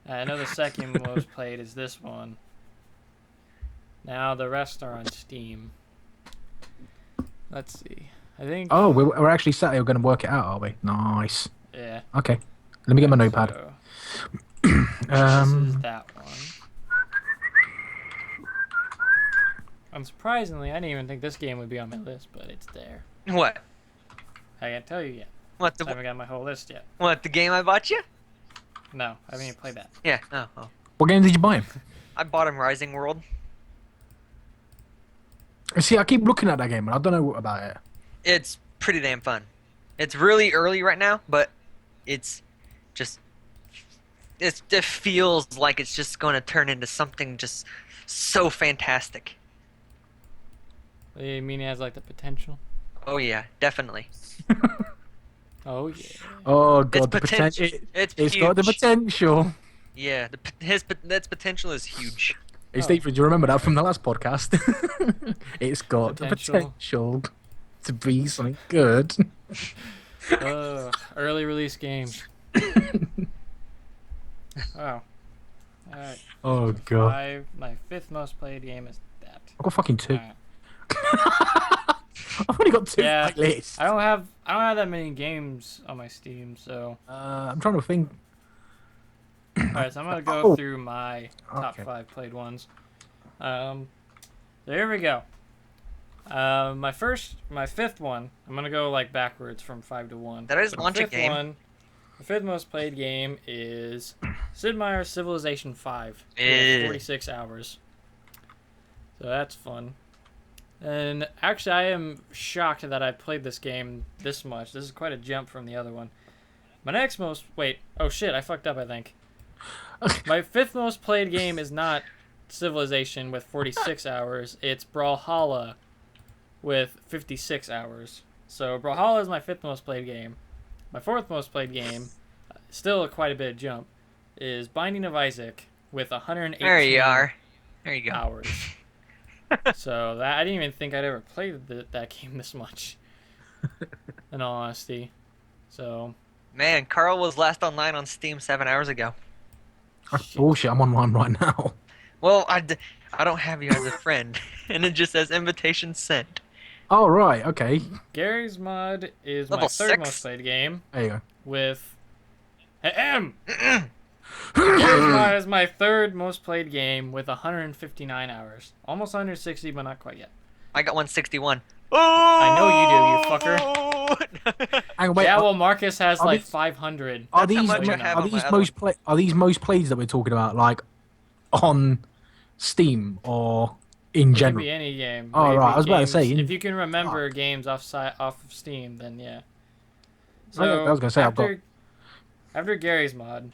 I know the second most played is this one. Now the rest are on Steam. Let's see. I think. Oh, we're actually sat here going to work it out, are we? Nice. Yeah. Okay, let me get my notepad. So, this is that one. Unsurprisingly, I didn't even think this game would be on my list, but it's there. What? I can't tell you yet. What I the haven't got my whole list yet. what the game I bought you? No, I haven't even played that. Yeah. Oh. What game did you buy him? I bought him Rising World. See, I keep looking at that game, and I don't know about it. It's pretty damn fun. It's really early right now, but it feels like it's just going to turn into something just so fantastic. You mean it has like the potential? Oh yeah, definitely. Oh yeah. Oh god, the potential. potential. It's Got the huge. potential. Yeah, that's potential is huge. Hey, Oh. Stephen, do you remember that from the last podcast? It's got the Potential. potential to be something good. Early release games. Wow. Alright. Oh god, 5. My 5th most played game is that. I've got fucking 2. Alright. I've only got 2 Yeah. on my list. I don't have that many games on my Steam, so I'm trying to think. alright, so I'm gonna go Oh. through my top Okay. 5 played ones. So here we go. My 5th one, I'm gonna go like backwards from 5 to 1. That is My launch a 5th game. one, the 5th most played game is Sid Meier's Civilization 5. Eh. 46 hours. So that's fun. And actually, I am shocked that I played this game this much. This is quite a jump from the other one. My next most... Wait. Oh, shit. I fucked up, I think. My 5th most played game is not Civilization with 46 hours. It's Brawlhalla with 56 hours. So Brawlhalla is my 5th most played game. My 4th most played game, still quite a bit of jump, is Binding of Isaac with 118 There you are. There you go. hours. So that I didn't even think I'd ever played that game this much. In all honesty. So Man, Carl was last online on Steam 7 hours ago. That's bullshit. I'm online right now. Well, I don't have you as a friend, and it just says invitation sent. Oh right, okay. Gary's Mod is Level my 3rd 6? most played game There you go. with Gary's Mod is my 3rd most played game with 159 hours. Almost 160, but not quite yet. I got 161. I know you do, you fucker. Hang on, wait. Yeah, well, Marcus has are like these- 500. Are That's how these much I have on my other are these most plays that we're talking about like on Steam or in It can general? be any game. Oh, Maybe right, I was about to games- say, If you can remember games off of Steam, then yeah. I was gonna say, I've got- after Gary's Mod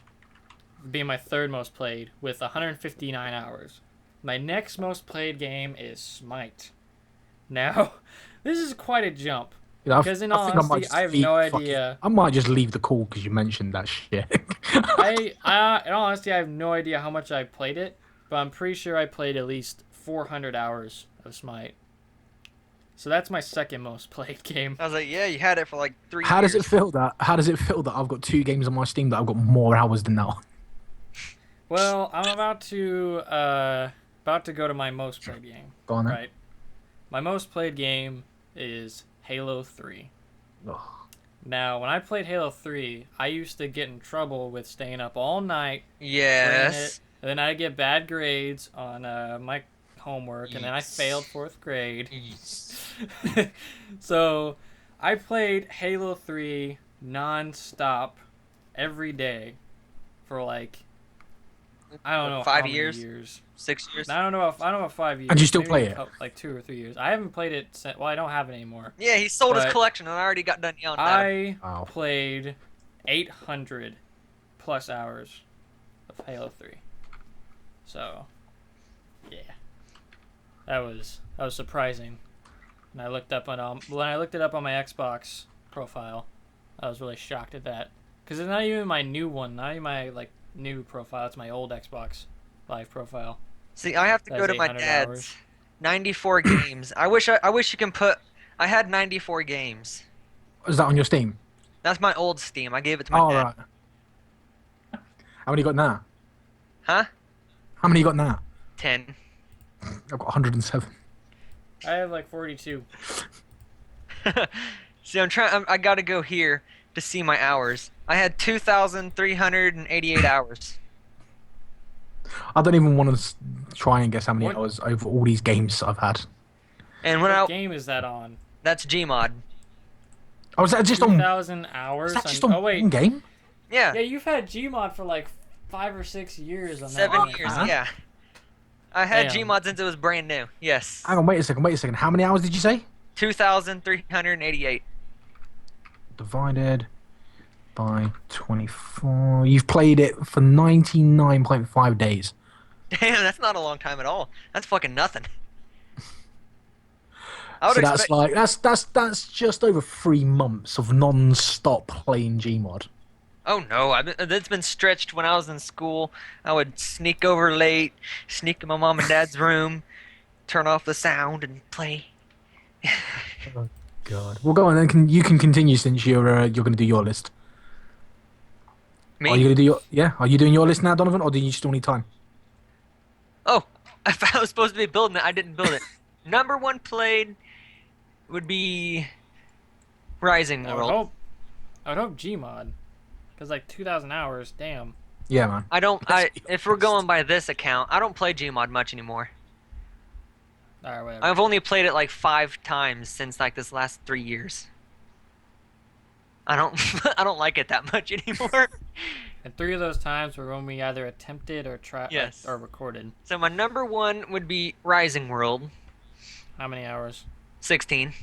being my 3rd most played with 159 hours, my next most played game is Smite. Now, this is quite a jump. You know, Because in all honesty, I have no idea. I might just leave the call because you mentioned that shit. In all honesty, I have no idea how much I played it, but I'm pretty sure I played at least 400 hours of Smite. So that's my 2nd most played game. I was like, yeah, you had it for like 3 How years. does it feel that? How does it feel that I've got 2 games on my Steam that I've got more hours than that? Well, I'm about to go to my most played game. Go on then. Right. My most played game is Halo 3. Ugh. Now, when I played Halo 3, I used to get in trouble with staying up all night playing Yes. it, and then I'd get bad grades on my homework, and then I Yes. failed 4th grade. Yes. So, I played Halo 3 non-stop every day for like I don't know 5 how many years? 6 years? I don't know about 5 years. And you still Maybe play it? Like 2 or 3 years. I haven't played it since. Well, I don't have it anymore. Yeah, he sold his But collection, and I already got done yelling at him. I Wow. played 800 plus hours of Halo 3. So, yeah, that was surprising. When I looked it up on my Xbox profile, I was really shocked at that because it's not even my new one, not even my new profile. It's my old Xbox Live profile. See, I have to That go is to my 800 dad's. hours. 94 games. I wish you can put. I had 94 games. Is that on your Steam? That's my old Steam. I gave it to my Oh, dad. right. How many you got now? Huh? How many you got now? 10. I've got 107. I have like 42. See, I gotta go here to see my hours. I had 2,388 hours. I don't even want to try and guess how many What? hours over all these games I've had. And when What game is that on? that's Gmod. Oh, is that just on? 2,000 hours. Is that just on Oh wait, one game? Yeah, yeah, you've had Gmod for like 5 or 6 years on that 7 one years. account. Yeah, I had Damn. Gmod since it was brand new. Yes, Hang on, wait a second. How many hours did you say? 2,388. Divided by 24. You've played it for 99.5 days. Damn, that's not a long time at all. That's fucking nothing. I would So that's expect. like that's just over 3 months of non-stop playing Gmod. Oh no, it's been stretched. When I was in school, I would sneak over late, sneak in my mom and dad's room, turn off the sound, and play. Oh God. Well, go on then. You can continue since you're going to do your list. Me? Are you going to do your? Yeah. Are you doing your list now, Donovan, or do you still need time? Oh, I was supposed to be building it. I didn't build it. Number 1 played would be Rising World. I would hope Gmod, because like 2,000 hours. Damn. Yeah, man. If we're going by this account, I don't play Gmod much anymore. All right, whatever. I've only played it like 5 times since like this last 3 years. I don't I don't like it that much anymore. And 3 of those times were when we either attempted or tried Yes. or recorded. So my number 1 would be Rising World, How many hours? 16.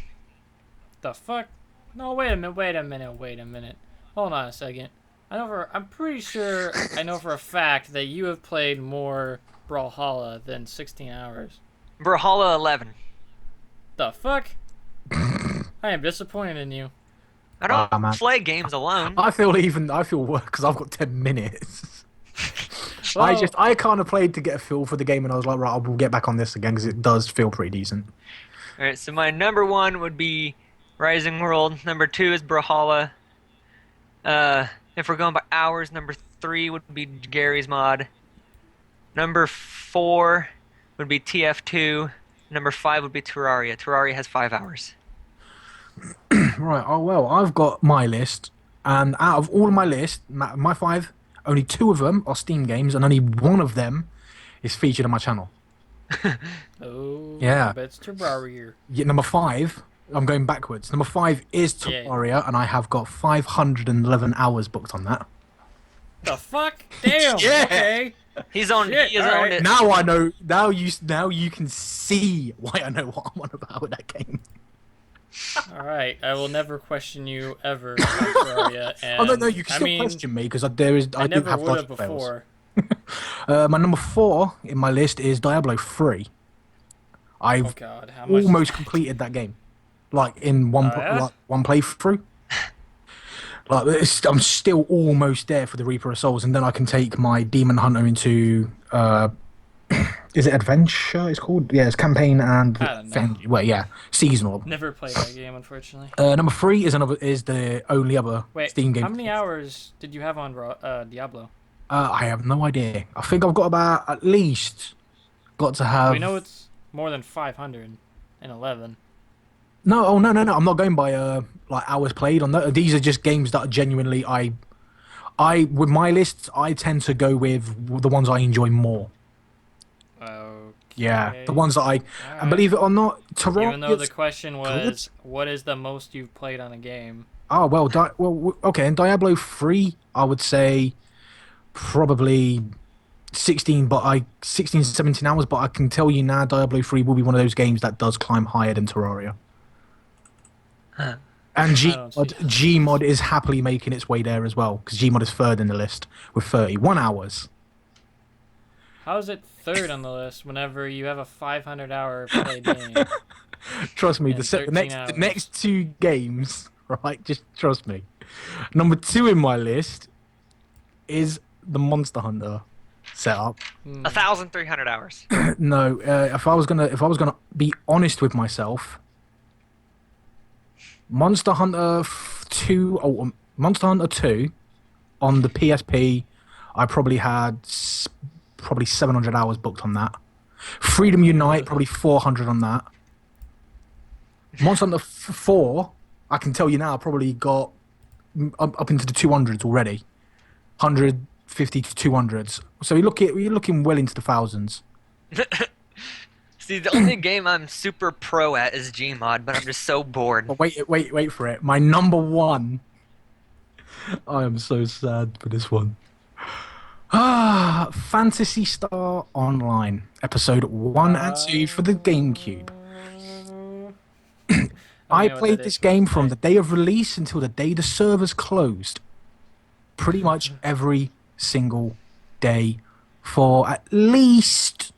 The fuck? No, wait a minute. Hold on a second. I'm pretty sure I know for a fact that you have played more Brawlhalla than 16 hours. Brawlhalla 11. The fuck? I am disappointed in you. I don't man. play games alone. I feel worse because I've got 10 minutes. Well, I kind of played to get a feel for the game, and I was like, right, I'll get back on this again because it does feel pretty decent. Alright, so my number 1 would be Rising World. Number 2 is Brawlhalla. If we're going by hours, number 3 would be Gary's Mod. Number 4 would be TF2. Number 5 would be Terraria. Terraria has 5 hours. Right. Oh well, I've got my list, and out of all of my list, my 5, only 2 of them are Steam games, and only 1 of them is featured on my channel. Oh, Yeah. But it's Terraria. Yeah, number 5, I'm going backwards. Number 5 is Yeah. Terraria, and I have got 511 hours booked on that. The fuck? Damn. Yeah. Okay. He's on. Shit, He has alright. owned it. Now I know. Now you can see why I know what I'm on about with that game. All right. I will never question you ever about Terraria. And, Oh no, you can still question me because I do never have would have logic fails. before. My number 4 in my list is Diablo 3. I've Oh god, how much? almost completed that game, like in one Oh, yeah? one playthrough. I'm still almost there for the Reaper of Souls, and then I can take my Demon Hunter into is it Adventure? It's called, yeah, it's campaign and I don't know. well, yeah, seasonal. Never played that game, unfortunately. Number 3 is the only other Wait, Steam game. how many hours did you have on Diablo? I have no idea. I think I've got about at least got to have. We know it's more than 511. No, oh no. I'm not going by like hours played on that. These are just games that are genuinely I with my lists I tend to go with the ones I enjoy more. Okay. Yeah, the ones that I and Alright. believe it or not, Terraria. Even though the question was, what is the most you've played on a game? Oh well, okay. In Diablo 3, I would say probably 16, 17 hours, but I can tell you now, Diablo 3 will be one of those games that does climb higher than Terraria. Huh. And I don't see that. Gmod is happily making its way there as well, because Gmod is third in the list with 31 hours. How is it third on the list whenever you have a 500-hour play game? Trust me, And the 13 next two games, right? Just trust me. Number 2 in my list is the Monster Hunter setup. 1,300 hours. No, if I was gonna be honest with myself, Monster Hunter 2 or Monster Hunter 2 on the PSP, I probably had probably 700 hours booked on that. Freedom Unite, probably 400 on that. Monster Hunter 4, I can tell you now, I probably got up into the 200s already. 150 to 200s. So you're looking well into the thousands. See, the only game I'm super pro at is Gmod, but I'm just so bored. But wait for it. My number 1. I am so sad for this one. Phantasy Star Online, episode 1 and 2 for the GameCube. I played this game from the day of release until the day the servers closed. Pretty much every single day for at least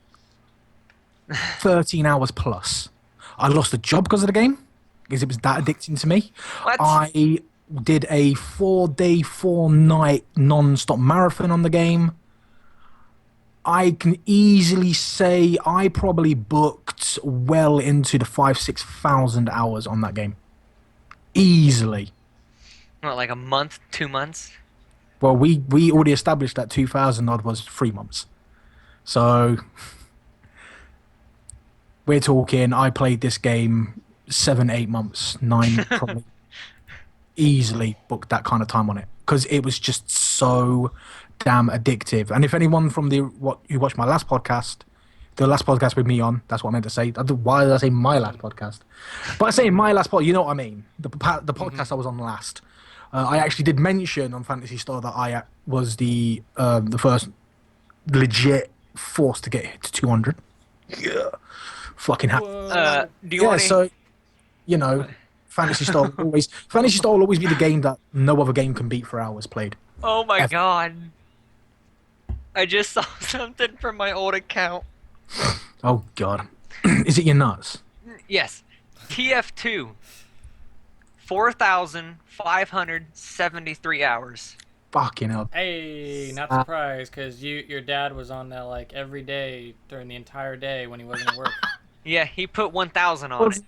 13 hours plus. I lost a job because of the game, because it was that addicting to me. What? I did a 4-day, 4-night non-stop marathon on the game. I can easily say I probably booked well into the 5,000-6,000 hours on that game. Easily. What, like a month, 2 months? Well, we already established that 2,000 odd was 3 months. So we're talking, I played this game 7, 8 months, 9 probably. Easily booked that kind of time on it because it was just so damn addictive. And if anyone from who watched my last podcast, the last podcast with me on, that's what I meant to say. Why did I say my last podcast? But I say my last podcast, you know what I mean. The podcast I was on last. I actually did mention on Fantasy Star that I was the first legit force to get hit to 200. Yeah, fucking happy. Do you want to... So you know, Fantasy Star will always be the game that no other game can beat for hours played. Oh my Ever. god. I just saw something from my old account. Oh god, is it your nuts? Yes. TF2. 4,573 hours. Fucking hell. Hey, not surprised, because your dad was on that like every day during the entire day when he wasn't at work. Yeah, he put 1,000 on it.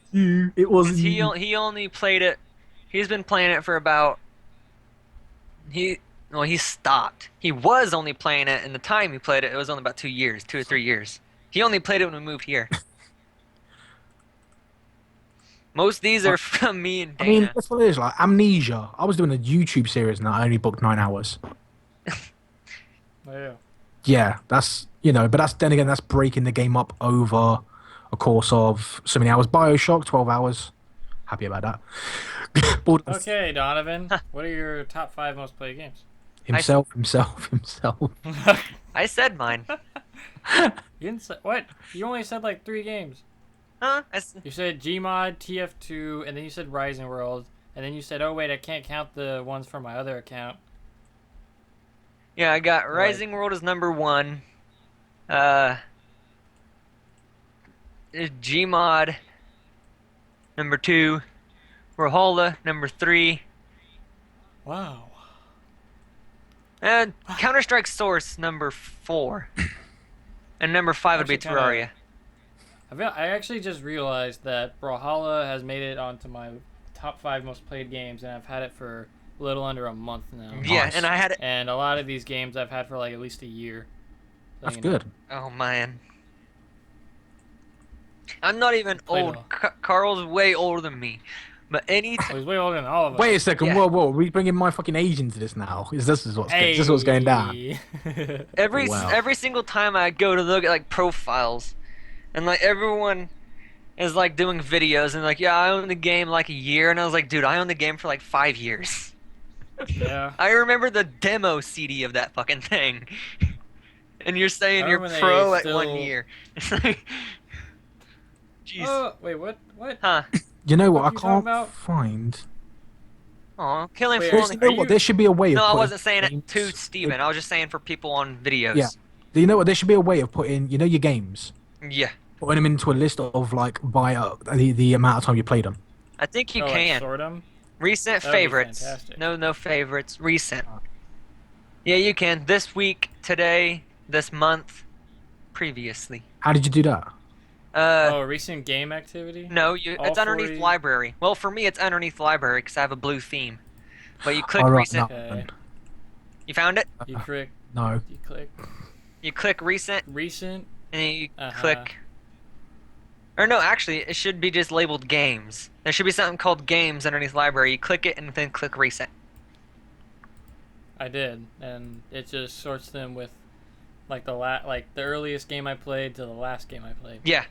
It wasn't 'Cause you. he only played it. He's been playing it for about. He stopped. He was only playing it, and the time he played it, it was only about 2 years, 2 or 3 years. He only played it when we moved here. Most of these are from me and I Dana. mean, that's what it is. Like Amnesia. I was doing a YouTube series and I only booked 9 hours. Oh, yeah. Yeah, that's but that's breaking the game up over a course of so many hours. BioShock, 12 hours. Happy about that. Okay, Donovan, what are your top 5 most played games? Himself. I said mine. You didn't say what? You only said like 3 games. Huh? You said Gmod, TF2, and then you said Rising World, and then you said, oh wait, I can't count the ones from my other account. Yeah, I got Rising World is number 1. Gmod number 2. Brawlhalla number 3. Wow. And Counter-Strike Source number 4. And number 5 would be Actually, Terraria. I actually just realized that Brawlhalla has made it onto my top 5 most played games, and I've had it for a little under a month now. Yeah, and I had it. And a lot of these games I've had for like at least a year. So, That's good. Oh man. I'm not even Played old. all. Carl's way older than me. But any Well, he's way older than all of us. Wait a second. Yeah. Whoa. Are we bringing my fucking age into this now? Is this what's going down? every single time I go to look at like profiles, and like everyone is like doing videos and like, yeah, I own the game like a year, and I was like, dude, I own the game for like 5 years. Yeah. I remember the demo CD of that fucking thing. And you're saying I you're remember pro they at 1 still- year. It's like, jeez. Oh, wait, what? What? Huh. You know what? What I you talking can't about? find. Aw, killing Wait, for There's, only. you know are what? you- There should be a way of. No, I putting wasn't saying it games- to Steven. I was just saying for people on videos. Yeah. Do you know what? There should be a way of putting, you know, your games, Yeah. putting them into a list of like by the amount of time you played them. I think you Oh, can. like sort 'em? Recent That would be favorites. fantastic. No favorites. Recent. Yeah, you can. This week, today, this month, previously. How did you do that? Oh, recent game activity? No, All it's underneath 40 library. Well, for me, it's underneath library because I have a blue theme. But you click All right, recent. no, Okay. You found it? You click. no. You click You click recent, recent. and then you Uh-huh. click. Or no, actually, it should be just labeled games. There should be something called games underneath library. You click it and then click recent. I did, and it just sorts them with like the earliest game I played to the last game I played. Yeah.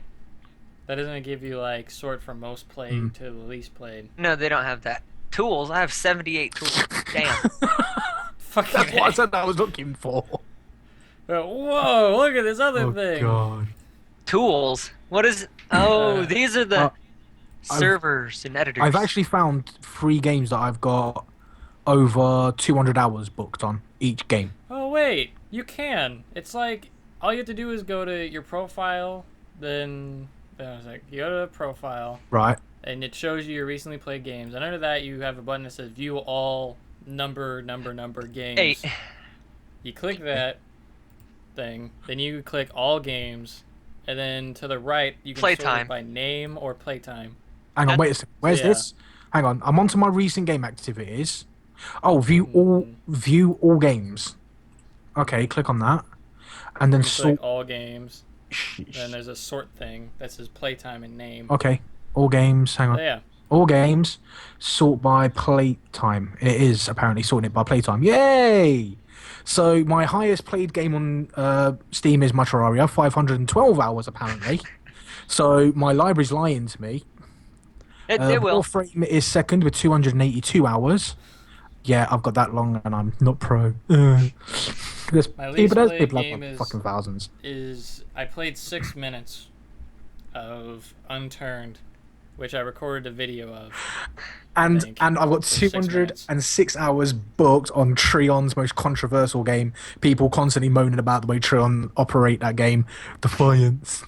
That doesn't give you like sort from most played to the least played. No, they don't have that. Tools. I have 78 tools. Damn. Fucking That's what I heck. said I was looking for. Whoa! Look at this other thing. God. Tools. What is? Oh, Uh, these are the I've- servers and editors. I've actually found 3 games that I've got over 200 hours booked on each game. Oh wait, you can. It's like all you have to do is go to your profile, then I was like, you go to profile, Right. and it shows you your recently played games. And under that, you have a button that says View All number games. 8. You click that thing, then you click All Games, and then to the right, you can sort Playtime. it by name or playtime. Hang on, wait a second. Where's Yeah. this? Hang on. I'm onto my recent game activities. Oh, view all games. Okay, click on that. And then You click sort. All Games, then there's a sort thing that says playtime and name. Okay, all games. Hang on. So yeah. All games sort by playtime. It is apparently sorting it by playtime. Yay! So my highest played game on Steam is my Terraria, 512 hours apparently. So my library's lying to me. It will. Warframe is second with 282 hours. Yeah, I've got that long and I'm not pro. There's My people least there's played people game have is- fucking thousands. I played 6 minutes of Unturned, which I recorded a video of. And think, I've got for 6 minutes. 206 hours booked on Trion's most controversial game. People constantly moaning about the way Trion operate that game. Defiance.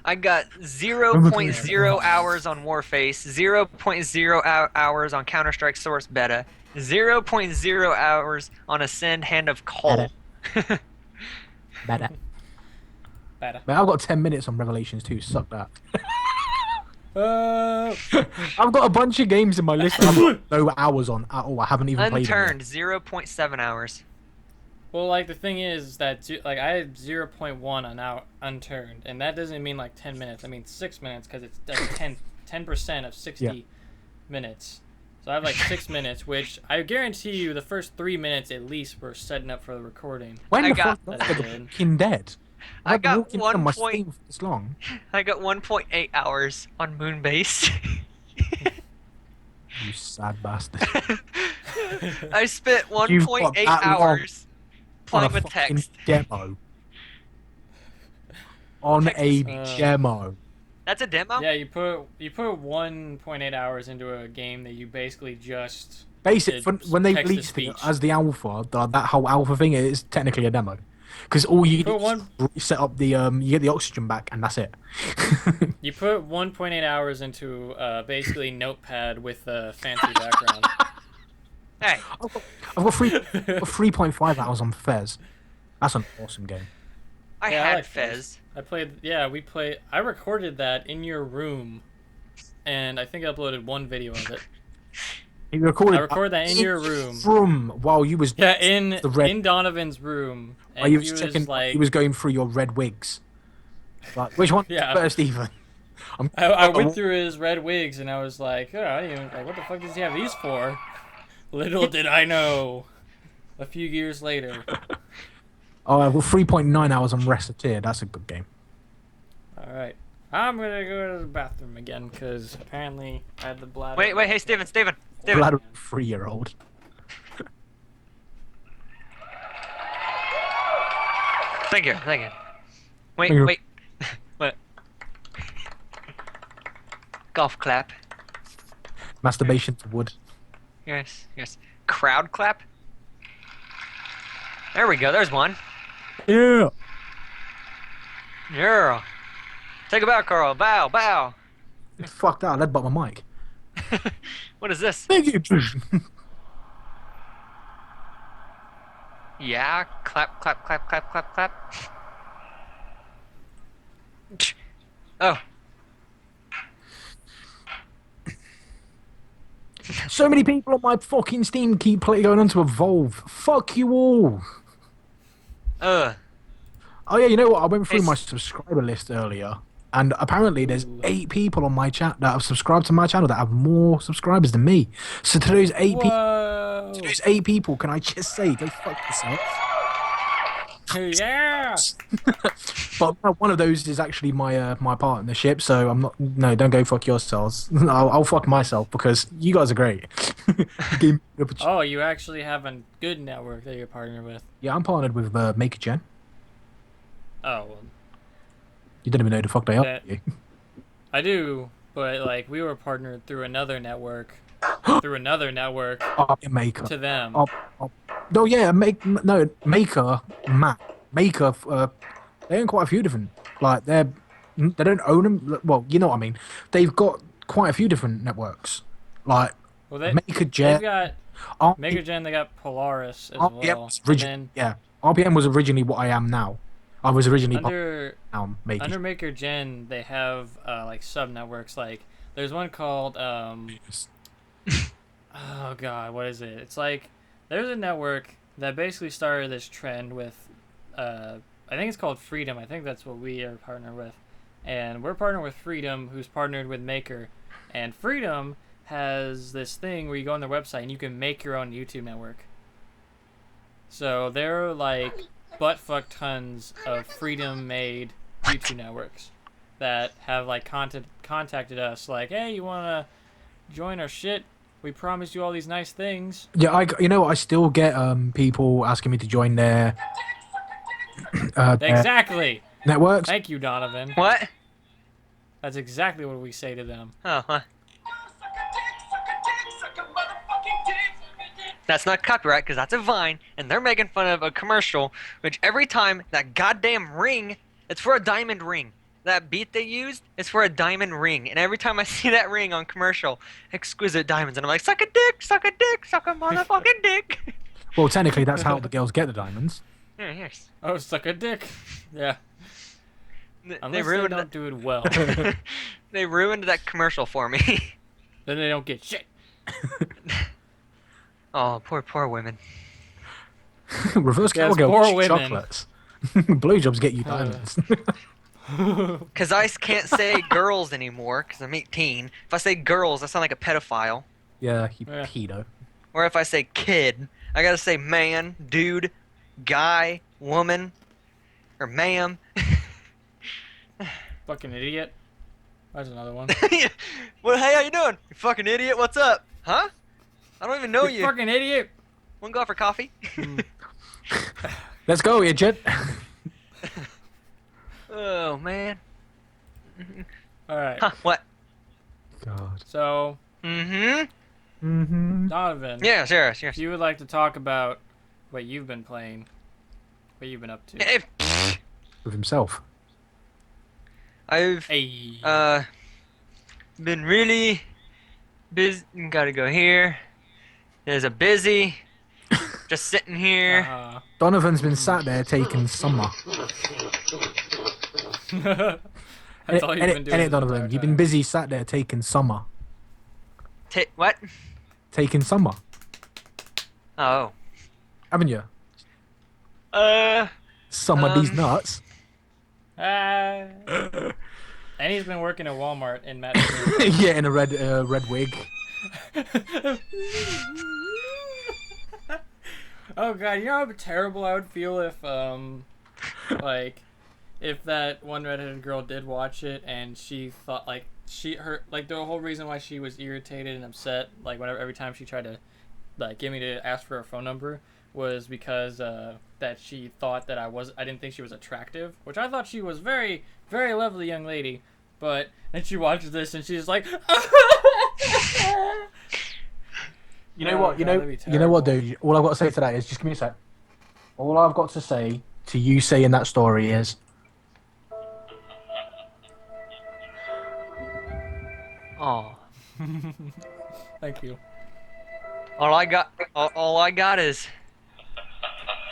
I got 0.0 hours on Warface, 0.0 hours on Counter-Strike Source Beta, 0.0 hours on Ascend Hand of Coal. Better. Better. Man, I've got 10 minutes on Revelations 2. Suck that. I've got a bunch of games in my list that I've got no hours on at all. I haven't even played them Unturned, 0.7 hours. Well, like, the thing is that, like, I had 0.1 on Unturned, and that doesn't mean, like, 10 minutes. I mean 6 minutes, because it's like 10% of 60 minutes. So I have, like, 6 minutes, which I guarantee you the first 3 minutes at least were setting up for the recording. When I the got- fuck That's did I good. get Walking Dead? I I've been got Walking Dead on my 1 Steam for this long. I got 1.8 hours on Moonbase. You sad bastard. I spent You've got 1.8 that long hours On a playing with fucking text. demo. On a Text. demo. That's a demo? Yeah, you put 1.8 hours into a game that you basically just Basically, did when they text-to-speech. released it as the alpha, that whole alpha thing is technically a demo. Because all you do Put is set up the you get the oxygen back, and that's it. You put 1.8 hours into basically Notepad with a fancy background. Hey, I've got 3.5 hours on Fez. That's an awesome game. I Yeah, I had like Fez. I recorded that in your room, and I think I uploaded one video of it. You recorded I recorded that in your room. While you was Yeah, in the red. Donovan's room. While And you he was was checking, like, he was going through your red wigs. Like, which one Yeah. first, Ethan? I went through his red wigs, and I was like, oh, I didn't even, like, what the fuck does he have these for? Little did I know. A few years later. Oh, well, 3.9 hours on Reciteer. That's a good game. All right. I'm gonna go to the bathroom again because apparently I had the bladder. Wait, hey, Steven. Glad I'm a 3-year-old. Thank you. Wait, Thank you. wait. What? Golf clap. Masturbation to wood. Yes. Crowd clap. There we go. There's one. Yeah. Yeah. Take a bow, Carl. Bow. Fuck that. I led but my mic. What is this? Thank you. Yeah. Clap. Oh. So many people on my fucking Steam keep going on to Evolve. Fuck you all. Oh yeah, you know what? I went through my subscriber list earlier, and apparently there's 8 people on my chat that have subscribed to my channel that have more subscribers than me. So to those 8 people, can I just say, go fuck yourself? Yeah. But one of those is actually my my partnership, so I'm not. No, don't go fuck yourselves. I'll fuck myself because you guys are great. Oh, you actually have a good network that you're partnered with. Yeah, I'm partnered with Maker Gen. Oh, well, You don't even know who the fuck they are. Do you? I do, but like we were partnered through another network, Oh, Maker. to them. Oh yeah, Maker, Matt, Maker. They own quite a few different. Like they don't own them. Well, you know what I mean. They've got quite a few different networks. Like Well, Maker Gen. They've got RP Mega Gen. They got Polaris as RPM well. was And then yeah, RPM was originally what I am now. I was originally under Maker. under Maker Gen, they have like sub networks. Like there's one called oh god, what is it? It's like there's a network that basically started this trend with I think it's called Freedom. I think that's what we are partnered with. And we're partnered with Freedom, who's partnered with Maker. And Freedom has this thing where you go on their website and you can make your own YouTube network. So they're like buttfuck tons of Freedom-made YouTube networks that have like contacted us like, hey, you want to join our shit? We promised you all these nice things. Yeah, I still get people asking me to join their Exactly. networks. Thank you, Donovan. What? That's exactly what we say to them. Oh, huh. That's not copyright because that's a Vine, and they're making fun of a commercial, which every time that goddamn ring, it's for a diamond ring. That beat they used is for a diamond ring, and every time I see that ring on commercial, exquisite diamonds, and I'm like, suck a dick, suck a motherfucking dick. Well, technically, that's how the girls get the diamonds. Yeah, yes. Oh, suck a dick. Yeah. Unless they don't do it well. They ruined that commercial for me. Then they don't get shit. Oh, poor women. Reverse Yes, cowgirl poor gets you women. chocolates. Blowjobs get you diamonds. Because I can't say girls anymore because I'm 18. If I say girls, I sound like a pedophile. Yeah, you Yeah. pedo. Or if I say kid, I gotta say man, dude, guy, woman, or ma'am. Fucking idiot. That's another one. Well, hey, how you doing? You fucking idiot, what's up? Huh? I don't even know you. Fucking idiot. Wanna go out for coffee? Let's go, idiot. Oh, man. Alright. Huh, what? God. So, Mm-hmm. Donovan. Yeah, sure. If you would like to talk about what you've been playing, what you've been up to. With himself. I've Hey. been really busy. Gotta go here. There's a busy. Just sitting here. Donovan's been sat there taking summer. That's all you've been doing. Edit, Donovan. You've been busy sat there taking summer. What? Taking summer. Oh. Haven't you? Summer these nuts. And he's been working at Walmart in Matt. Yeah, in a red wig. Oh god, you know how terrible I would feel if like if that one redheaded girl did watch it and she thought like the whole reason why she was irritated and upset like whenever every time she tried to like get me to ask for her phone number was because that she thought that I didn't think she was attractive, which I thought she was very, very lovely young lady. But then she watches this and she's like, You know what? You know what, dude? All I've got to say to that is just give me a sec. All I've got to say to you saying that story is, Oh, thank you. all I got is.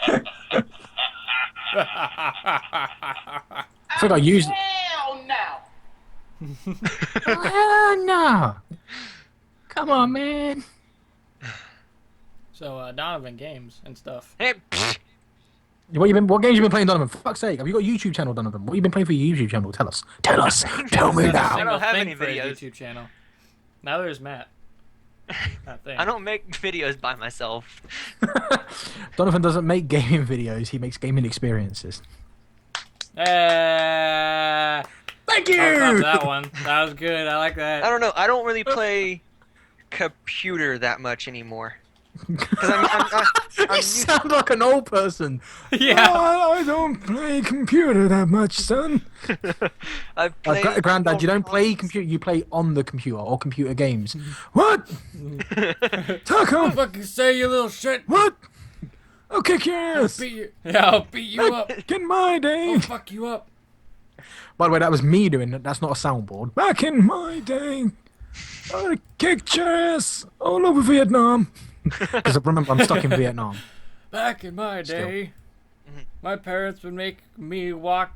I think I used. Hell no! Oh, no! Come on, man. So Donovan games and stuff. Hey, What games you been playing, Donovan? For fuck's sake, have you got a YouTube channel, Donovan? What you been playing for your YouTube channel? Tell us. Tell me There's a now. single have thing any for a videos. YouTube channel. Now there's Matt. That thing. I don't make videos by myself. Donovan doesn't make gaming videos. He makes gaming experiences. Thank you. That one. That was good. I like that. I don't know. I don't really play computer that much anymore. Because I'm You sound like an old person. Yeah. Oh, I don't play computer that much, son. I've played. Granddad, you don't play computer. You play on the computer or computer games. What? Taco. Don't fucking say, you little shit. What? I'll kick your ass. I'll beat you up. Back in my day. I'll fuck you up. By the way, that was me doing it. That's not a soundboard. Back in my day, I kicked your ass all over Vietnam. Because remember, I'm stuck in Vietnam. Back in my day, my parents would make me walk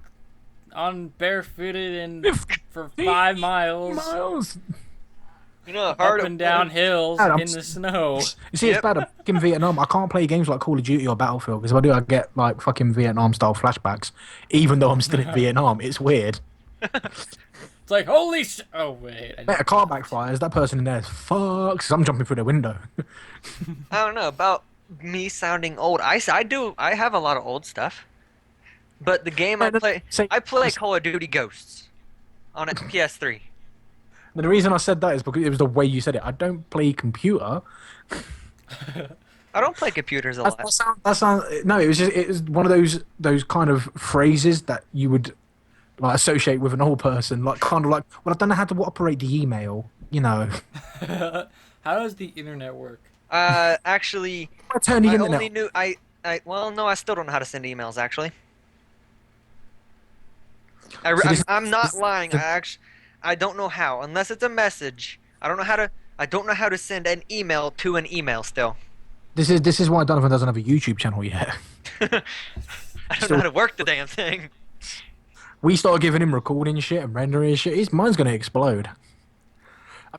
on barefooted and for 5 miles You know, up hard and down hills Adam, in the snow. You see, it's bad at fucking Vietnam. I can't play games like Call of Duty or Battlefield because if I do, I get like fucking Vietnam-style flashbacks. Even though I'm still in Vietnam, it's weird. It's like, holy shit. Oh, wait. Mate, a car backfires, that person in there is fucked 'cause I'm jumping through the window. I don't know about me sounding old. I have a lot of old stuff. But the game I play Call of Duty Ghosts on a PS3. The reason I said that is because it was the way you said it. I don't play computer. I don't play computers a lot. No, it was one of those kind of phrases that you would like associate with an old person, like kind of like, well, I don't know how to operate the email, you know. How does the internet work? Actually, I turn the internet. only knew well, no, I still don't know how to send emails. Actually, I'm not lying. I don't know how, unless it's a message. I don't know how to send an email to an email still. This is why Donovan doesn't have a YouTube channel yet. I don't know how to work the damn thing. We started giving him recording shit and rendering shit. His mind's gonna explode.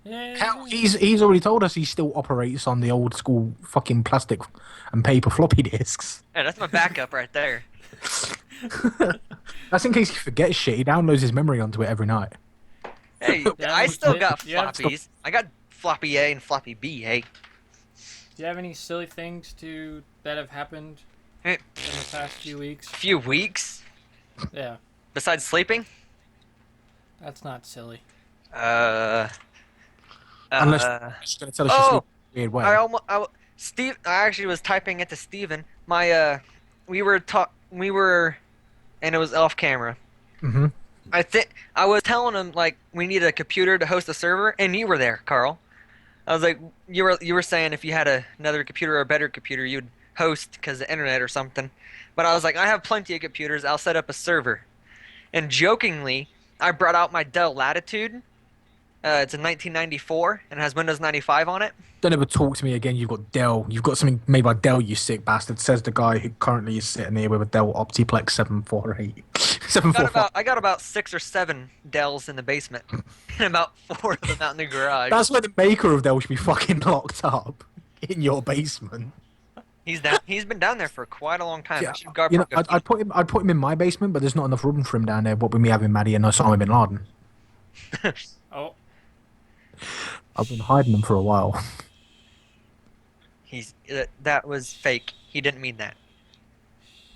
Yeah. Hell, he's already told us he still operates on the old school fucking plastic and paper floppy disks. Yeah, that's my backup right there. That's in case he forgets shit. He downloads his memory onto it every night. Hey, Yeah, I still got yeah. floppies. I got floppy A and floppy B. Hey. Do you have any silly things that have happened Eh, in the past few weeks? Few weeks. Yeah, Besides sleeping. that's not silly. Unless she's gonna tell us oh, she's in a weird way. I actually was typing it to Steven. We were, and it was off camera. Mm-hmm. I was telling him like we need a computer to host a server, and you were there, Carl. I was like, you were saying if you had another computer or a better computer, you'd host because of the internet or something. But I was like, I have plenty of computers. I'll set up a server. And jokingly, I brought out my Dell Latitude. It's a 1994 and it has Windows 95 on it. Don't ever talk to me again. You've got Dell. You've got something made by Dell, you sick bastard. Says the guy who currently is sitting here with a Dell Optiplex 748. 745. I got about 6 or 7 Dells in the basement, and about 4 of them out in the garage. That's where the maker of Dell should be fucking locked up in your basement. He's been down there for quite a long time. Yeah, I should guard you know, my I'd put him in my basement, but there's not enough room for him down there. What with me having Maddie and Osama bin Laden, Oh, I've been hiding them for a while. That was fake. He didn't mean that.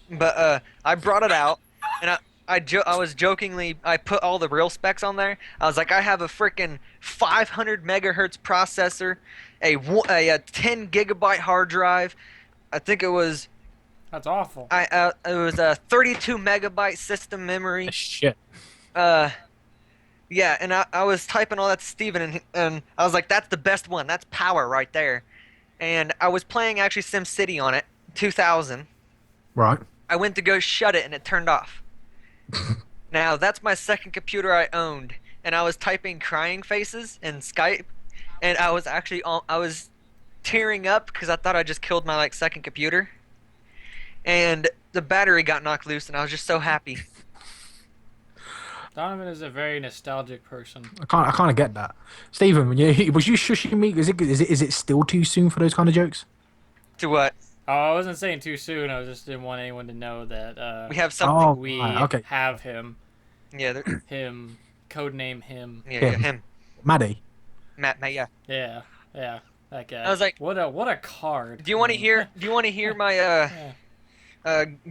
But I brought it out, and I was jokingly, I put all the real specs on there. I was like, I have a freaking 500 megahertz processor, a 10 gigabyte hard drive, I think it was That's awful. it was a 32 megabyte system memory. Shit. Yeah, and I was typing all that to Steven, and I was like, that's the best one. That's power right there. And I was playing actually SimCity on it, 2000. Right. I went to go shut it, and it turned off. Now, that's my second computer I owned, and I was typing crying faces in Skype, and I was actually I was tearing up because I thought I just killed my second computer, and the battery got knocked loose, and I was just so happy. Donovan is a very nostalgic person. I kind of get that. Stephen, was you shushing me? Is it still too soon for those kind of jokes? To what? Oh, I wasn't saying too soon. I just didn't want anyone to know that We have something. Oh, we okay. have him. Yeah, Him. Codename him. yeah, Him. Maddie. Matt, yeah. Yeah. That guy. I was like, what a card. Do you want to hear? Do you want to hear my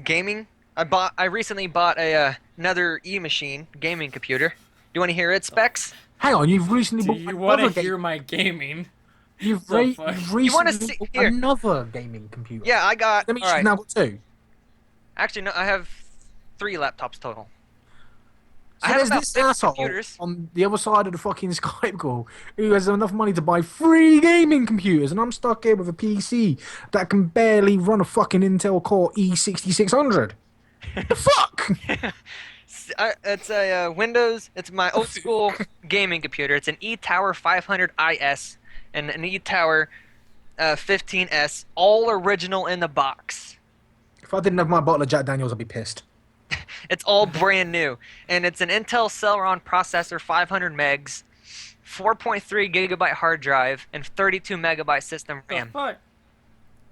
gaming? I recently bought another e-machine gaming computer. Do you want to hear its specs? Hang on, you've recently Do bought you want to another hear my gaming? You've the fuck? recently see- bought here. another gaming computer. Yeah, I got. That means all you've right. now got two. Actually, no, I have 3 laptops total. So I have there's about this 6 asshole computers. on the other side of the fucking Skype call who has enough money to buy 3 gaming computers, and I'm stuck here with a PC that can barely run a fucking Intel Core E6600. The fuck? It's a Windows. It's my old school gaming computer. It's an E-Tower 500 IS and an E-Tower 15S, all original in the box. If I didn't have my bottle of Jack Daniels, I'd be pissed. It's all brand new, and it's an Intel Celeron processor, 500 megs, 4.3 gigabyte hard drive, and 32 megabyte system The RAM. fuck?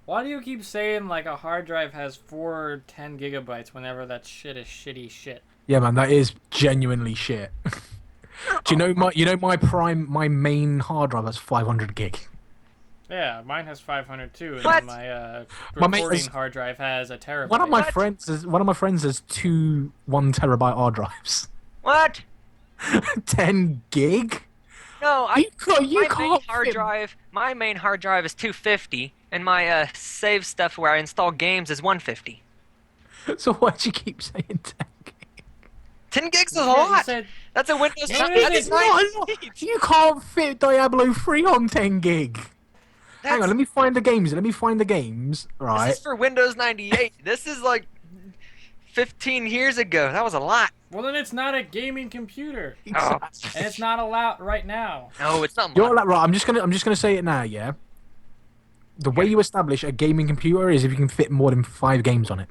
Why do you keep saying like a hard drive has 410 gigabytes whenever that shit is shitty shit? Yeah, man, that is genuinely shit. Do you know my main hard drive has 500 gig. Yeah, mine has 500 too, and What? then my My mate recording has- hard drive has a terabyte. One of my What? friends has 2 1 terabyte hard drives. What? 10 gig? No, You can't My main hard drive is 250, and my save stuff where I install games is 150. So why'd you keep saying 10 gig? 10 gigs is a Yeah, you lot. said- That's a Windows. No, That it's is not. nine It's not. gigs. You can't fit Diablo 3 on 10 gig. Hang on, That's- let me find the games. Right. This is for Windows 98. This is like 15 years ago. That was a lot. Well, then it's not a gaming computer, Oh. and it's not allowed right now. No, it's not. You're like, right, I'm just gonna say it now, yeah. The way you establish a gaming computer is if you can fit more than 5 games on it.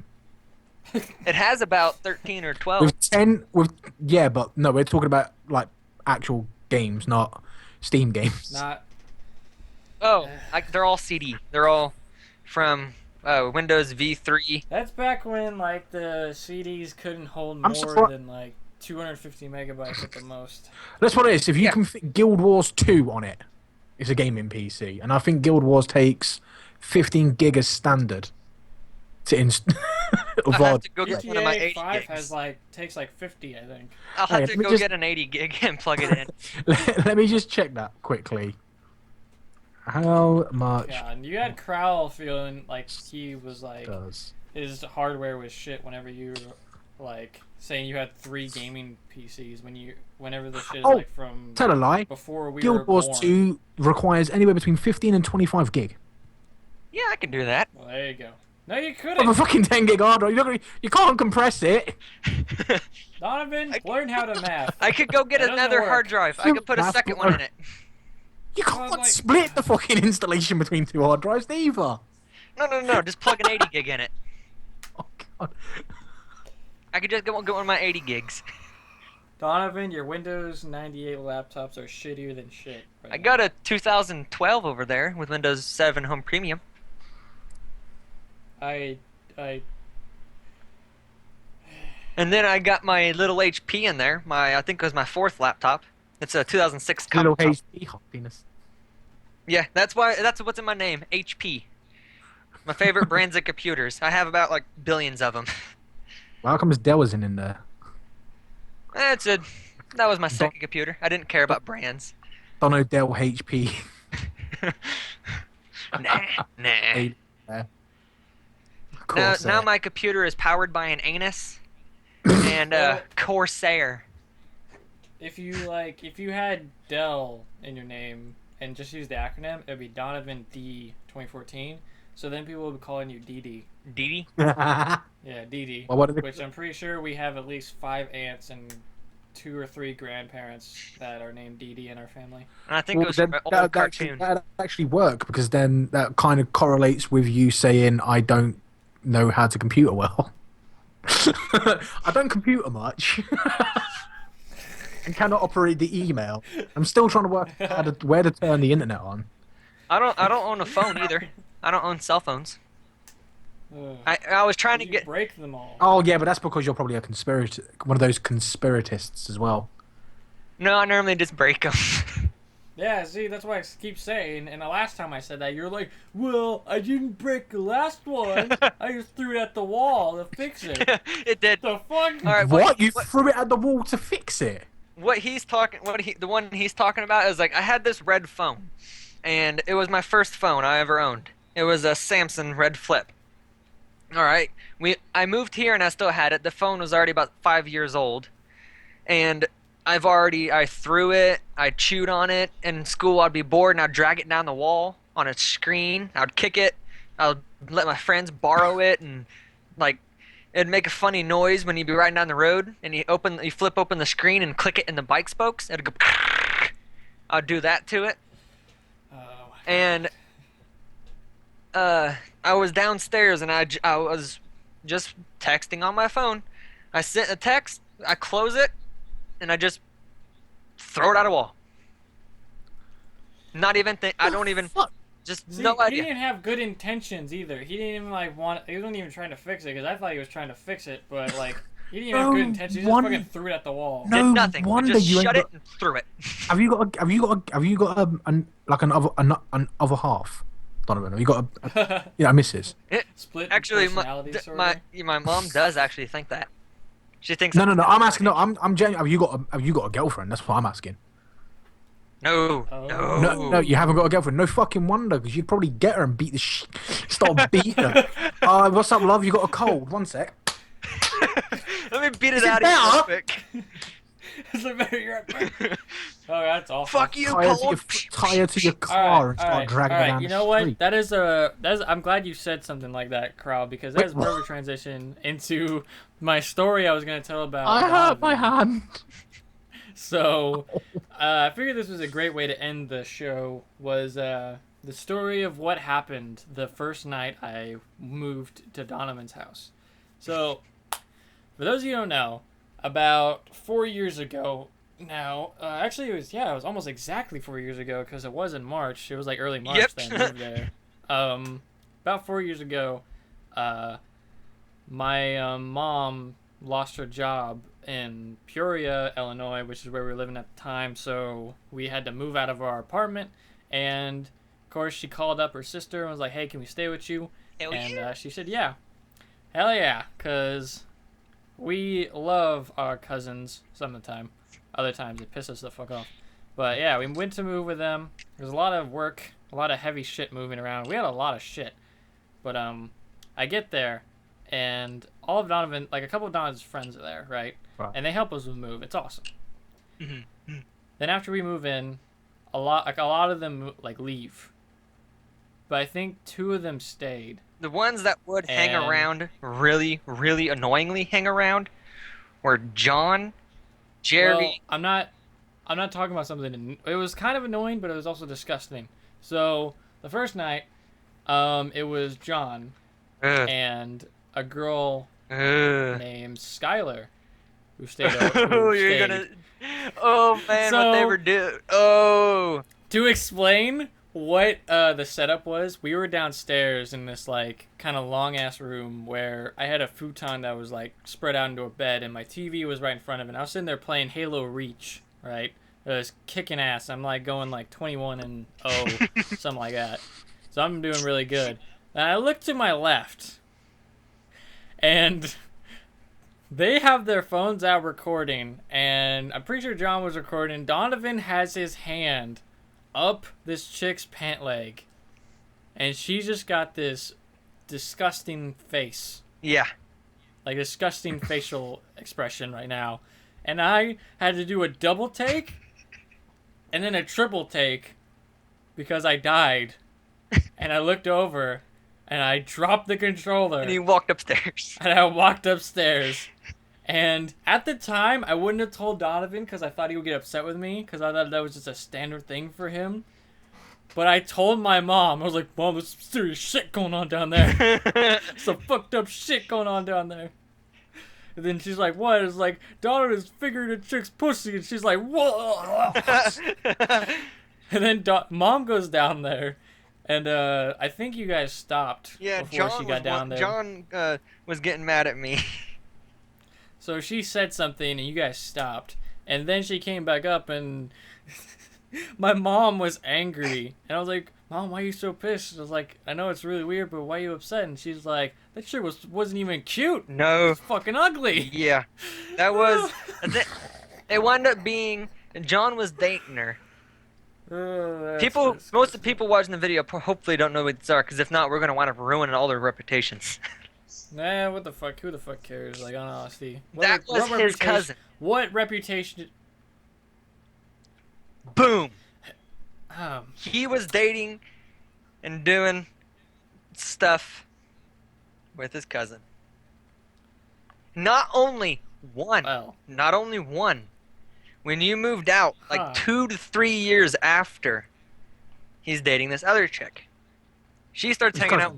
It has about 13 or 12. But no, we're talking about like actual games, not Steam games. Not. Oh, they're all CD. They're all from Windows V3. That's back when like the CDs couldn't hold I'm more surprised- than like 250 megabytes at the most. That's what it is. If you Yeah. can fit Guild Wars 2 on it, it's a gaming PC, and I think Guild Wars takes 15 gig as standard to I have to go get one of my GTA 80 5 gigs. has like takes like 50, I think. I'll have Hey, to let me go just- get an 80 gig and plug it in. Let me just check that quickly. How much Yeah, and you had Crowell feeling like he was like does? his hardware was shit whenever you were like saying you had 3 gaming PCs whenever the shit is Oh, like from Tell a lie. before we were Guild Wars born. 2 requires anywhere between 15 and 25 gig. Yeah, I can do that. Well, there you go. No, you Of a couldn't. fucking 10 gig hard drive. You can't compress it. Donovan, learn how to math. I could go get That doesn't another work. hard drive. I could put a That's second not- one in it. You can't like- split the fucking installation between 2 hard drives either. No. Just plug an 80 gig in it. Oh, God. I could just get one of my 80 gigs. Donovan, your Windows 98 laptops are shittier than shit. Right I now. got a 2012 over there with Windows 7 Home Premium. I And then I got my little HP in there. I think it was my 4th laptop. It's a 2006 Little laptop. HP hot penis. Yeah, that's what's in my name, HP. My favorite brands of computers. I have about like billions of them. Well, how comes Dell isn't in there? That was my second computer. I didn't care about brands. Don't know Dell HP. Nah. Hey, Corsair. Now my computer is powered by an anus and Corsair. If you had Dell in your name and just use the acronym, it'd be Donovan D 2014. So then people would be calling you DD. DD? Yeah, DD. Well, what are they- Which I'm pretty sure we have at least 5 aunts and 2 or 3 grandparents that are named DD in our family. And I think it was from an old cartoon. That'd actually work because then that kind of correlates with you saying I don't know how to computer well. I don't computer much. And cannot operate the email. I'm still trying to work out where to turn the internet on. I don't own a phone either. I don't own cell phones. I was trying to You get... break them all. Oh yeah, but that's because you're probably one of those conspiratists as well. No, I normally just break them. Yeah, see, that's why I keep saying, and the last time I said that, you're like, well, I didn't break the last one. I just threw it at the wall to fix it. It did. The fuck? All right, What? You threw it at the wall to fix it? The one he's talking about is like, I had this red phone, and it was my first phone I ever owned. It was a Samsung Red Flip. All right, I moved here and I still had it. The phone was already about 5 years old, and I threw it, I chewed on it. In school, I'd be bored and I'd drag it down the wall on a screen. I'd kick it. I'd let my friends borrow it, and like, it'd make a funny noise when you'd be riding down the road and you flip open the screen and click it in the bike spokes. It'd go. I'd do that to it. Oh, And I was downstairs and I was just texting on my phone. I sent a text, I close it, and I just throw it at a wall. Not even think. I don't even. Fuck. Just see, no he idea. didn't have good intentions either. He didn't even he wasn't even trying to fix it, because I thought he was trying to fix it, but he didn't even have good intentions. He just fucking threw it at the wall. No Did nothing. wonder Just you ain't shut it got- and threw it. Have you got an other half, Donovan? Have you got a missus? Split Actually, personality disorder. my mom does actually think that. She thinks. No. I'm asking. No, I'm genuine. Have you got a girlfriend? That's what I'm asking. No. Oh. No, you haven't got a girlfriend. No fucking wonder, because you'd probably get her and beat the start beating her. What's up, love? You got a cold? One sec. Let me beat it Is it out of you real better? quick. It's like, "Better, you're right." Oh, that's awful. Fuck you, Tie her to your car Alright, and start alright, dragging her alright. down You the know what? street. That is I'm glad you said something like that, Carl, because that is a perfect transition into my story I was going to tell about. I hurt my Donovan. hand. So, I figured this was a great way to end the show, was the story of what happened the first night I moved to Donovan's house. So, for those of you who don't know, about 4 years ago now, actually it was almost exactly 4 years ago, because it was in March. It was like early March Yep. that I moved there. About 4 years ago, my mom lost her job in Peoria, Illinois, which is where we were living at the time, so we had to move out of our apartment, and of course she called up her sister and was like, hey, can we stay with you? Hell And yeah. she said, yeah. Hell yeah, because we love our cousins some of the time. Other times it pisses us the fuck off. But yeah, we went to move with them. There's a lot of work, a lot of heavy shit moving around. We had a lot of shit. But I get there, and all of Donovan, like a couple of Donovan's friends are there, right? Right. And they help us with the move. It's awesome. Mm-hmm. Then after we move in, a lot of them leave. But I think 2 of them stayed. The ones that would hang And- around, really, really annoyingly hang around, were John, Jerry. Well, I'm not talking about something. It was kind of annoying, but it was also disgusting. So the first night, it was John Ugh. and a girl Ugh. named Skylar who stayed over. Oh, you're gonna. Oh man, what they So- were doing. Oh. To explain what the setup was, we were downstairs in this kind of long ass room where I had a futon that was spread out into a bed, and my TV was right in front of it. And I was sitting there playing Halo Reach, right? It was kicking ass. I'm going 21-0, something like that. So I'm doing really good. And I look to my left, and they have their phones out recording, and I'm pretty sure John was recording. Donovan has his hand up this chick's pant leg, and she's just got this disgusting face. Yeah. Like, disgusting facial expression right now. And I had to do a double take and then a triple take because I died. And I looked over and I dropped the controller. And you walked upstairs. And I walked upstairs. And at the time, I wouldn't have told Donovan because I thought he would get upset with me because I thought that was just a standard thing for him. But I told my mom, I was like, Mom, there's some serious shit going on down there. Some fucked up shit going on down there. And then she's like, what? It's like, Donovan's figuring a chick's pussy. And she's like, whoa. And then Mom goes down there. And I think you guys stopped before she got down there. John was getting mad at me. So she said something and you guys stopped. And then she came back up and my mom was angry. And I was like, Mom, why are you so pissed? I was like, I know it's really weird, but why are you upset? And she's like, that shit wasn't even cute. No. It was fucking ugly. Yeah. That was... it wound up being... John was dating her. Most of the people watching the video hopefully don't know what these are, because if not, we're going to wind up ruining all their reputations. Nah, what the fuck? Who the fuck cares? Like, on honesty. That was his cousin. What reputation... Boom! He was dating and doing stuff with his cousin. Not only one. When you moved out, like 2 to 3 years after, he's dating this other chick. She starts hanging out.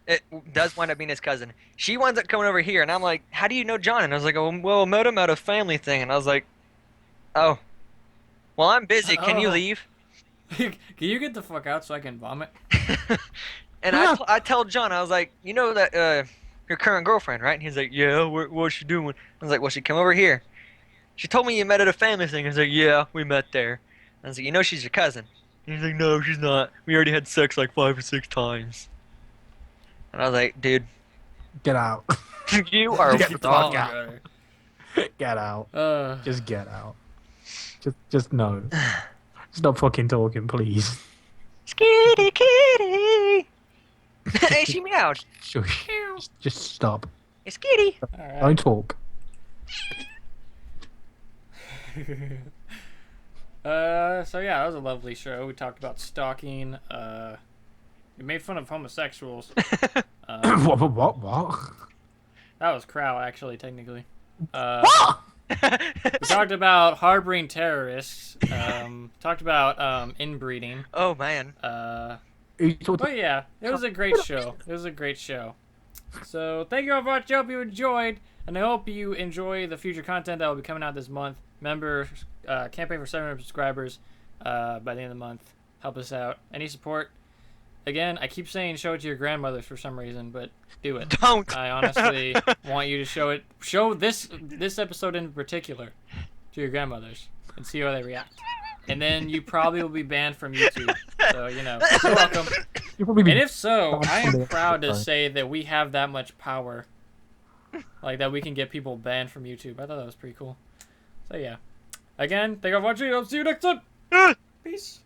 It does wind up being his cousin. She winds up coming over here, and I'm like, how do you know John? And I was like, oh, well, I met him at a family thing. And I was like, oh. Well, I'm busy. Can you leave? Can you get the fuck out so I can vomit? And I tell John, I was like, you know that your current girlfriend, right? And he's like, yeah, what's she doing? I was like, well, she come over here. She told me you met at a family thing. I was like, yeah, we met there. I was like, you know she's your cousin. And he's like, no, she's not. We already had sex like 5 or 6 times. And I was like, dude. Get out. You are Get the fuck out. Get out. Just get out. Just no. Stop fucking talking, please. Skitty kitty. Hey, she meowed. Shush. Just stop. It's Skitty. Right. Don't talk. So yeah, that was a lovely show. We talked about stalking. We made fun of homosexuals. What? That was Crow, actually, technically. What? We talked about harboring terrorists. Talked about inbreeding. Oh man. But yeah, it was a great show. It was a great show. So thank you all for watching. I hope you enjoyed, and I hope you enjoy the future content that will be coming out this month. Remember, campaign for 700 subscribers by the end of the month. Help us out. Any support? Again, I keep saying show it to your grandmothers for some reason, but do it. Don't. I honestly want you to show it. Show this episode in particular to your grandmothers and see how they react. And then you probably will be banned from YouTube. So, you know, you're welcome. And if so, I am proud to say that we have that much power. Like, that we can get people banned from YouTube. I thought that was pretty cool. So, yeah. Again, thank you for watching. I'll see you next time. Peace.